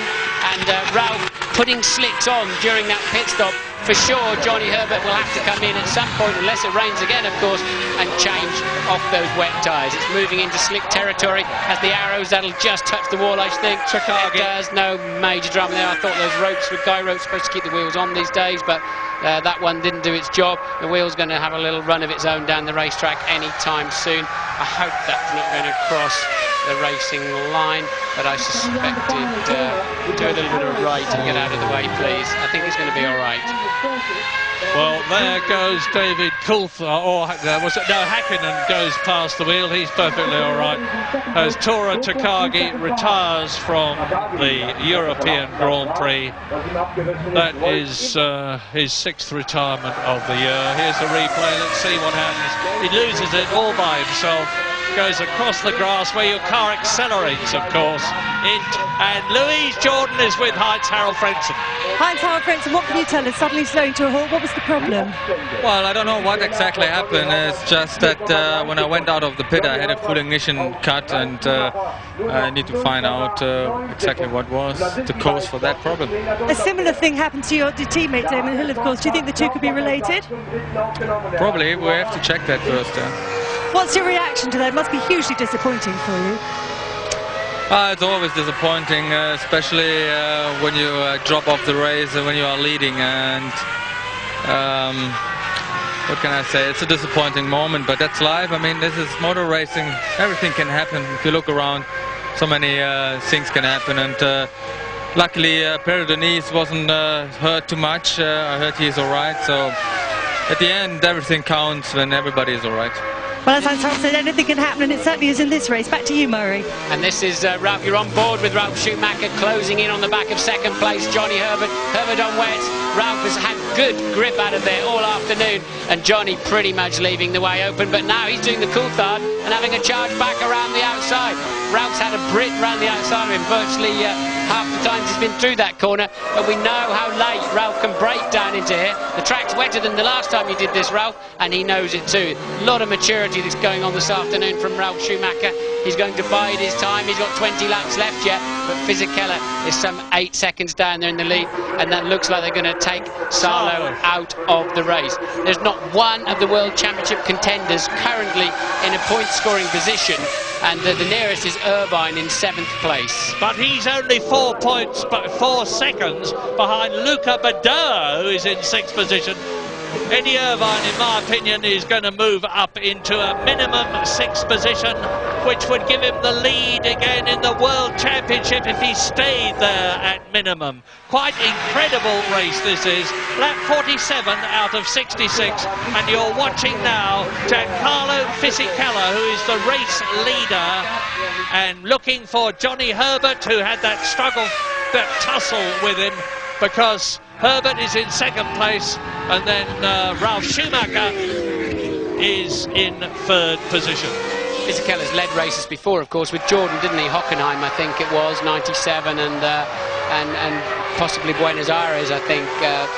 And Ralph putting slicks on during that pit stop. For sure, Johnny Herbert will have to come in at some point, unless it rains again, of course, and change off those wet tyres. It's moving into slick territory. Has the arrows, that'll just touch the wall, I think. It does, no major drama there. I thought those ropes were guy ropes supposed to keep the wheels on these days, but that one didn't do its job. The wheel's going to have a little run of its own down the racetrack anytime soon. I hope that's not going to cross the racing line, but I suspect it do a little bit of right and get out of the way, please. I think it's going to be all right. Well, there goes David Coulthard, or Häkkinen goes past the wheel. He's perfectly all right. As Tora Takagi retires from the European Grand Prix. That is his 6th retirement of the year. Here's the replay. Let's see what happens. He loses it all by himself. Goes across the grass where your car accelerates, of course. And Louise Jordan is with Heinz-Harald Frentzen. Heinz-Harald Frentzen, what can you tell us? Suddenly slowing to a halt, what was the problem? Well, I don't know what exactly happened. It's just that when I went out of the pit, I had a full ignition cut, and I need to find out exactly what was the cause for that problem. A similar thing happened to your teammate, Damon Hill, of course. Do you think the two could be related? Probably. We have to check that first. What's your reaction to that? It must be hugely disappointing for you. It's always disappointing, especially when you drop off the race and when you are leading. And what can I say? It's a disappointing moment, but that's life. I mean, this is motor racing. Everything can happen. If you look around, so many things can happen. And luckily, Pierre Denis wasn't hurt too much. I heard he's all right. So at the end, everything counts when everybody is all right. Well, as Heinz-Harald said, anything can happen, and it certainly is in this race. Back to you, Murray. And this is Ralph. You're on board with Ralf Schumacher closing in on the back of second place. Johnny Herbert. Herbert on wets. Ralph has had good grip out of there all afternoon, and Johnny pretty much leaving the way open. But now he's doing the Coulthard and having a charge back around the outside. Ralph's had a Brit round the outside of him, virtually half the times he's been through that corner, but we know how late Ralph can break down into here. The track's wetter than the last time you did this, Ralph, and he knows it too. A lot of maturity that's going on this afternoon from Ralf Schumacher. He's going to bide his time. He's got 20 laps left yet, but Fisichella is some 8 seconds down there in the lead, and that looks like they're going to take Salo out of the race. There's not one of the World Championship contenders currently in a point-scoring position, and the nearest is Irvine in 7th place. But he's only 4 seconds behind Luca Badoa, who is in 6th position. Eddie Irvine, in my opinion, is going to move up into a minimum 6th position, which would give him the lead again in the World Championship if he stayed there at minimum. Quite incredible race this is. Lap 47 out of 66, and you're watching now Giancarlo Fisichella, who is the race leader, and looking for Johnny Herbert, who had that struggle, that tussle with him, because Herbert is in 2nd place, and then Ralf Schumacher is in 3rd position. Fisichella's led races before, of course, with Jordan, didn't he? Hockenheim, I think it was, 97, and possibly Buenos Aires, I think,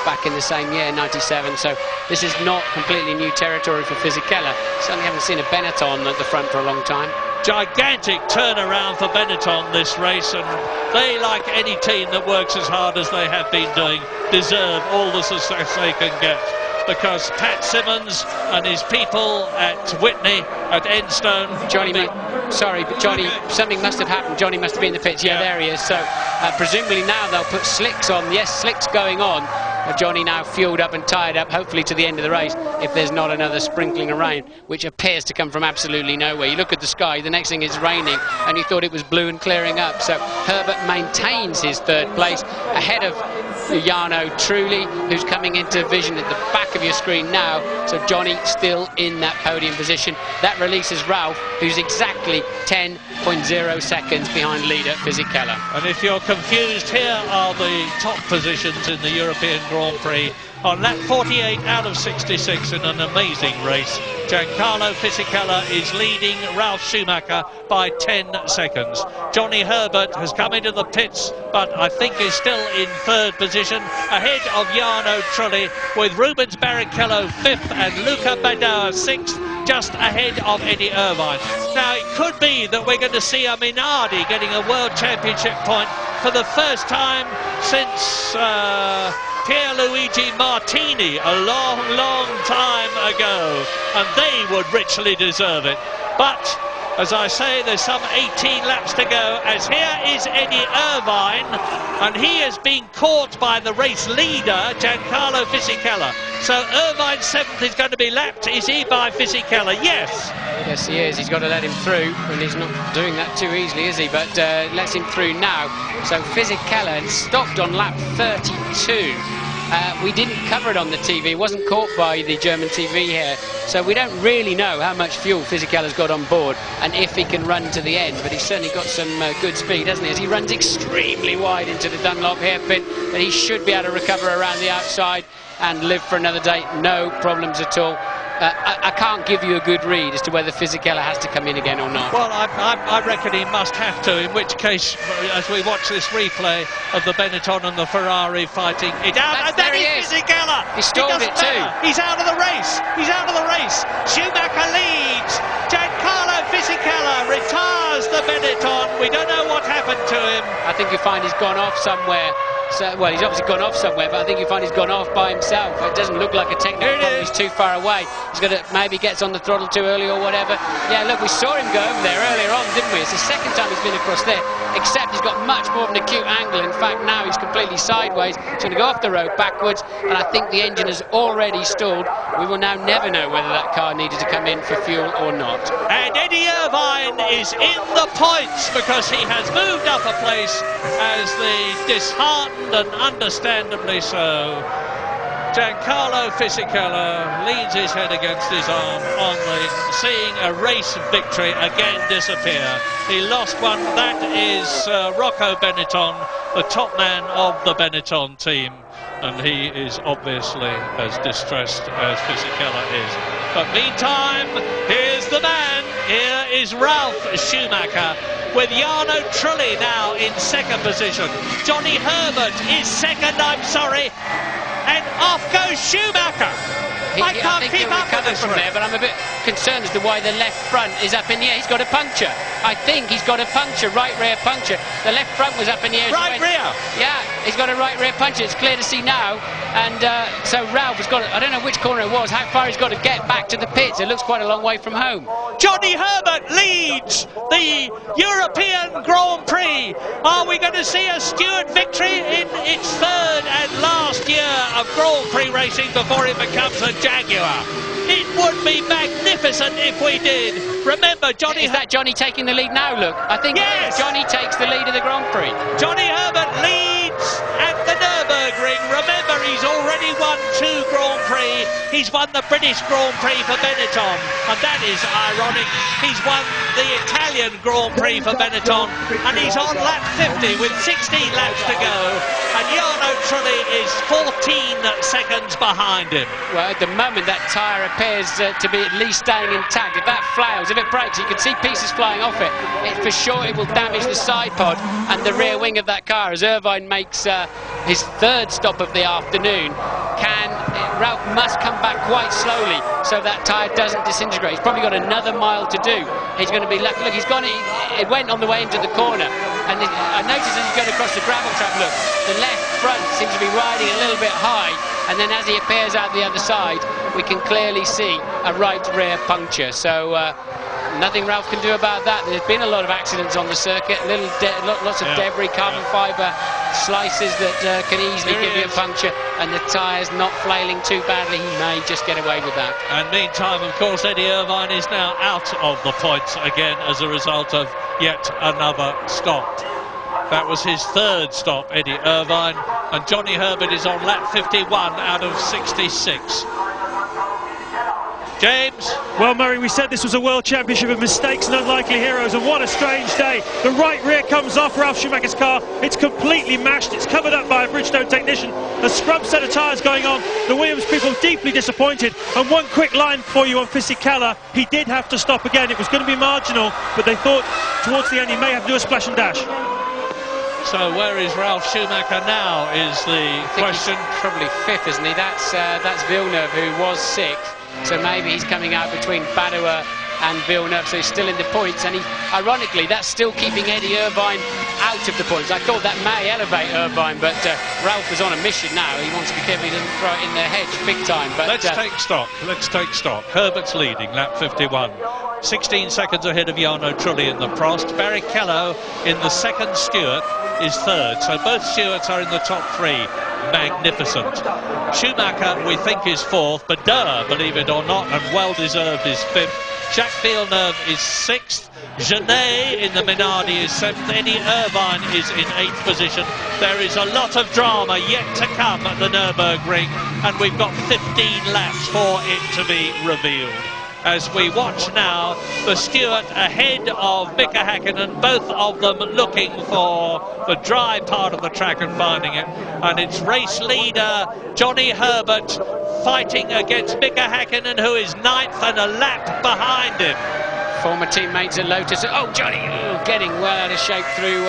back in the same year, 97. So this is not completely new territory for Fisichella. Certainly haven't seen a Benetton at the front for a long time. Gigantic turnaround for Benetton this race, and they, like any team that works as hard as they have been doing, deserve all the success they can get, because Pat Simmons and his people at Whitney, at Enstone... Johnny, sorry, but Johnny, something must have happened. Johnny must have been in the pits. Yeah, there he is. So presumably now they'll put slicks on. Yes, slicks going on. Johnny now fueled up and tired up, hopefully to the end of the race, if there's not another sprinkling of rain, which appears to come from absolutely nowhere. You look at the sky, the next thing is raining, and you thought it was blue and clearing up. So Herbert maintains his 3rd place, ahead of Jarno Trulli, who's coming into vision at the back of your screen now. So Johnny still in that podium position. That releases Ralph, who's exactly 10.0 seconds behind leader Fisichella. And if you're confused, here are the top positions in the European Grand Prix. On lap 48 out of 66 in an amazing race, Giancarlo Fisichella is leading Ralf Schumacher by 10 seconds. Johnny Herbert has come into the pits, but I think is still in 3rd position, ahead of Jarno Trulli, with Rubens Barrichello 5th and Luca Badoa 6th, just ahead of Eddie Irvine. Now, it could be that we're going to see a Minardi getting a World Championship point for the first time since Pierluigi Martini a long, long time ago, and they would richly deserve it. But, as I say, there's some 18 laps to go, as here is Eddie Irvine, and he has been caught by the race leader, Giancarlo Fisichella. So Irvine's 7th is going to be lapped. Is he by Fisichella? Yes. Yes, he is. He's got to let him through, and he's not doing that too easily, is he? But lets him through now. So Fisichella stopped on lap 32. We didn't cover it on the TV. It wasn't caught by the German TV here. So we don't really know how much fuel Fisichella's got on board and if he can run to the end. But he's certainly got some good speed, hasn't he? As he runs extremely wide into the Dunlop hairpin, but he should be able to recover around the outside and live for another day. No problems at all. I can't give you a good read as to whether Fisichella has to come in again or not. Well, I reckon he must have to, in which case, as we watch this replay of the Benetton and the Ferrari fighting it out, and there he is, Fisichella! He stalled it too. He's out of the race! He's out of the race! Schumacher leads! Giancarlo Fisichella retires the Benetton. We don't know what happened to him. I think you find he's gone off somewhere. So, well, he's obviously gone off somewhere, but I think you find he's gone off by himself. It doesn't look like a technical problem. He's too far away. He's got to, maybe gets on the throttle too early or whatever. Yeah, look, we saw him go over there earlier on, didn't we? It's the 2nd time he's been across there, except he's got much more of an acute angle. In fact, now he's completely sideways. He's going to go off the road backwards, and I think the engine has already stalled. We will now never know whether that car needed to come in for fuel or not. And Eddie Irvine is in the points because he has moved up a place as the disheartened and understandably so Giancarlo Fisichella leans his head against his arm, seeing a race victory again disappear. He lost one. That is Rocco Benetton, the top man of the Benetton team, and he is obviously as distressed as Fisichella is. But meantime, here's the man. Here is Ralph Schumacher, with Jarno Trulli now in second position. Johnny Herbert is second, I'm sorry, and off goes Schumacher. I can't keep up with this from there, but I'm a bit concerned as to why the left front is up in the air. He's got a puncture. I think he's got a puncture, right rear puncture. The left front was up in the air. Right rear? Yeah, he's got a right rear puncture. It's clear to see now. And so Ralph has got, I don't know which corner it was, how far he's got to get back to the pits. It looks quite a long way from home. Johnny Herbert leads the European Grand Prix. Are we going to see a Stewart victory in its third and last year of Grand Prix racing before it becomes a Jaguar? It would be magnificent if we did. Remember, Johnny... Is that Johnny taking the lead now, look? I think yes! Johnny takes the lead of the Grand Prix. Johnny Herbert leads at the Nürburgring. Remember, he's already won 2 Grand Prix. He's won the British Grand Prix for Benetton, and that is ironic. He's won the Italian Grand Prix for Benetton, and he's on lap 50 with 16 laps to go, and Jarno Trulli is 14 seconds behind him. Well, at the moment, that tyre appears to be at least staying intact. If that flails, if it breaks, you can see pieces flying off it. For sure, it will damage the side pod and the rear wing of that car as Irvine makes his third stop of the afternoon. Ralph must come back quite slowly so that tyre doesn't disintegrate. He's probably got another mile to do. He's going to be lucky. Look, he's gone. It went on the way into the corner, and I noticed as he's going across the gravel track. Look, the left front seems to be riding a little bit high, and then as he appears out the other side, we can clearly see a right rear puncture. So nothing Ralph can do about that. There's been a lot of accidents on the circuit, lots of debris, carbon fibre slices that can easily give you a puncture, and the tyres not flailing too badly. He may just get away with that. And meantime, of course, Eddie Irvine is now out of the points again as a result of yet another stop. That was his third stop, Eddie Irvine, and Johnny Herbert is on lap 51 out of 66. James? Well, Murray, we said this was a World Championship of mistakes and unlikely heroes, and what a strange day. The right rear comes off Ralph Schumacher's car. It's completely mashed. It's covered up by a Bridgestone technician. A scrub set of tyres going on. The Williams people deeply disappointed. And one quick line for you on Fisichella. He did have to stop again. It was going to be marginal, but they thought towards the end he may have to do a splash and dash. So where is Ralph Schumacher now is the question. He's probably 5th, isn't he? That's Villeneuve, who was 6th. So maybe he's coming out between Padua and Villeneuve, so he's still in the points. And ironically, that's still keeping Eddie Irvine out of the points. I thought that may elevate Irvine, but Ralph is on a mission now. He wants to be careful he doesn't throw it in the hedge big time. But let's take stock. Let's take stock. Herbert's leading, lap 51. 16 seconds ahead of Jarno Trulli in the Prost. Barrichello in the second. Stewart is third. So both Stewarts are in the top 3. Magnificent. Schumacher, we think, is 4th. Bader, believe it or not, and well-deserved, is 5th. Jacques Villeneuve is 6th. Genet in the Minardi is 7th. Eddie Irvine is in 8th position. There is a lot of drama yet to come at the Nürburgring, and we've got 15 laps for it to be revealed. As we watch now the Stewart ahead of Mika Häkkinen, both of them looking for the dry part of the track and finding it. And it's race leader Johnny Herbert fighting against Mika Häkkinen, who is 9th and a lap behind him. Former teammates at Lotus. Oh, Johnny getting well out of shape through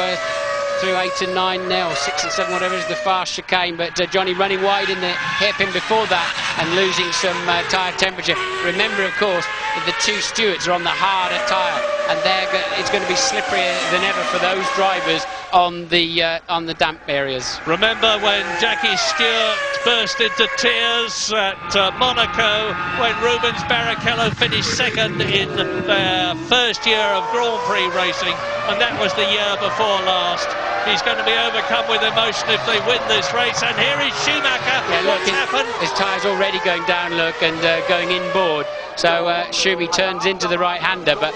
8 and 9 now, 6 and 7, whatever is the fast chicane, but Johnny running wide in the hairpin before that and losing some tyre temperature. Remember, of course, that the 2 Stewarts are on the harder tyre, and it's going to be slipperier than ever for those drivers on the damp areas. Remember when Jackie Stewart burst into tears at Monaco when Rubens Barrichello finished 2nd in their first year of Grand Prix racing, and that was the year before last. He's going to be overcome with emotion if they win this race, and here is Schumacher. Yeah, look, what's happened? His tyre's already going down, look, and going inboard. So Schumi turns into the right-hander, but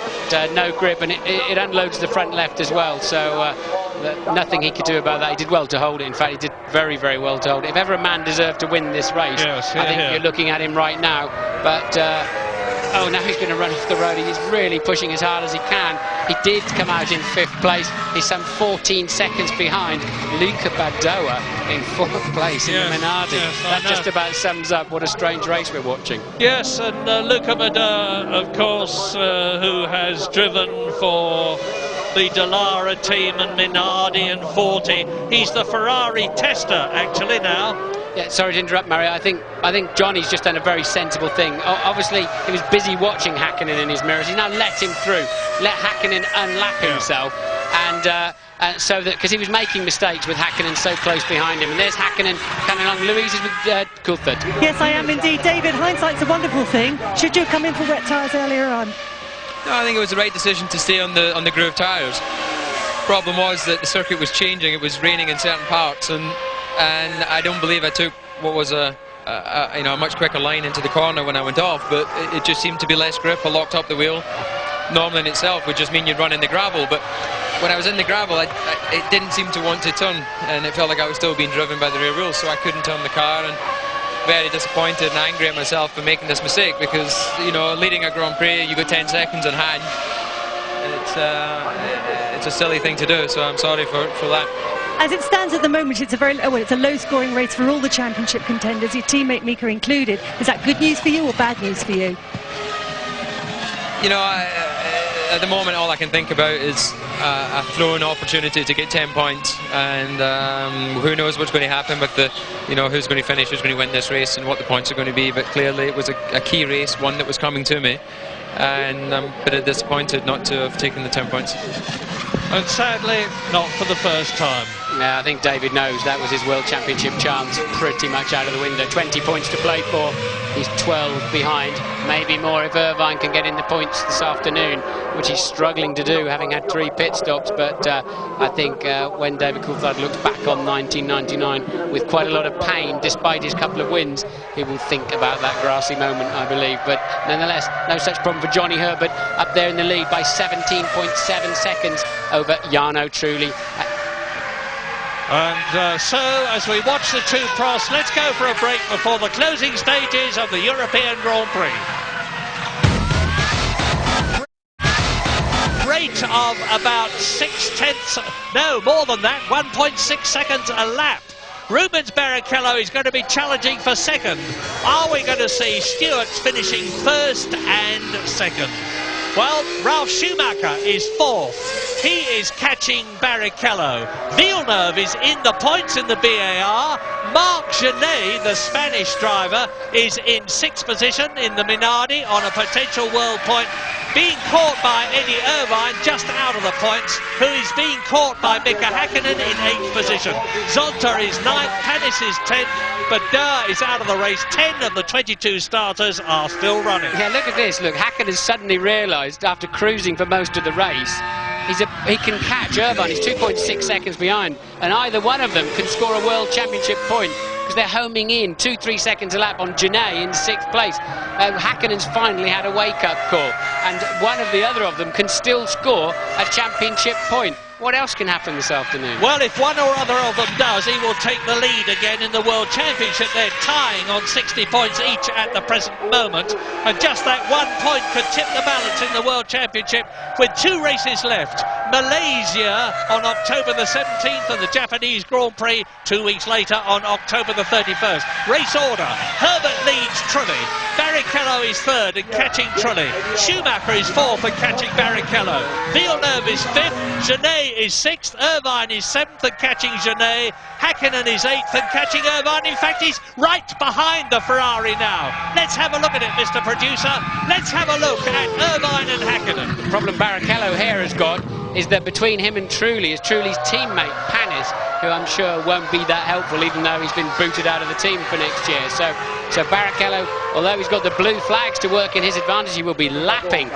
no grip, and it unloads the front left as well. So nothing he could do about that. He did well to hold it. In fact, he did very, very well to hold it. If ever a man deserved to win this race, yes, I think you're looking at him right now. But Oh, now he's going to run off the road. He's really pushing as hard as he can. He did come out in 5th place. He's some 14 seconds behind Luca Badoa in 4th place in the Minardi. Yes, that just about sums up what a strange race we're watching. Yes, and Luca Badoa, of course, who has driven for the Dallara team and Minardi and Forti. He's the Ferrari tester, actually, now. Yeah, sorry to interrupt, Mario. I think Johnny's just done a very sensible thing. Obviously, he was busy watching Hakkinen in his mirrors. He's now let him through, let Hakkinen unlap himself, and so that because he was making mistakes with Hakkinen so close behind him. And there's Hakkinen coming along. Louise is with Coulthard. Yes, I am indeed, David. Hindsight's a wonderful thing. Should you have come in for wet tyres earlier on? No, I think it was the right decision to stay on the groove tyres. Problem was that the circuit was changing. It was raining in certain parts, and I don't believe I took what was a much quicker line into the corner when I went off, but it just seemed to be less grip. I locked up the wheel. Normally in itself would just mean you'd run in the gravel, but when I was in the gravel, it didn't seem to want to turn, and it felt like I was still being driven by the rear wheel, so I couldn't turn the car, and very disappointed and angry at myself for making this mistake, because, you know, leading a Grand Prix, you got 10 seconds in hand. It's a silly thing to do, so I'm sorry for that. As it stands at the moment, it's a low-scoring race for all the championship contenders, your teammate Mika included. Is that good news for you or bad news for you? You know, at the moment, all I can think about is a thrown opportunity to get 10 points, and who knows what's going to happen with who's going to finish, who's going to win this race, and what the points are going to be. But clearly, it was a key race, one that was coming to me, and I'm a bit disappointed not to have taken the 10 points. And sadly, not for the first time. Yeah, I think David knows that was his World Championship chance pretty much out of the window. 20 points to play for. He's 12 behind. Maybe more if Irvine can get in the points this afternoon, which he's struggling to do, having had 3 pit stops. But I think when David Coulthard looks back on 1999 with quite a lot of pain, despite his couple of wins, he will think about that grassy moment, I believe. But nonetheless, no such problem for Johnny Herbert, up there in the lead by 17.7 seconds over Jarno Trulli. And so, as we watch the 2 Prost, let's go for a break before the closing stages of the European Grand Prix. Rate of about 6/10, no, more than that, 1.6 seconds a lap. Rubens Barrichello is going to be challenging for 2nd. Are we going to see Stewart's finishing 1st and 2nd? Well, Ralf Schumacher is 4th. He is catching Barrichello. Villeneuve is in the points in the BAR. Marc Genet, the Spanish driver, is in 6th position in the Minardi on a potential world point, being caught by Eddie Irvine just out of the points, who is being caught by Mika Hakkinen in 8th position. Zonta is 9th, Panis is 10th, but Durr is out of the race. 10 of the 22 starters are still running. Yeah, look at this. Look, Hakkinen suddenly realised after cruising for most of the race, he can catch Irvine. He's 2.6 seconds behind, and either one of them can score a World Championship point, because they're homing in 2-3 seconds a lap on Genet in 6th place. Hakkinen's finally had a wake-up call, and one of the other of them can still score a championship point. What else can happen this afternoon? Well, if one or other of them does, he will take the lead again in the World Championship. They're tying on 60 points each at the present moment, and just that 1 point could tip the balance in the World Championship with 2 races left. Malaysia on October the 17th and the Japanese Grand Prix 2 weeks later on October the 31st. Race order: Herbert leads Trulli, Barrichello is 3rd and catching Trulli, Schumacher is 4th and catching Barrichello, Villeneuve is 5th, Genet is 6th, Irvine is 7th and catching Genet, Hakkinen is 8th and catching Irvine. In fact, he's right behind the Ferrari now. Let's have a look at it, Mr. Producer. Let's have a look at Irvine and Hakkinen. The problem Barrichello here has got is that between him and Trulli is Trulli's teammate Panis, who I'm sure won't be that helpful, even though he's been booted out of the team for next year. So Barrichello, although he's got the blue flags to work in his advantage, he will be lapping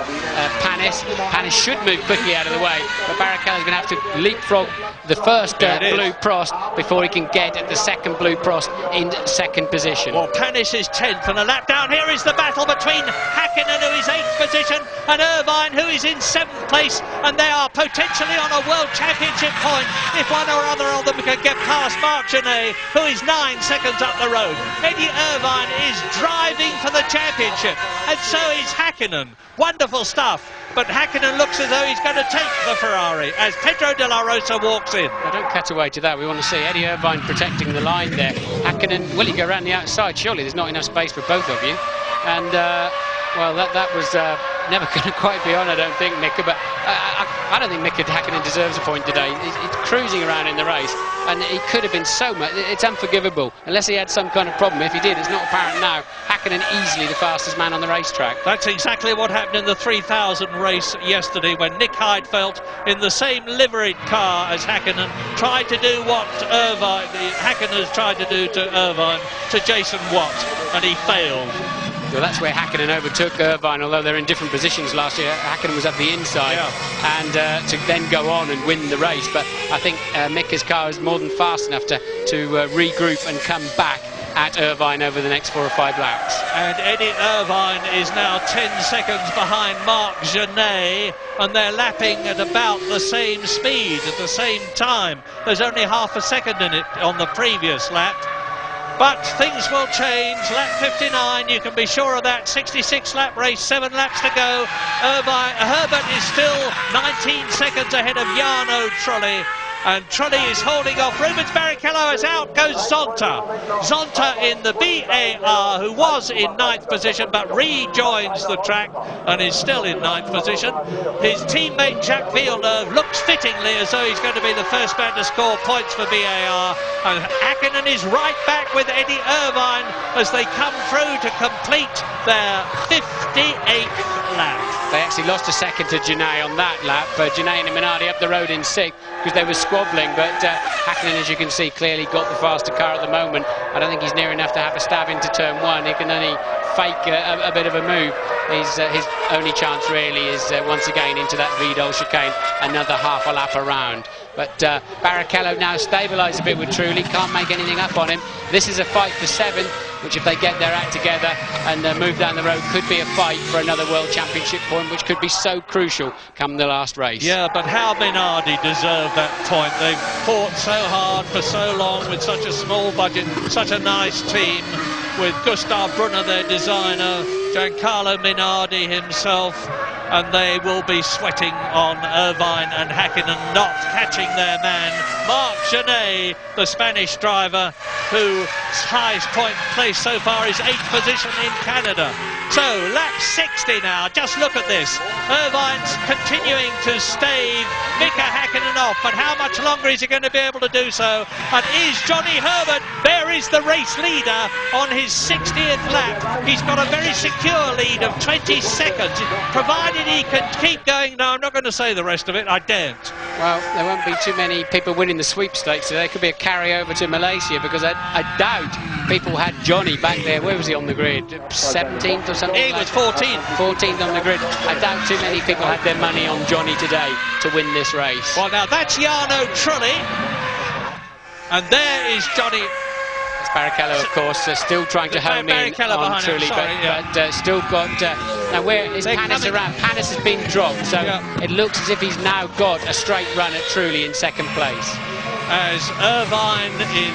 Panis. Panis should move quickly out of the way, but Barrichello's going to have to leapfrog the first blue Prost before he can get at the 2nd blue Prost in 2nd position. Well, Panis is 10th, and a lap down here is the battle between Hakkinen, who is 8th position, and Irvine, who is in 7th place, and they are potentially on a World Championship point if one or other of them we can get past Marc Genet, who is 9 seconds up the road. Eddie Irvine is driving for the championship, and so is Häkkinen. Wonderful stuff. But Häkkinen looks as though he's going to take the Ferrari as Pedro de la Rosa walks in. Well, don't cut away to that. We want to see Eddie Irvine protecting the line there. Häkkinen, will he go around the outside? Surely there's not enough space for both of you. And, well, that was never going to quite be on, I don't think, Mika. But I don't think Mika Häkkinen deserves a point today. He's cruising around in the race, and he could have been so much. It's unforgivable, unless he had some kind of problem. If he did, it's not apparent now. Häkkinen easily the fastest man on the racetrack. That's exactly what happened in the 3000 race yesterday, when Nick Heidfeld, in the same liveried car as Häkkinen, tried to do what Häkkinen has tried to do to Irvine, to Jason Watt, and he failed. Well, that's where Häkkinen overtook Irvine, although they're in different positions last year. Häkkinen was up the inside, and to then go on and win the race. But I think Mika's car is more than fast enough to regroup and come back at Irvine over the next 4 or 5 laps. And Eddie Irvine is now 10 seconds behind Marc Genet, and they're lapping at about the same speed at the same time. There's only half a second in it on the previous lap. But things will change. Lap 59, you can be sure of that. 66 lap race, 7 laps to go. Herbert is still 19 seconds ahead of Jarno Trulli. And Trulli is holding off. Rubens Barrichello is out, goes Zonta. Zonta in the BAR, who was in 9th position, but rejoins the track and is still in 9th position. His teammate Jacques Villeneuve looks fittingly as though he's going to be the first man to score points for BAR. And Häkkinen is right back with Eddie Irvine as they come through to complete their 58th lap. They actually lost a second to Genet on that lap. Genet and Minardi up the road in 6th because they were squabbling, but Häkkinen, as you can see, clearly got the faster car at the moment. I don't think he's near enough to have a stab into turn 1. He can only fake a bit of a move. His only chance really is once again into that Vidal chicane, another half a lap around. But Barrichello now stabilised a bit with Trulli, can't make anything up on him. This is a fight for 7th, which if they get their act together and move down the road, could be a fight for another World Championship point, which could be so crucial come the last race. Yeah, but how Minardi deserved that point. They've fought so hard for so long with such a small budget, such a nice team, with Gustav Brunner, their designer, Giancarlo Minardi himself, and they will be sweating on Irvine and Häkkinen not catching their man, Marc Genet, the Spanish driver, whose highest point place so far is 8th position in Canada. So, lap 60 now, just look at this. Irvine's continuing to stave Mika Häkkinen off, but how much longer is he going to be able to do so? And is Johnny Herbert, there is the race leader on his 60th lap. He's got a very secure lead of 20 seconds, provided he can keep going. No, I'm not going to say the rest of it, I daren't. Well, there won't be too many people winning the sweepstakes today. There could be a carryover to Malaysia, because I doubt people had Johnny back there. Where was he on the grid? 17th or something? He was 14th. 14th on the grid. I doubt too many people had their money on Johnny today to win this race. Well, now that's Jarno Trulli, and there is Johnny. It's Barrichello, of course, still trying to home in on Trulli, but still got. Now, where is Panis around? Panis has been dropped, so it looks as if he's now got a straight run at Trulli in 2nd place. As Irvine in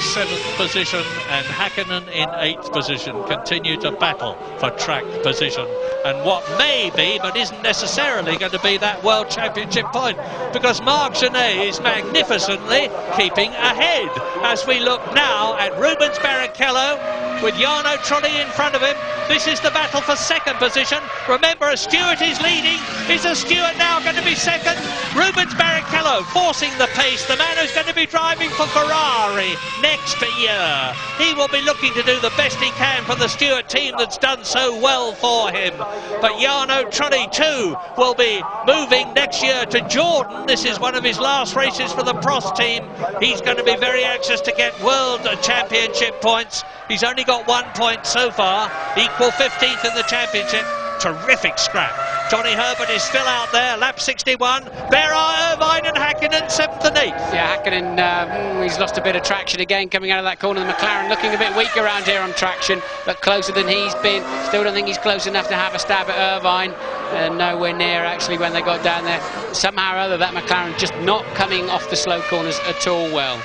7th position and Häkkinen in 8th position continue to battle for track position, and what may be, but isn't necessarily going to be, that World Championship point, because Marc Genet is magnificently keeping ahead. As we look now at Rubens Barrichello with Jarno Trulli in front of him, this is the battle for 2nd position. Remember, a Stewart is leading. Is a Stewart now going to be 2nd? Rubens Barrichello forcing the pace, the man who's going to be driving for Ferrari next year. He will be looking to do the best he can for the Stewart team that's done so well for him. But Jarno Trulli too will be moving next year to Jordan. This is one of his last races for the Prost team. He's going to be very anxious to get World Championship points. He's only got 1 point so far, equal 15th in the championship. Terrific scrap. Johnny Herbert is still out there, lap 61. There are Irvine and Hakkinen 7th and 8th. Yeah, Hakkinen, he's lost a bit of traction again coming out of that corner. The McLaren looking a bit weak around here on traction, but closer than he's been. Still don't think he's close enough to have a stab at Irvine. Nowhere near, actually, when they got down there. Somehow or other, that McLaren just not coming off the slow corners at all well.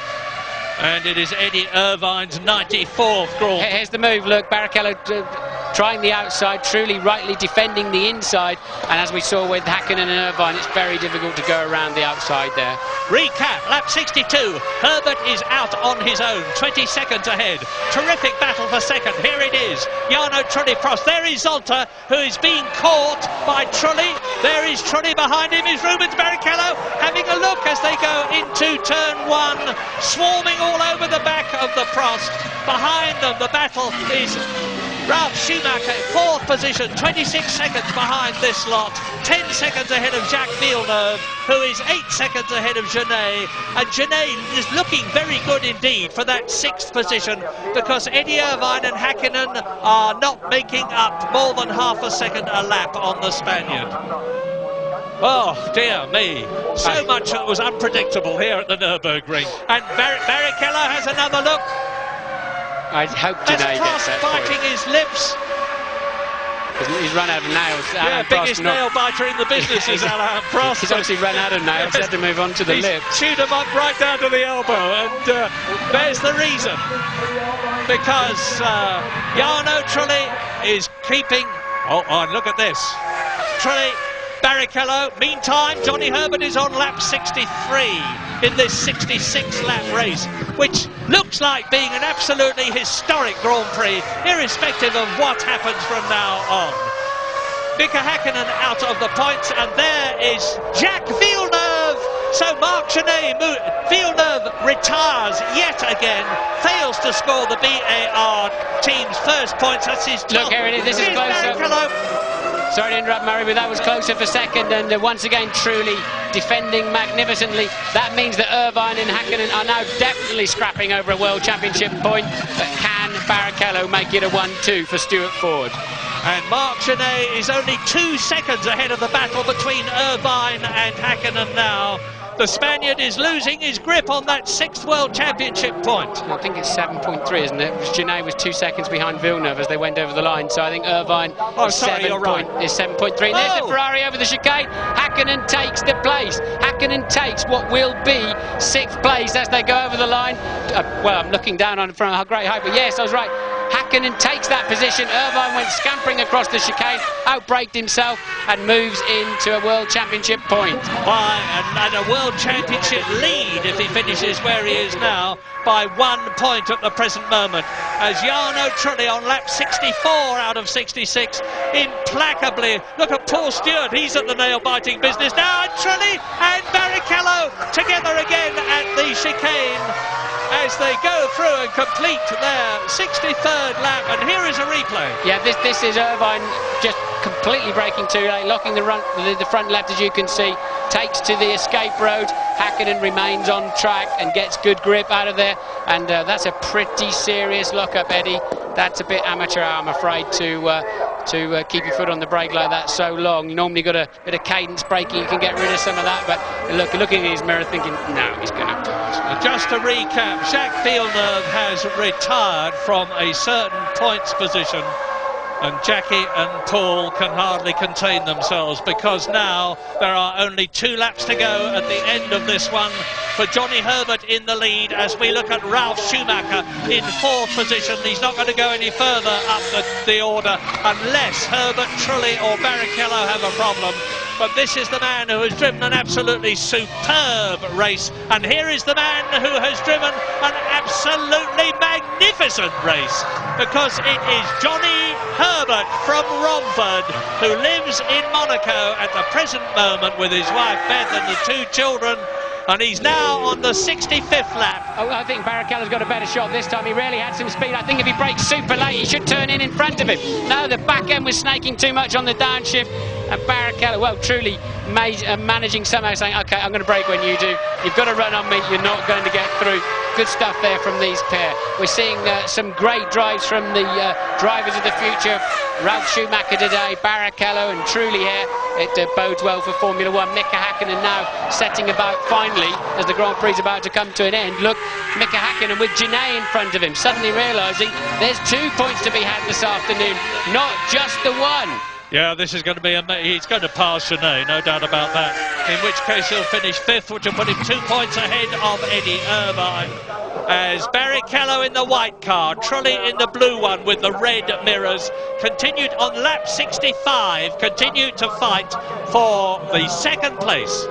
And it is Eddie Irvine's 94th Grand Prix. Here's the move, look, Barrichello trying the outside, truly rightly defending the inside, and as we saw with Hakkinen and Irvine, it's very difficult to go around the outside there. Recap, lap 62, Herbert is out on his own, 20 seconds ahead. Terrific battle for second, here it is, Jarno Trulli-Prost. There is Zolter, who is being caught by Trulli. There is Trulli behind him, is Rubens Barrichello having a look as they go into turn 1, swarming all over the back of the Prost. Behind them, the battle is Ralf Schumacher, 4th position, 26 seconds behind this lot, 10 seconds ahead of Jacques Villeneuve, who is 8 seconds ahead of Genet, and Genet is looking very good indeed for that 6th position, because Eddie Irvine and Hakkinen are not making up more than half a second a lap on the Spaniard. Oh, dear me. So much that was unpredictable here at the Nürburgring. And Barrichello has another look. I hope Genet gets that biting his lips. He's run out of nails. Yeah, biggest nail biter in the business is Alain Prost. He's obviously run out of nails. He's had to move on to the lips. Chewed them up right down to the elbow, and there's the reason. Because Jarno Trulli is keeping... Oh, look at this. Trulli, Barrichello. Meantime, Johnny Herbert is on lap 63 in this 66-lap race, which looks like being an absolutely historic Grand Prix, irrespective of what happens from now on. Mika Hakkinen out of the points, and there is Jacques Villeneuve. So Marc Genet, Villeneuve retires yet again, fails to score the BAR team's first points. That's his top. Look, here it is. This is close. Sorry to interrupt, Murray, but that was closer for second, and once again, truly defending magnificently. That means that Irvine and Hakkinen are now definitely scrapping over a World Championship point, but can Barrichello make it a 1-2 for Stuart Ford? And Marc Genet is only 2 seconds ahead of the battle between Irvine and Hakkinen now. The Spaniard is losing his grip on that 6th World Championship point. I think it's 7.3, isn't it? Genet was 2 seconds behind Villeneuve as they went over the line, so I think Irvine is 7.3. There's the Ferrari over the chicane. Hakkinen takes the place. Hakkinen takes what will be 6th place as they go over the line. Well, I'm looking down on it from a great height, but yes, I was right. Hakkinen takes that position. Irvine went scampering across the chicane, outbraked himself, and moves into a World Championship point. And a World Championship lead if he finishes where he is now by 1 point at the present moment. As Jarno Trulli on lap 64 out of 66, implacably. Look at Paul Stewart, he's at the nail-biting business now, and Trulli and Barrichello together again at the chicane as they go through and complete their 63rd lap, and here is a replay. Yeah, this is Irvine just completely braking too late, locking the front left, as you can see, takes to the escape road. Hakkinen remains on track and gets good grip out of there, and that's a pretty serious lock-up, Eddie. That's a bit amateur, I'm afraid, to keep your foot on the brake like that so long. You normally got a bit of cadence braking, you can get rid of some of that, but looking in his mirror thinking, no, he's going to pass. Just to recap, Jacques Villeneuve has retired from a certain points position, and Jackie and Paul can hardly contain themselves, because now there are only 2 laps to go at the end of this one for Johnny Herbert in the lead, as we look at Ralf Schumacher in 4th position. He's not going to go any further up the order unless Herbert, Trulli or Barrichello have a problem. But this is the man who has driven an absolutely superb race, and here is the man who has driven an absolutely magnificent race, because it is Johnny Herbert from Romford, who lives in Monaco at the present moment with his wife Beth and the 2 children. And he's now on the 65th lap. Oh, I think Barrichello's got a better shot this time. He really had some speed. I think if he brakes super late, he should turn in front of him. No, the back end was snaking too much on the downshift. And Barrichello, well, truly managing somehow, saying, OK, I'm going to brake when you do. You've got to run on me. You're not going to get through. good stuff there from these pair. We're seeing some great drives from the drivers of the future. Ralf Schumacher today, Barrichello and Trulli here. It bodes well for Formula One. Mika Hakkinen now setting about finally, as the Grand Prix is about to come to an end. Look, Mika Hakkinen with Genet in front of him, suddenly realising there's 2 points to be had this afternoon, not just the one. Yeah, this is going to be he's going to pass Genet, no doubt about that. In which case he'll finish 5th, which will put him 2 points ahead of Eddie Irvine. As Barrichello in the white car, Trulli in the blue one with the red mirrors, continued on lap 65, continued to fight for the 2nd place.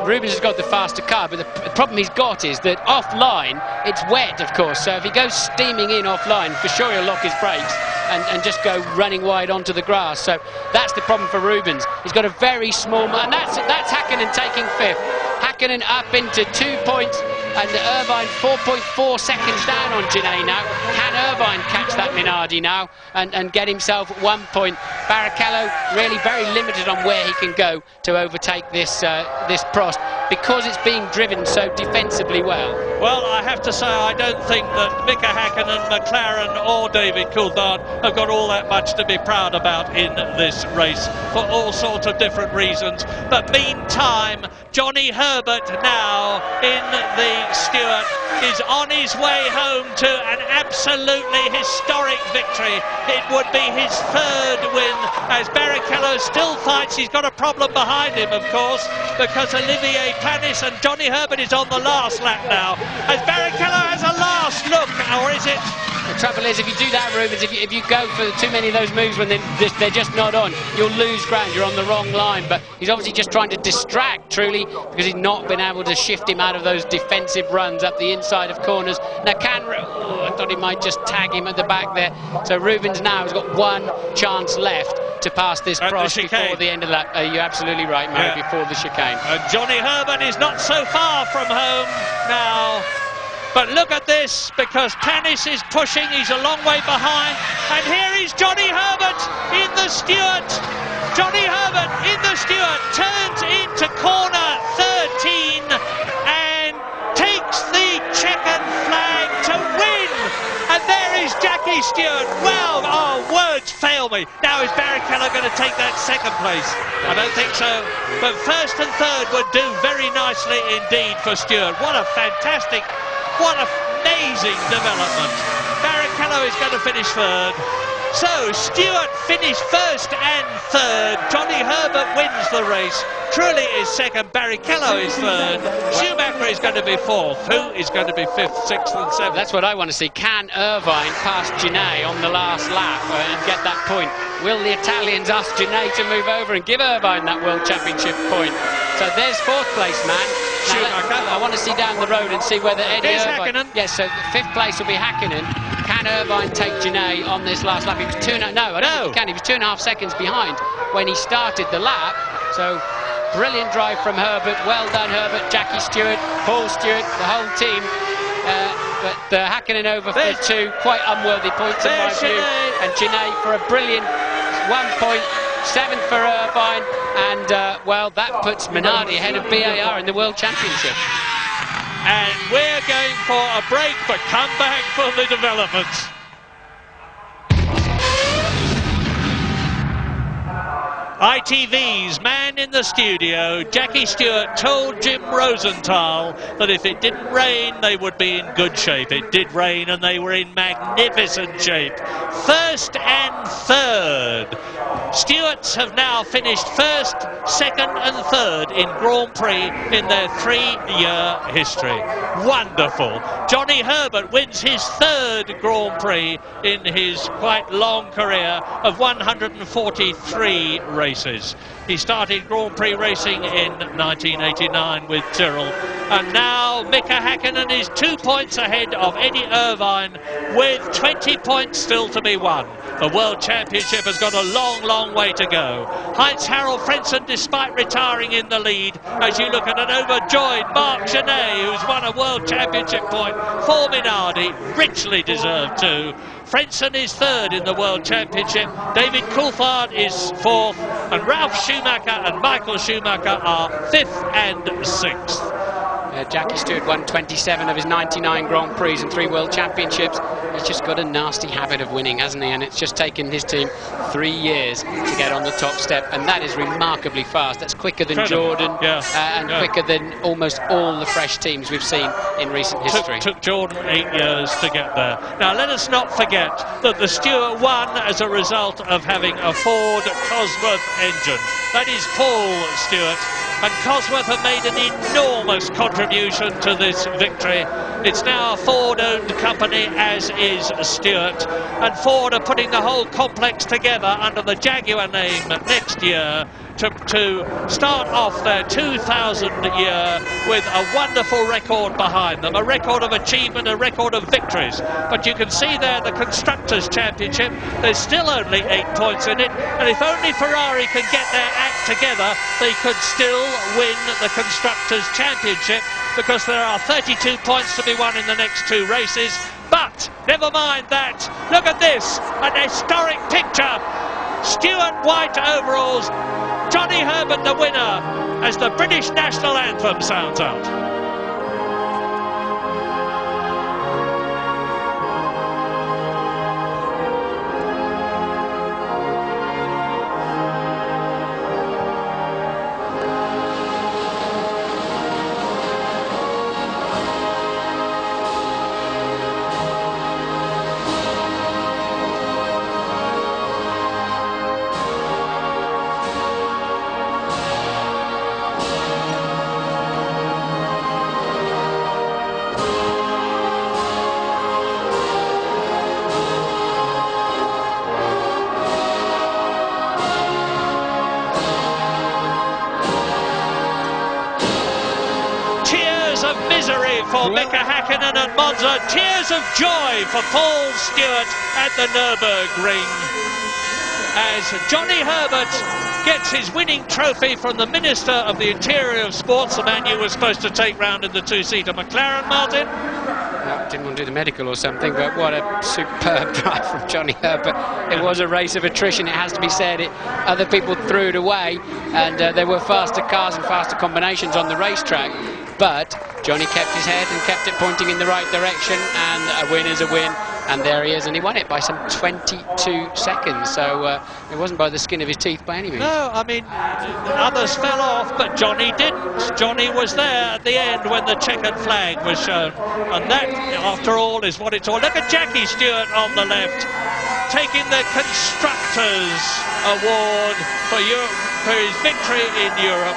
Rubens has got the faster car, but the problem he's got is that offline, it's wet, of course, so if he goes steaming in offline, for sure he'll lock his brakes and just go running wide onto the grass. So that's the problem for Rubens. He's got a very small... And that's Hakkinen taking 5th. Hakkinen up into 2 points, and Irvine 4.4 seconds down on Genet now. Can Irvine catch that Minardi now and get himself 1 point? Barrichello really very limited on where he can go to overtake this Prost, because it's being driven so defensively well. Well, I have to say, I don't think that Mika Hakkinen, McLaren or David Coulthard have got all that much to be proud about in this race for all sorts of different reasons. But meantime, Johnny Herbert now in the Stewart is on his way home to an absolutely historic victory. It would be his 3rd win, as Barrichello still fights. He's got a problem behind him, of course, because Olivier Panis and Johnny Herbert is on the last lap now, as Barrichello has a last look, or is it? The trouble is, if you do that, Rubens, if you go for too many of those moves when they're just not on, you'll lose ground, you're on the wrong line. But he's obviously just trying to distract Trulli, because he's not been able to shift him out of those defensive runs up the inside of corners. Now I thought he might just tag him at the back there. So Rubens now has got 1 chance left to pass this Prost before the end of that. You're absolutely right, Murray, before the chicane. And Johnny Herbert is not so far from home now. But look at this, because Panis is pushing, he's a long way behind. And here is Johnny Herbert in the Stewart. Johnny Herbert in the Stewart turns into corner 13 and takes the checkered flag to win. And there is Jackie Stewart. Wow, oh, words fail me. Now is Barrichello going to take that 2nd place? I don't think so. But 1st and 3rd would do very nicely indeed for Stewart. What a fantastic... What amazing development. Barrichello is going to finish 3rd. So Stewart finished 1st and 3rd. Johnny Herbert wins the race. Trulli is 2nd. Barrichello is 3rd. Schumacher is going to be 4th. Who is going to be 5th, 6th and 7th? That's what I want to see. Can Irvine pass Genet on the last lap and get that point? Will the Italians ask Genet to move over and give Irvine that World Championship point? So there's 4th place, man. Now, I want to see down the road and see whether Eddie Irvine... Yes, so 5th place will be Hakkinen. Can Irvine take Genet on this last lap? He was 2.5... No, I don't think he can. He was 2.5 seconds behind when he started the lap. So, brilliant drive from Herbert. Well done, Herbert. Jackie Stewart, Paul Stewart, the whole team. But Hakkinen over for 2. Quite unworthy points in my view. And Genet for a brilliant 1 point. 7th for Irvine, and well, that puts Minardi ahead of BAR in the World Championship. And we're going for a break, but come back for the developments. ITV's man in the studio, Jackie Stewart, told Jim Rosenthal that if it didn't rain, they would be in good shape. It did rain, and they were in magnificent shape. 1st and 3rd. Stewarts have now finished 1st, 2nd and 3rd in Grand Prix in their 3-year history. Wonderful. Johnny Herbert wins his 3rd Grand Prix in his quite long career of 143 races. He started Grand Prix racing in 1989 with Tyrrell, and now Mika Hakkinen is 2 points ahead of Eddie Irvine with 20 points still to be won. The World Championship has got a long, long way to go. Heinz-Harald Frentzen, despite retiring in the lead, as you look at an overjoyed Marc Genet, who's won a World Championship point for Minardi, richly deserved too. Frentzen is 3rd in the World Championship. David Coulthard is 4th, and Ralf Schumacher and Michael Schumacher are 5th and 6th. Jackie Stewart won 27 of his 99 Grand Prix and 3 World Championships. He's just got a nasty habit of winning, hasn't he? And it's just taken his team 3 years to get on the top step, and that is remarkably fast. That's quicker than Jordan, and quicker than almost all the fresh teams we've seen in recent history. Took Jordan 8 years to get there. Now, let us not forget that the Stewart won as a result of having a Ford Cosworth engine. That is Paul Stewart. And Cosworth have made an enormous contribution to this victory. It's now a Ford-owned company, as is Stewart. And Ford are putting the whole complex together under the Jaguar name next year to start off their 2000 year with a wonderful record behind them, a record of achievement, a record of victories. But you can see there the Constructors' Championship, there's still only 8 points in it, and if only Ferrari can get their act together, they could still win the Constructors' Championship, because there are 32 points to be won in the next 2 races. But never mind that, look at this, an historic picture. Stewart white overalls, Johnny Herbert the winner, as the British national anthem sounds out. For Mika Häkkinen and Monza, tears of joy for Paul Stewart at the Nürburgring, as Johnny Herbert gets his winning trophy from the Minister of the Interior of Sports, the man you were supposed to take round in the 2-seater McLaren, Martin. No, didn't want to do the medical or something, but what a superb drive from Johnny Herbert. It was a race of attrition, it has to be said. Other people threw it away, and there were faster cars and faster combinations on the racetrack, but Johnny kept his head and kept it pointing in the right direction, and a win is a win, and there he is, and he won it by some 22 seconds, so it wasn't by the skin of his teeth by any means. No, I mean, others fell off, but Johnny didn't. Johnny was there at the end when the checkered flag was shown, and that, after all, is what it's all. Look at Jackie Stewart on the left, taking the Constructors' Award for his victory in Europe.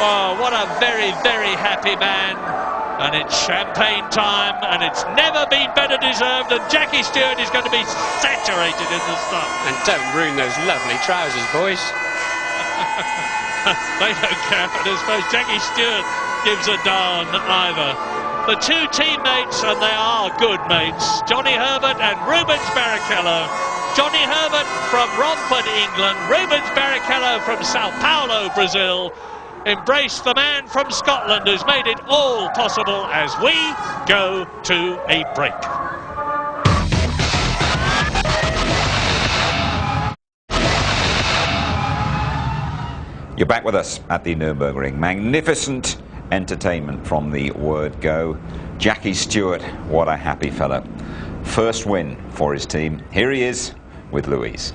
Oh, what a very, very happy man. And it's champagne time, and it's never been better deserved, and Jackie Stewart is going to be saturated in the stuff. And don't ruin those lovely trousers, boys. They don't care, but I suppose Jackie Stewart gives a darn either. The 2 teammates, and they are good mates, Johnny Herbert and Rubens Barrichello. Johnny Herbert from Romford, England, Rubens Barrichello from Sao Paulo, Brazil. Embrace the man from Scotland who's made it all possible as we go to a break. You're back with us at the Nürburgring. Magnificent entertainment from the word go. Jackie Stewart, what a happy fella. First win for his team. Here he is with Louise.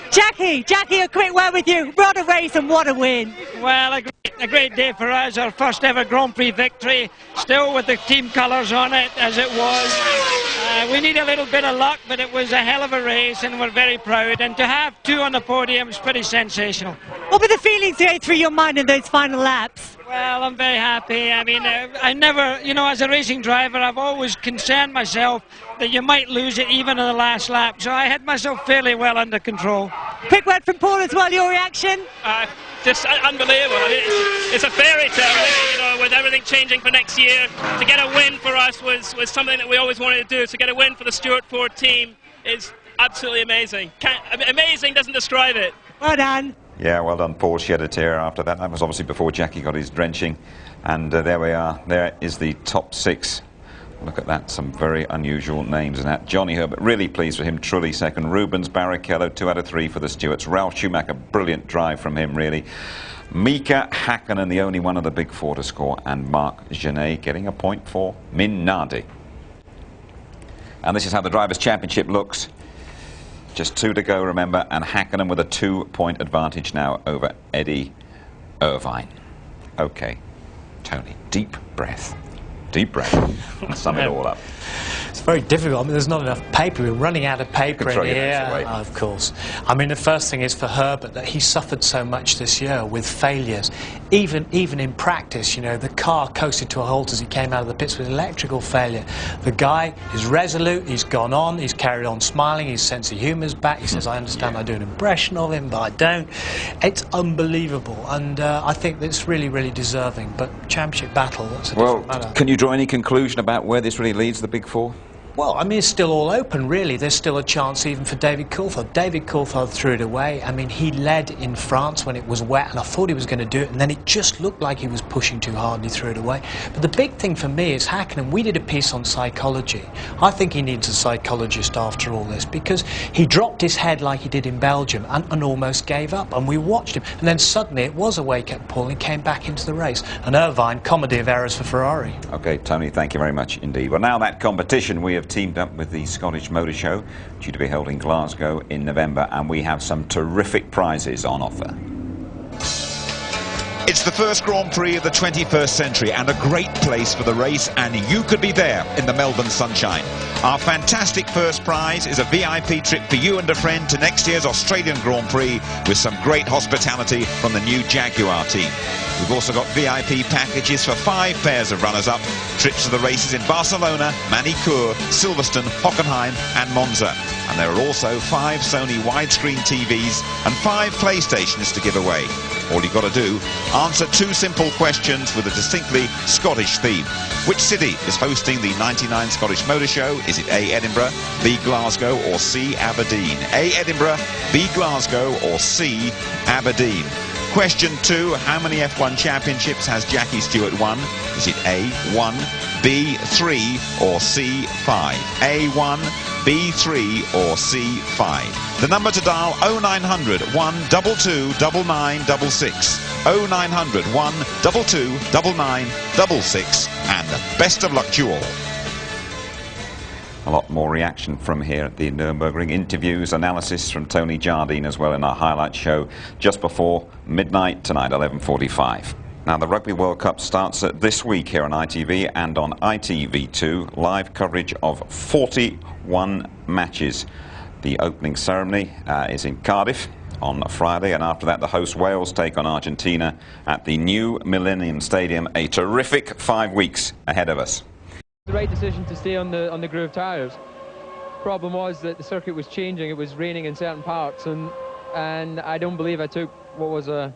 Jackie, a quick word with you. What a race and what a win. Well, a great day for us, our first ever Grand Prix victory, still with the team colours on it as it was. We need a little bit of luck, but it was a hell of a race and we're very proud, and to have 2 on the podium is pretty sensational. What were the feelings going through your mind in those final laps? Well, I'm very happy. I mean, I never, you know, as a racing driver, I've always concerned myself that you might lose it even in the last lap, so I had myself fairly well under control. Quick word from Paul as well, your reaction? Just unbelievable. I mean, it's a fairy tale, you know, with everything changing for next year. To get a win for us was something that we always wanted to do. To get a win for the Stewart Ford team is absolutely amazing. Amazing doesn't describe it. Well done. Yeah, well done, Paul. Shed a tear after that. That was obviously before Jackie got his drenching. And there we are. There is the top 6 Look at that, some very unusual names in that. Johnny Herbert, really pleased with him, Trulli second. Rubens Barrichello, 2 out of 3 for the Stewarts. Ralf Schumacher, brilliant drive from him, really. Mika Hakkinen, the only one of the big 4 to score, and Marc Genet getting a point for Minardi. And this is how the Drivers' Championship looks. Just 2 to go, remember, and Hakkinen with a 2-point advantage now over Eddie Irvine. Okay, Tony, deep breath. Deep breath and sum it all up. It's very difficult. I mean, there's not enough paper. We're running out of paper in here. Oh, of course. I mean, the first thing is for Herbert that he suffered so much this year with failures. Even in practice, you know, the car coasted to a halt as he came out of the pits with electrical failure. The guy is resolute. He's gone on. He's carried on smiling. His sense of humour's back. He says, I understand I do an impression of him, but I don't. It's unbelievable. And I think that's really, really deserving. But championship battle, that's a different matter. Can you draw any conclusion about where this really leads the Big 4? Well, I mean, it's still all open, really. There's still a chance even for David Coulthard. David Coulthard threw it away. I mean, he led in France when it was wet, and I thought he was going to do it, and then it just looked like he was pushing too hard, and he threw it away. But the big thing for me is Hakkinen. We did a piece on psychology. I think he needs a psychologist after all this, because he dropped his head like he did in Belgium and almost gave up, and we watched him. And then suddenly it was a wake-up call, and he came back into the race. And Irvine, comedy of errors for Ferrari. OK, Tony, thank you very much indeed. Well, now that competition, we have teamed up with the Scottish Motor Show, due to be held in Glasgow in November, and we have some terrific prizes on offer. It's the first Grand Prix of the 21st century and a great place for the race, and you could be there in the Melbourne sunshine. Our fantastic first prize is a VIP trip for you and a friend to next year's Australian Grand Prix with some great hospitality from the new Jaguar team. We've also got VIP packages for 5 pairs of runners-up, trips to the races in Barcelona, Manicourt, Silverstone, Hockenheim and Monza. And there are also 5 Sony widescreen TVs and 5 PlayStations to give away. All you've got to do, answer 2 simple questions with a distinctly Scottish theme. Which city is hosting the 99 Scottish Motor Show? Is it A, Edinburgh, B, Glasgow or C, Aberdeen? A, Edinburgh, B, Glasgow or C, Aberdeen? Question 2, how many F1 championships has Jackie Stewart won? Is it A, 1, B, 3 or C, 5? A, 1, B, 3 or C, 5. The number to dial 0900 122 9966. 0900 122 9966. And best of luck to you all. A lot more reaction from here at the Nürburgring. Interviews, analysis from Tony Jardine as well in our highlight show just before midnight tonight, 11:45. Now, the Rugby World Cup starts this week here on ITV and on ITV2. Live coverage of 41 matches. The opening ceremony is in Cardiff on Friday, and after that the host Wales take on Argentina at the new Millennium Stadium. A terrific 5 weeks ahead of us. The right decision to stay on the groove tyres. Problem was that the circuit was changing. It was raining in certain parts, and I don't believe I took what was a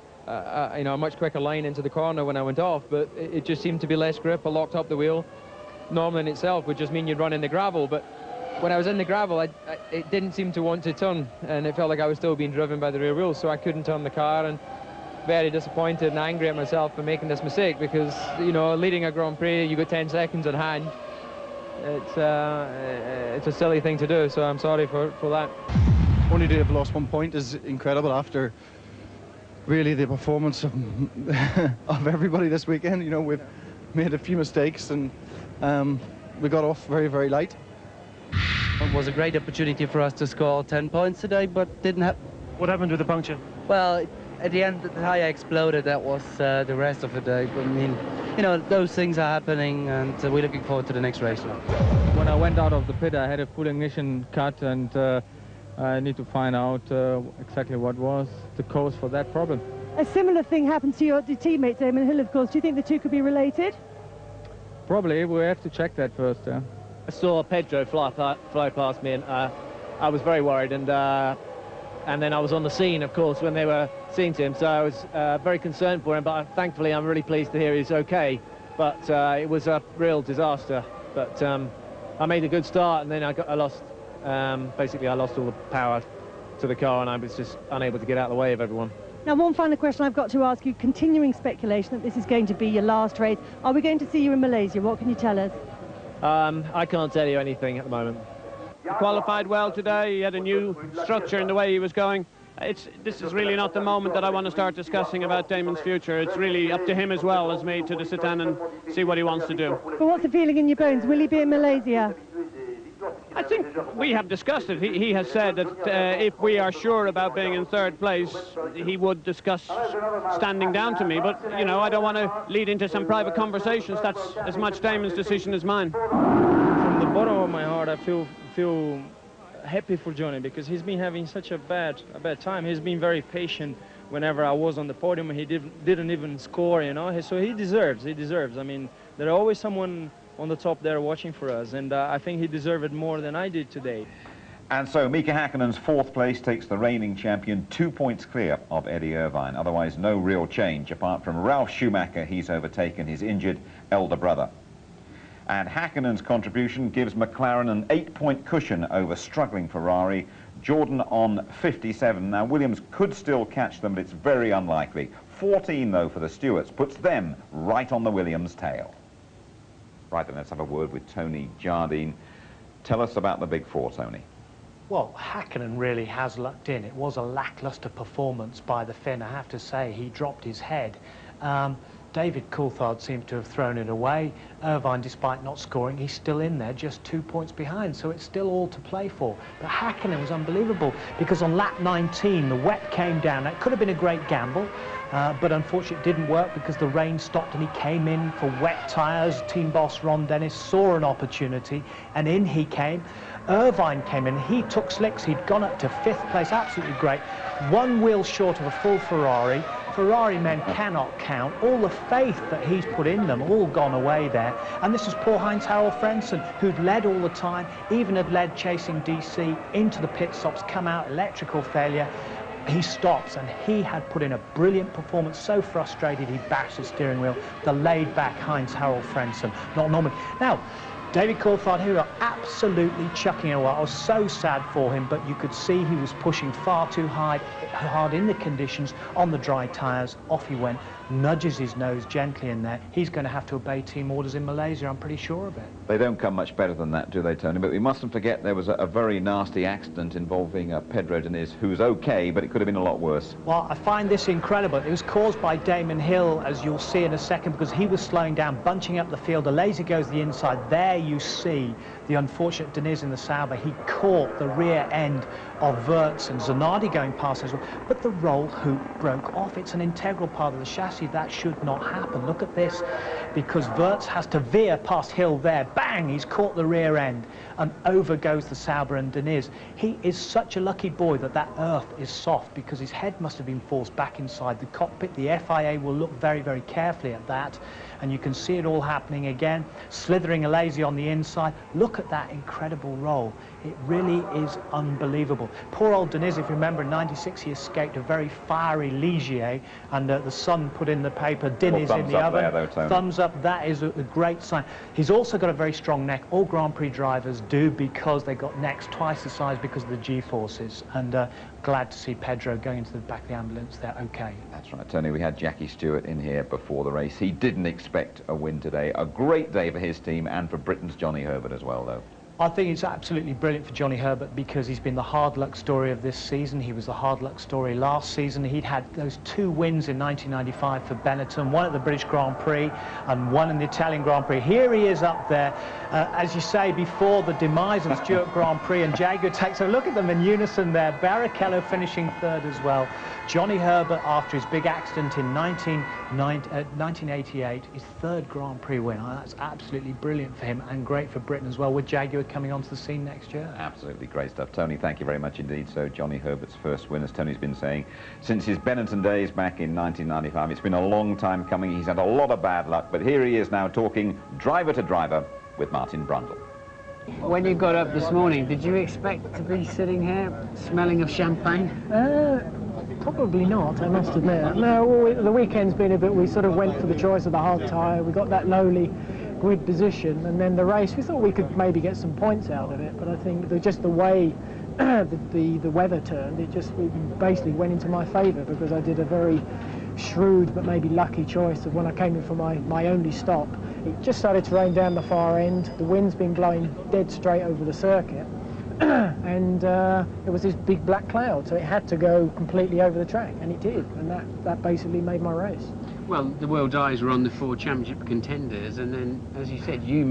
much quicker line into the corner when I went off, but it just seemed to be less grip. I locked up the wheel. Normal in itself would just mean you'd run in the gravel, but when I was in the gravel, it didn't seem to want to turn, and it felt like I was still being driven by the rear wheel, so I couldn't turn the car, and very disappointed and angry at myself for making this mistake, because, you know, leading a Grand Prix, you got 10 seconds in hand. It's a silly thing to do, so I'm sorry for that. Only to have lost 1 point is incredible after really the performance of everybody this weekend. You know, we've made a few mistakes, and we got off very, very light. It was a great opportunity for us to score 10 points today, but didn't happen. What happened with the puncture? Well, at the end, the tyre exploded. That was the rest of the day. But, I mean, you know, those things are happening, and we're looking forward to the next race now. When I went out of the pit, I had a full ignition cut, and I need to find out exactly what was the cause for that problem. A similar thing happened to your teammate, Damon Hill, of course. Do you think the two could be related? Probably. We have to check that first, yeah. I saw Pedro fly past me, and I was very worried, and then I was on the scene, of course, when they were seeing to him, so I was very concerned for him, but thankfully I'm really pleased to hear he's okay. But it was a real disaster. But I made a good start, and then I lost, basically I lost all the power to the car, and I was just unable to get out of the way of everyone. Now, one final question I've got to ask you, continuing speculation that this is going to be your last race. Are we going to see you in Malaysia? What can you tell us? I can't tell you anything at the moment. He qualified well today. He had a new structure in the way he was going. This is really not the moment that I want to start discussing about Damon's future. It's really up to him as well as me to sit down and see what he wants to do. But what's the feeling in your bones? Will he be in Malaysia? I think we have discussed it. He has said that if we are sure about being in third place, he would discuss standing down to me. But, you know, I don't want to lead into some private conversations. That's as much Damon's decision as mine. From the bottom of my heart, I feel happy for Johnny, because he's been having such a bad time. He's been very patient whenever I was on the podium. He didn't even score, you know. So he deserves. I mean, there's always someone on the top there watching for us, and I think he deserved it more than I did today. And so Mika Häkkinen's fourth place takes the reigning champion 2 points clear of Eddie Irvine. Otherwise, no real change. Apart from Ralf Schumacher, he's overtaken his injured elder brother. And Häkkinen's contribution gives McLaren an 8-point cushion over struggling Ferrari. Jordan on 57. Now, Williams could still catch them, but it's very unlikely. 14, though, for the Stewarts, puts them right on the Williams' tail. Right, then let's have a word with Tony Jardine. Tell us about the Big Four, Tony. Well, Häkkinen really has lucked in. It was a lacklustre performance by the Finn. I have to say, he dropped his head. David Coulthard seems to have thrown it away. Irvine, despite not scoring, he's still in there, just 2 points behind, so it's still all to play for. But Häkkinen was unbelievable, because on lap 19, the wet came down. It could have been a great gamble, but unfortunately it didn't work because the rain stopped and he came in for wet tyres. Team boss Ron Dennis saw an opportunity, and in he came. Irvine came in, he took slicks, he'd gone up to 5th place, absolutely great. 1 wheel short of a full Ferrari. Ferrari men cannot count. All the faith that he's put in them, all gone away there. And this is poor Heinz-Harald Frentzen, who'd led all the time, even had led chasing DC into the pit stops, come out, electrical failure. He stops, and he had put in a brilliant performance, so frustrated he bashed the steering wheel. The laid-back Heinz-Harald Frentzen, not Norman. Now, David Coulthard, who are absolutely chucking it away. I was so sad for him, but you could see he was pushing far too hard in the conditions on the dry tyres. Off he went, nudges his nose gently in there. He's going to have to obey team orders in Malaysia, I'm pretty sure of it. They don't come much better than that, do they, Tony? But we mustn't forget there was a very nasty accident involving Pedro Diniz, who's okay, but it could have been a lot worse. Well, I find this incredible. It was caused by Damon Hill, as you'll see in a second, because he was slowing down, bunching up the field. The laser goes the inside. There you see the unfortunate Diniz in the Sauber. He caught the rear end of Wirtz and Zanardi going past as well, but the roll hoop broke off. It's an integral part of the chassis. That should not happen. Look at this, because Wirtz has to veer past Hill there. Bang! He's caught the rear end, and over goes the Sauber and Diniz. He is such a lucky boy that that earth is soft, because his head must have been forced back inside the cockpit. The FIA will look very, very carefully at that, and you can see it all happening again. Slithering a lazy on the inside. Look at that incredible roll. It really is unbelievable. Poor old Diniz, if you remember, in '96 he escaped a very fiery Ligier, and the Sun put in the paper, Diniz in the oven. Thumbs up, that is a great sign. He's also got a very strong neck. All Grand Prix drivers do, because they've got necks twice the size because of the G-forces. And glad to see Pedro going into the back of the ambulance there, okay. That's right, Tony. We had Jackie Stewart in here before the race. He didn't expect a win today. A great day for his team and for Britain's Johnny Herbert as well, though. I think it's absolutely brilliant for Johnny Herbert, because he's been the hard luck story of this season. He was the hard luck story last season. He'd had those 2 wins in 1995 for Benetton, one at the British Grand Prix and one in the Italian Grand Prix. Here he is up there, as you say, before the demise of Stewart Grand Prix, and Jaguar takes a look at them in unison there. Barrichello finishing 3rd as well. Johnny Herbert, after his big accident in 1988, his 3rd Grand Prix win. Oh, that's absolutely brilliant for him, and great for Britain as well, with Jaguar coming onto the scene next year. Absolutely great stuff. Tony, thank you very much indeed. So Johnny Herbert's first win, as Tony's been saying, since his Benetton days back in 1995. It's been a long time coming. He's had a lot of bad luck, but here he is now talking driver to driver with Martin Brundle. When you got up this morning, did you expect to be sitting here smelling of champagne? Probably not, I must admit. No, well, the weekend's been a bit, we sort of went for the choice of the hard tyre. We got that lowly grid position, and then the race, we thought we could maybe get some points out of it, but I think just the way the weather turned, it basically went into my favour, because I did a very shrewd but maybe lucky choice of when I came in for my only stop. it just started to rain down the far end. The wind's been blowing dead straight over the circuit. And there was this big black cloud, so it had to go completely over the track, and it did, and that basically made my race. Well, the world's eyes were on the 4 championship contenders, and then, as you said, you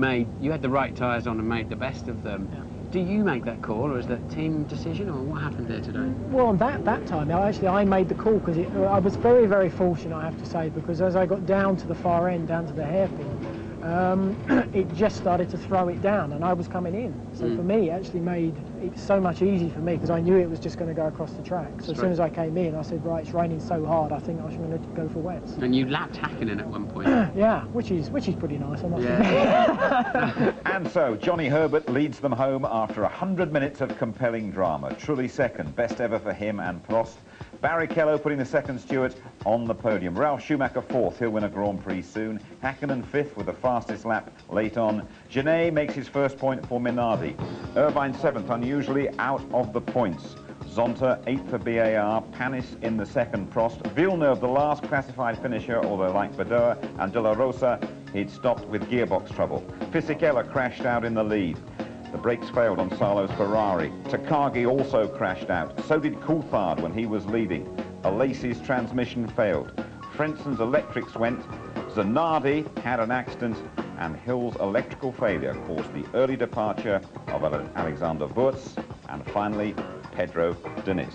had the right tyres on and made the best of them. Yeah. Do you make that call, or is that team decision, or what happened there today? Well, on that time, I made the call because I was very, very fortunate, I have to say, because as I got down to the far end, down to the hairpin, it just started to throw it down, and I was coming in. So for me, it actually made it so much easier for me because I knew it was just going to go across the track. So as soon as I came in, I said, right, it's raining so hard, I think I'm going to go for wets. And you lapped Hakkinen at one point. Yeah, which is pretty nice, I must admit. And so Johnny Herbert leads them home after 100 minutes of compelling drama. Truly second, best ever for him and Prost. Barrichello putting the second Stewart on the podium. Ralf Schumacher fourth, he'll win a Grand Prix soon. Hakkinen fifth with the fastest lap late on. Genet makes his first point for Minardi. Irvine seventh, unusually out of the points. Zonta eighth for BAR, Panis in the second, Prost. Villeneuve, the last classified finisher, although like Badoer and De La Rosa, he'd stopped with gearbox trouble. Fisichella crashed out in the lead. The brakes failed on Salo's Ferrari. Takagi also crashed out. So did Coulthard when he was leading. Alesi's transmission failed. Frenson's electrics went. Zanardi had an accident, and Hill's electrical failure caused the early departure of Alexander Wurz, and finally Pedro Diniz.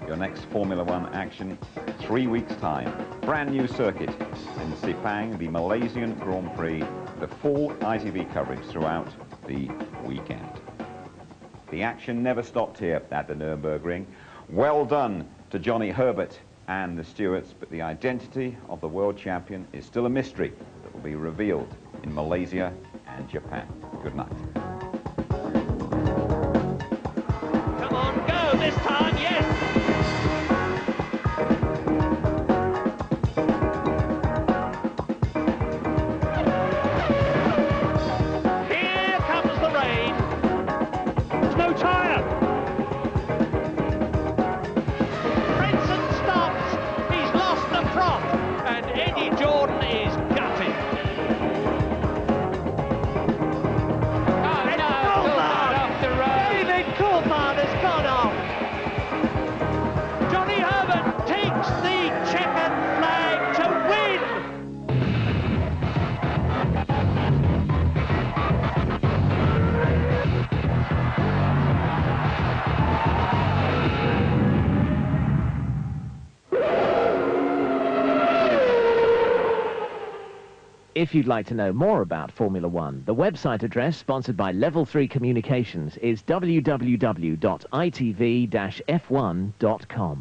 Your next Formula One action, 3 weeks' time. Brand new circuit in Sepang, the Malaysian Grand Prix. The full ITV coverage throughout the weekend. The action never stopped here at the Nürburgring. Well done to Johnny Herbert and the stewards, but the identity of the world champion is still a mystery that will be revealed in Malaysia and Japan. Good night. Come on, go this time, yes! If you'd like to know more about Formula One, the website address sponsored by Level 3 Communications is www.itv-f1.com.